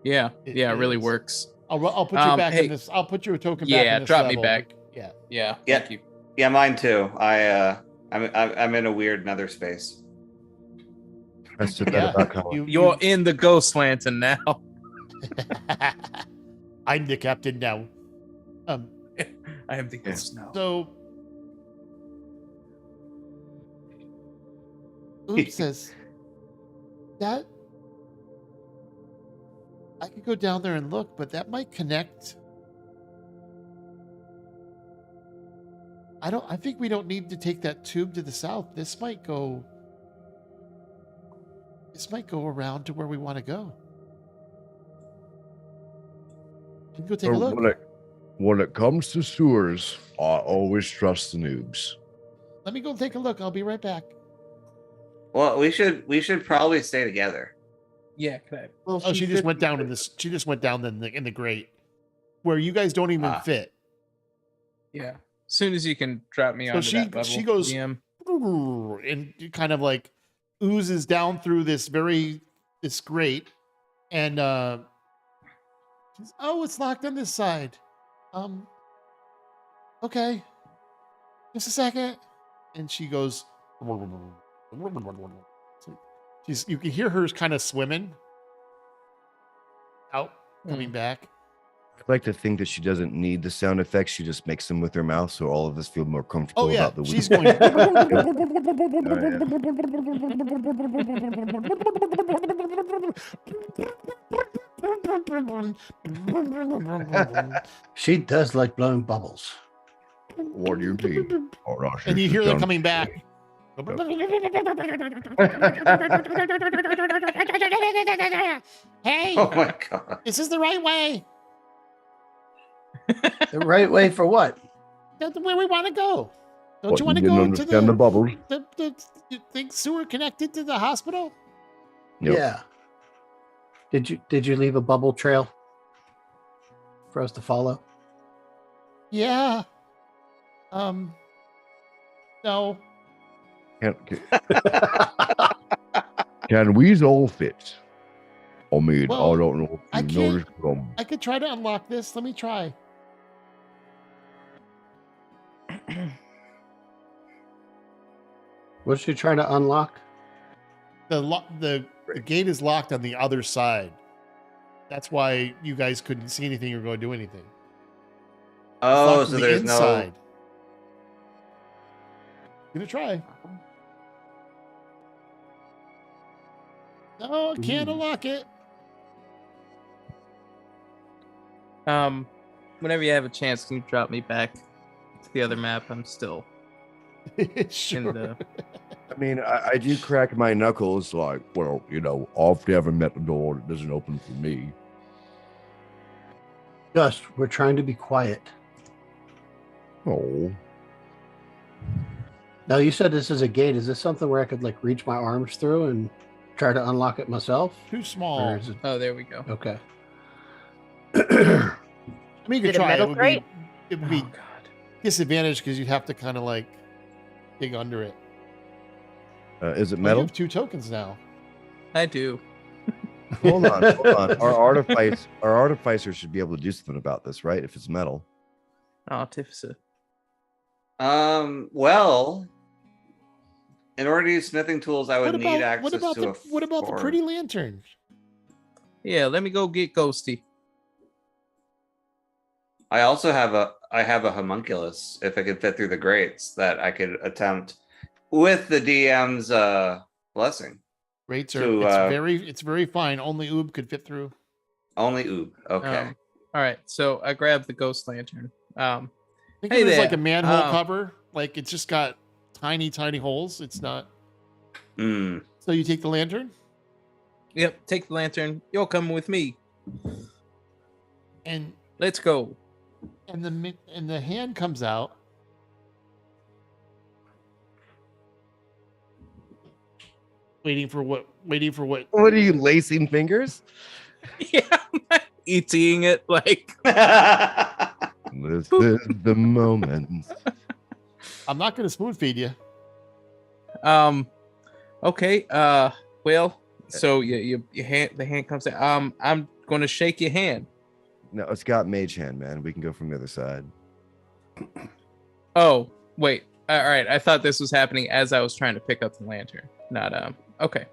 Yeah. It It really is. works. I'll put you back hey, in this. I'll put you a token back. yeah, in this drop me level. back. Yeah. Yeah. Yeah. Thank you. Yeah, mine too. I'm in a weird nether space. I said that Yeah. about Colin. You're in the ghost lantern now. I'm the captain now. I am the ghost now. So Oob says, that I could go down there and look, but that might connect. I think we don't need to take that tube to the south. This might go around to where we want to go. You can go take a look. When it comes to sewers, I always trust the noobs. Let me go take a look. I'll be right back. Well, we should probably stay together. Yeah, can I? Well, Oh, she just went down in this. She just went down in the grate, where you guys don't even fit. Yeah. As soon as you can drop me So on she that level, she goes DM. and kind of like oozes down through this grate, and she's, oh, it's locked on this side. Okay, just a second, and she goes. You can hear her kind of swimming out, coming back. I like to think that she doesn't need the sound effects. She just makes them with her mouth, so all of us feel more comfortable Oh yeah, about the she's week. going. She does like blowing bubbles. What do you mean? Oh, no, And you she's hear them done- coming back. Hey, Oh my god. is this the right way? The right way for what? That's where we want to go. Don't What, you want to didn't go to understand the bubbles? the you think sewer connected to the hospital? Yep. Yeah. Did you leave a bubble trail for us to follow? Yeah. No. Can we all fit? I mean, Well, I don't know I if you can't- noticed, but I could try to unlock this. Let me try. What's she trying to unlock? The gate is locked on the other side. That's why you guys couldn't see anything or go do anything. It's Oh, locked so on the there's inside. Gonna try. No, I can't Ooh. unlock it. Whenever you have a chance, can you drop me back to the other map? I'm still Sure. in the. I mean, I do crack my knuckles. like, well, you know, I've never met a door that doesn't open for me. Gus, we're trying to be quiet. Oh, Now you said this is a gate. Is this something where I could like reach my arms through and try to unlock it myself? Too Or small. is it Oh, there we go. okay? I mean, you Is could it a try. metal crate? It would be Oh God. disadvantage because you'd have to kind of like dig under it. Is it Well, you metal? have 2 tokens now. I do. Hold on. Our artificer should be able to do something about this, right? If it's metal. Artificer. Well, in order to use smithing tools, I would need access what about to the a what about the forge. pretty lantern? Yeah, let me go get Ghosty. I also have a homunculus if I could fit through the grates that I could attempt with the DM's blessing. Rates are To, it's very fine. Only Oob could fit through. Only oob. Okay. All right, so I grabbed the ghost lantern. Think Hey of it as like there. a manhole Um, cover. Like it's just got tiny holes. It's not. Mm. So you take the lantern Yep, take the lantern. You're coming with me. and Let's go. the hand comes out. Waiting for what? What are you, lacing fingers? Yeah, eating it like. This is the moment. I'm not going to spoon feed you. Okay. Well. So your hand, the hand comes out. I'm gonna shake your hand. No, it's got mage hand, man. We can go from the other side. Oh wait. All right. I thought this was happening as I was trying to pick up the lantern. Not Okay.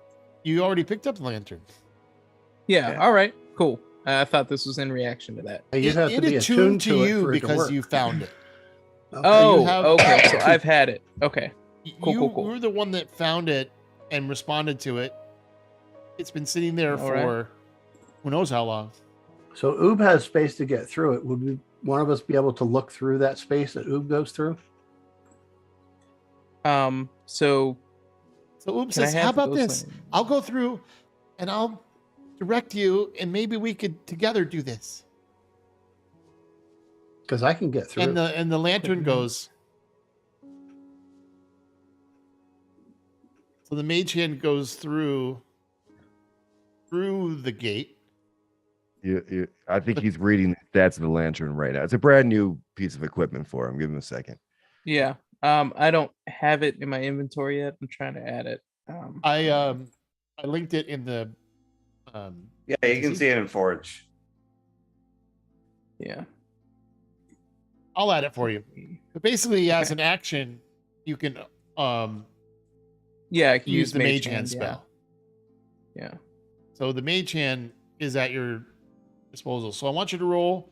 You already picked up the lantern. Yeah. Yeah. All right. Cool. I thought this was in reaction to that. You'd have to be attuned attuned to to it you for it to because work. you found it. Oh. have- Okay. So I've had it. Okay. Cool, you cool, cool. were the one that found it and responded to it. It's been sitting there All for right. who knows how long. So Oob has space to get through it. Would one of us be able to look through that space that Oob goes through? So So Oob can I says, "How have about those this? things? I'll go through, and I'll direct you, and maybe we could together do this." Because I can get through. And the lantern Mhm. goes. So the mage hand goes through the gate. I think he's reading the stats of the lantern right now. It's a brand new piece of equipment for him. Give him a second. Yeah. I don't have it in my inventory yet. I'm trying to add it. I linked it in the Yeah, you can see it in Forge. Yeah. I'll add it for you. But basically, as an action, you can Yeah, I can use the mage hand hand spell. Yeah. So the mage hand is at your disposal. So I want you to roll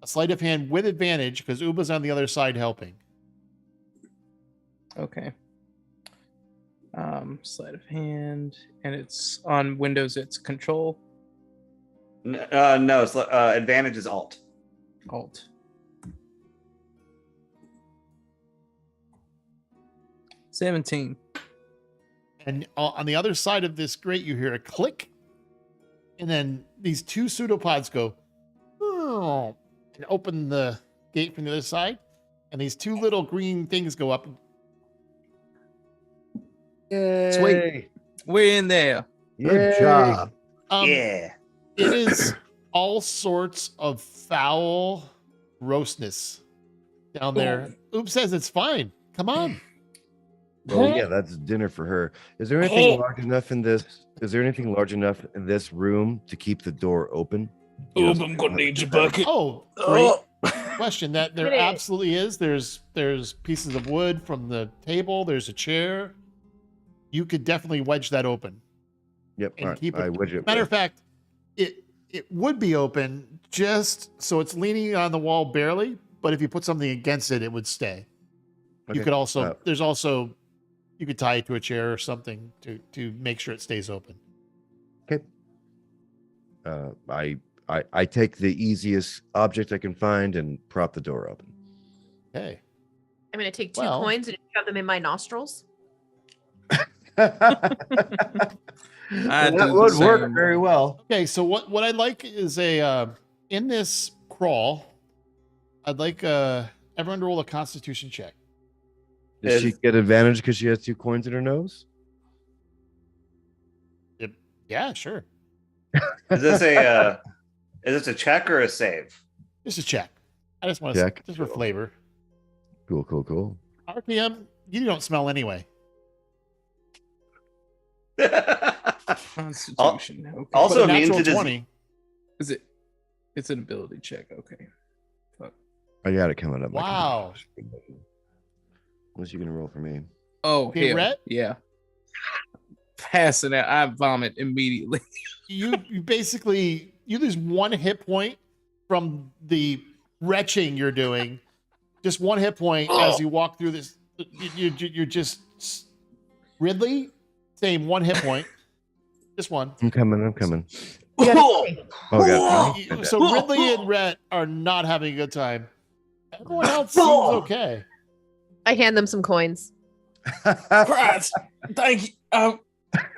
a sleight of hand with advantage because Uba's on the other side helping. Okay. Sleight of hand, and it's on Windows. It's Control No, advantage is Alt. Alt. 17. And on the other side of this grate, you hear a click, and then these two pseudopods go, "Oh," and open the gate from the other side, and these two little green things go up. Sweet. We're in there. Good job. Yeah. It is all sorts of foul grossness down there. Oops says it's fine. Come on. Well, yeah, that's dinner for her. Is there anything large enough in this? Is there anything large enough in this room to keep the door open? I'm gonna need your bucket. Oh, great question. That there Minute. absolutely is. There's pieces of wood from the table. There's a chair. You could definitely wedge that open. Yep. And All right, keep it- I wedge it. Matter of fact, it would be open just so it's leaning on the wall barely, but if you put something against it, it would stay. Okay. You could also Uh, you could tie it to a chair or something to make sure it stays open. Okay. I take the easiest object I can find and prop the door open. Okay. I'm going to take two Well- coins and shove them in my nostrils. I do that the would work same. very well. Okay, so what I'd like is a in this crawl, I'd like everyone to roll a Constitution check. Does she get advantage because she has two coins in her nose? Yeah, sure. Is this a check or a save? Just a check. I just want to Check. just for flavor. Cool. RPM, you don't smell anyway. Constitution. Okay. Also But a immune natural to disease. 20. Is it? It's an ability check. Okay. I got it coming up. Wow. What's you gonna roll for me? Oh, Okay, hell, Rhett? yeah. Passing out. I vomit immediately. You basically you lose 1 hit point from the retching you're doing. Just 1 hit point as you walk through this. You're just Ridley, same 1 hit point. Just one. I'm coming. Oh, Oh god. So Ridley and Rhett are not having a good time. Everyone else seems okay. I hand them some coins. Christ. Thank you.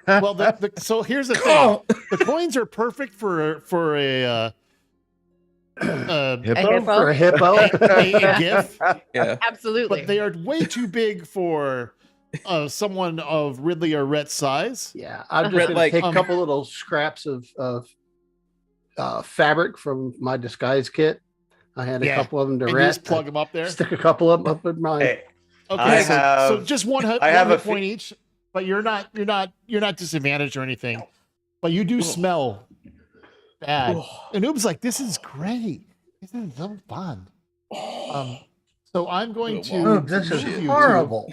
Well, so here's the thing: the coins are perfect for a hippo? For a hippo. a GIF, Yeah. Absolutely. but they are way too big for someone of Ridley or Rhett's size. Yeah, I'm just Red gonna light. take a couple little scraps of fabric from my disguise kit. I had a Yeah, couple of them to And you Rhett. just plug them up there. Stick a couple of them up in my. Hey, Okay, I so have- just one I hit have a point each, but you're not disadvantaged or anything. But you do smell bad. And Oob's like, "This is great. This is so fun." So I'm going to. Ooh, this is move you to- horrible.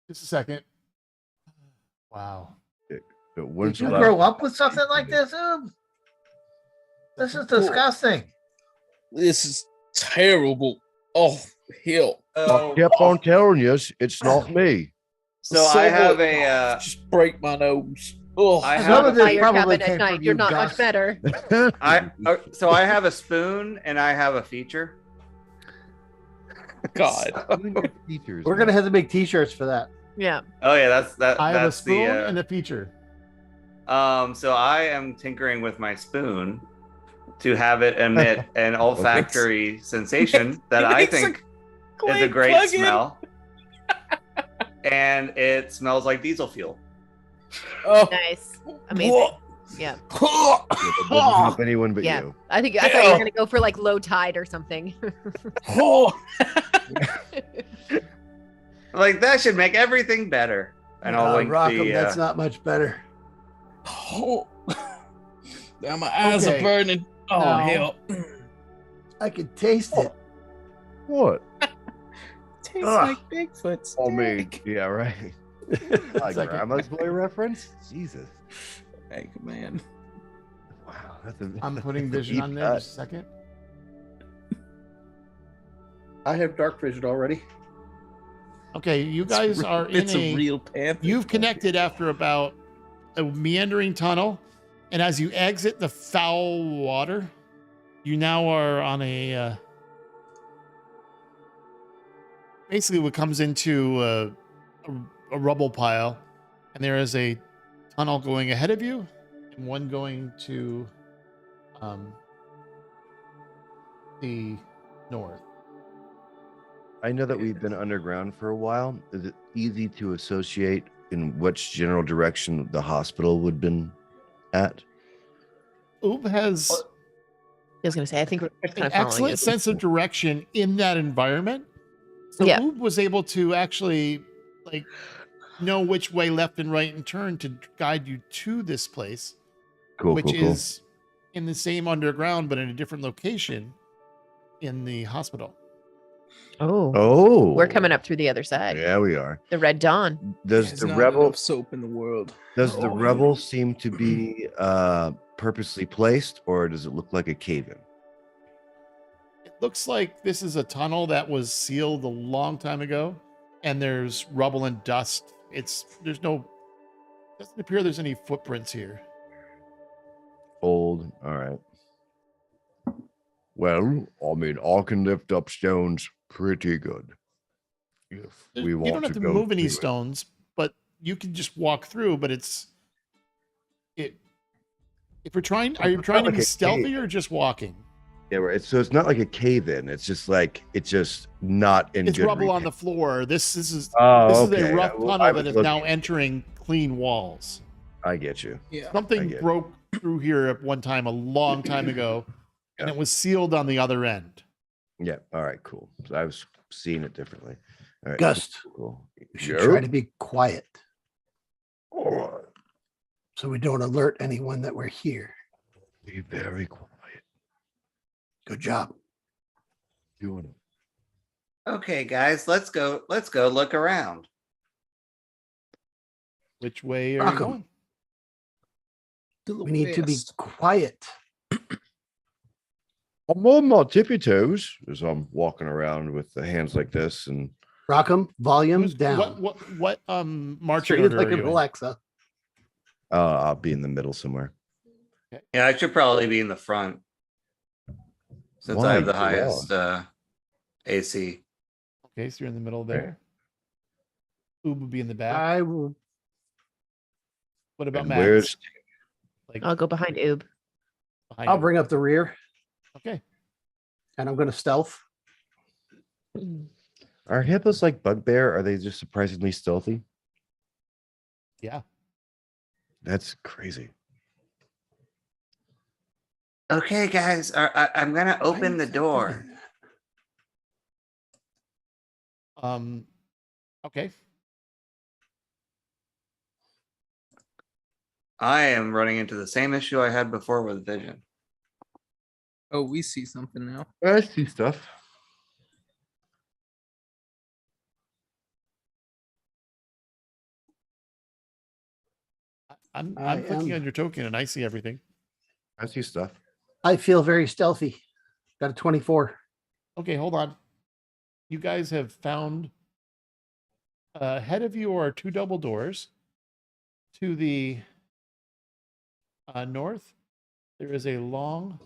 Just a second. Wow. When's Did the you last- grow up with something like this, Oob? This is disgusting. This is terrible. Oh, hell. I kept on telling you, it's not me. So I have a. Just break my nose. Oh, I Some have of a, this Fire probably cabin came at night. from You're you, not Gus. much better. so I have a spoon and I have a feature. God. We're gonna have to make T-shirts for that. Yeah. Oh yeah, that's I have a that's spoon the. and a feature. So I am tinkering with my spoon to have it emit an olfactory sensation that I Makes a think is a great plug-in. smell. And it smells like diesel fuel. Oh. Nice. Amazing. Yeah. It doesn't help anyone but Yeah. you. I thought you were gonna go for like low tide or something. Oh. Like that should make everything better. And I'll link Rockham, the. that's not much better. Oh. Now my eyes Okay. are burning. Oh, Now- hell. I can taste it. What? Tastes Ugh. like Bigfoot's. I mean, dick. yeah, right. Like like a- grandma's boy reference? Jesus. Hey, man. Wow. That's a, I'm putting that's a vision deep on there cut. just a second. I have dark vision already. Okay, you guys are in It's a a. real panther. You've connected after about a meandering tunnel, and as you exit the foul water, you now are on a. Basically, what comes into a rubble pile, and there is a tunnel going ahead of you, and one going to the north. I know that we've been underground for a while. Is it easy to associate in which general direction the hospital would have been at? Oob has I was gonna say, I think we're kind an of following excellent it. sense of direction in that environment. So Yeah. Oob was able to actually like know which way left and right and turn to guide you to this place, Cool, which cool, cool. is in the same underground but in a different location in the hospital. Oh, Oh, we're coming up through the other side. Yeah, we are. The Red Dawn. Does There's the not rebel enough soap in the world. does the Oh. rebel seem to be purposely placed, or does it look like a cave-in? It looks like this is a tunnel that was sealed a long time ago, and there's rubble and dust. Doesn't appear there's any footprints here. Old. All right. Well, I mean, I can lift up stones pretty good. If we You want don't have to go move any through it. stones, but you can just walk through. But if you're trying, are you It's trying not to be like a stealthy cave. or just walking? Yeah, right. So it's not like a cave-in. It's just not in. It's good rubble on the repair. floor. This is Oh, this okay. is a rough Well, tunnel I that was is now looking- entering clean walls. I get you. Yeah. Something get it. broke through here at one time, a long time ago, and it was sealed on the other end. Yeah. All right. Cool. So I was seeing it differently. All right. Gust, Cool. you should try to be quiet so we don't alert anyone that we're here. Be very quiet. Good job. Doing it. Okay, guys, let's go. Let's go look around. Which way are Rock you 'em. going? We need to be quiet. I'm on my tippy toes as I'm walking around with the hands like this, and Rockham, volume Who's- down. What marching Treat it order like are you an in? Alexa. I'll be in the middle somewhere. Yeah, I should probably be in the front since Why? I have the You're highest AC. Okay, so you're in the middle there. Oob would be in the back. I will. What about And Max? where's Like I'll go behind Oob. behind I'll you? bring up the rear, Okay. and I'm going to stealth. Are hippos like bugbear? Are they just surprisingly stealthy? Yeah. That's crazy. Okay, guys, I'm gonna open the door. Okay. I am running into the same issue I had before with vision. Oh, we see something now. I see stuff. I'm I clicking am- on your token and I see everything. I see stuff. I feel very stealthy. Got a 24. Okay, hold on. You guys have found Ahead of you are 2 double doors. To the north, there is a long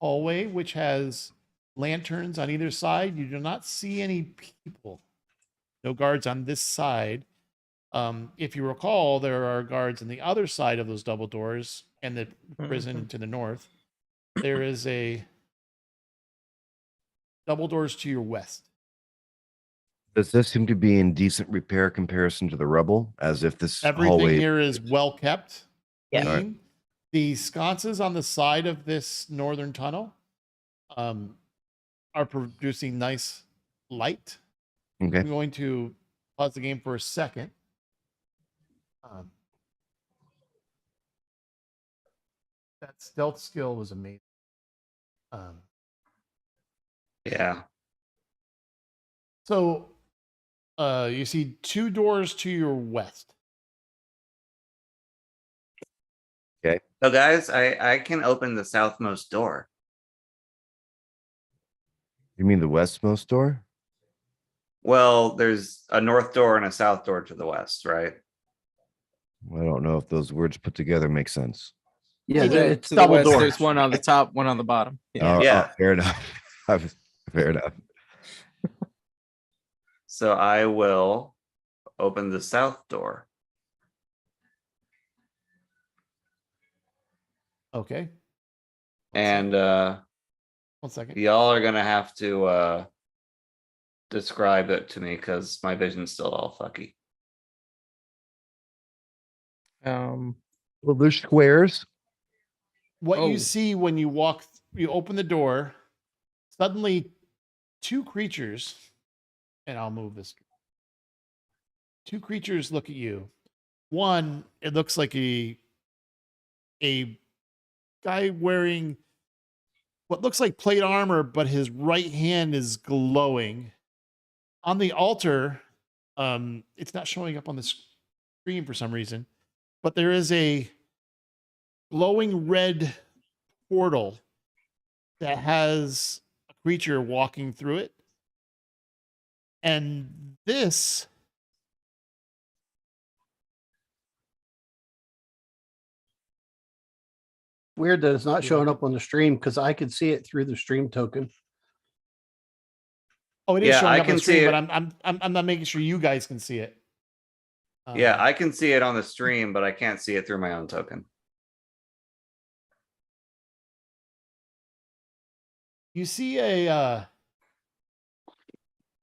hallway which has lanterns on either side. You do not see any people. No guards on this side. If you recall, there are guards on the other side of those double doors and the prison to the north. There is a double doors to your west. Does this seem to be in decent repair comparison to the rubble? As if this Everything hallway. here is well kept. Yes. Clean. Alright. The sconces on the side of this northern tunnel are producing nice light. Okay. I'm going to pause the game for a second. That stealth skill was amazing. Yeah. So you see 2 doors to your west. So guys, I can open the southmost door. You mean the westmost door? Well, there's a north door and a south door to the west, right? I don't know if those words put together make sense. Yeah, To it's the double west, door. There's one on the top, one on the bottom. Yeah. Yeah. Fair enough. Fair enough. So I will open the south door. Okay. And 1 second. y'all are gonna have to describe it to me because my vision's still all fucky. Well, there's squares. What Oh. you see when you walk, you open the door, suddenly 2 creatures, and I'll move this. 2 creatures look at you. One, it looks like a guy wearing what looks like plate armor, but his right hand is glowing. On the altar, it's not showing up on the screen for some reason, but there is a glowing red portal that has a creature walking through it. And this Weird that it's not showing up on the stream because I could see it through the stream token. oh, it is Yeah, showing I up on can the screen, see but it. I'm not making sure you guys can see it. Yeah, I can see it on the stream, but I can't see it through my own token. You see a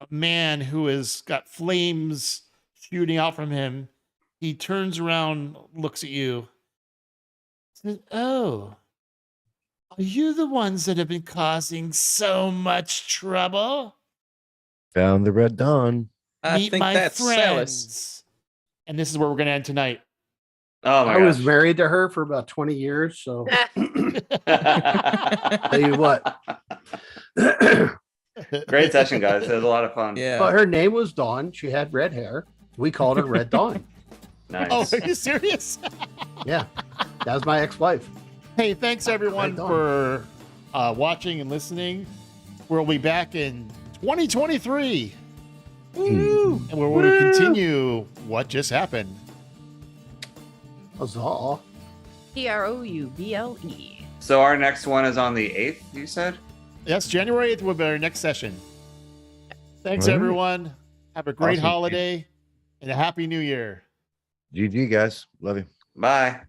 man who has got flames shooting out from him. He turns around, looks at you. Says, "Oh, are you the ones that have been causing so much trouble? Found the Red Dawn. I Meet think my that's Celis. friends." And this is where we're going to end tonight. Oh my I was gosh. married to her for about 20 years, so tell you what. Great session, guys. It was a lot of fun. Yeah. But her name was Dawn. She had red hair. We called her Red Dawn. Nice. Oh, are you serious? Yeah, that was my ex-wife. Hey, thanks everyone Right on. for watching and listening. We'll be back in 2023. Woo! And we're going to continue what just happened. Huzzah. Trouble. So our next one is on the 8th, you said? Yes, January 8th will be our next session. Thanks, All right. everyone. Have a great Awesome. holiday and a happy new year. GG, guys. Love you. Bye.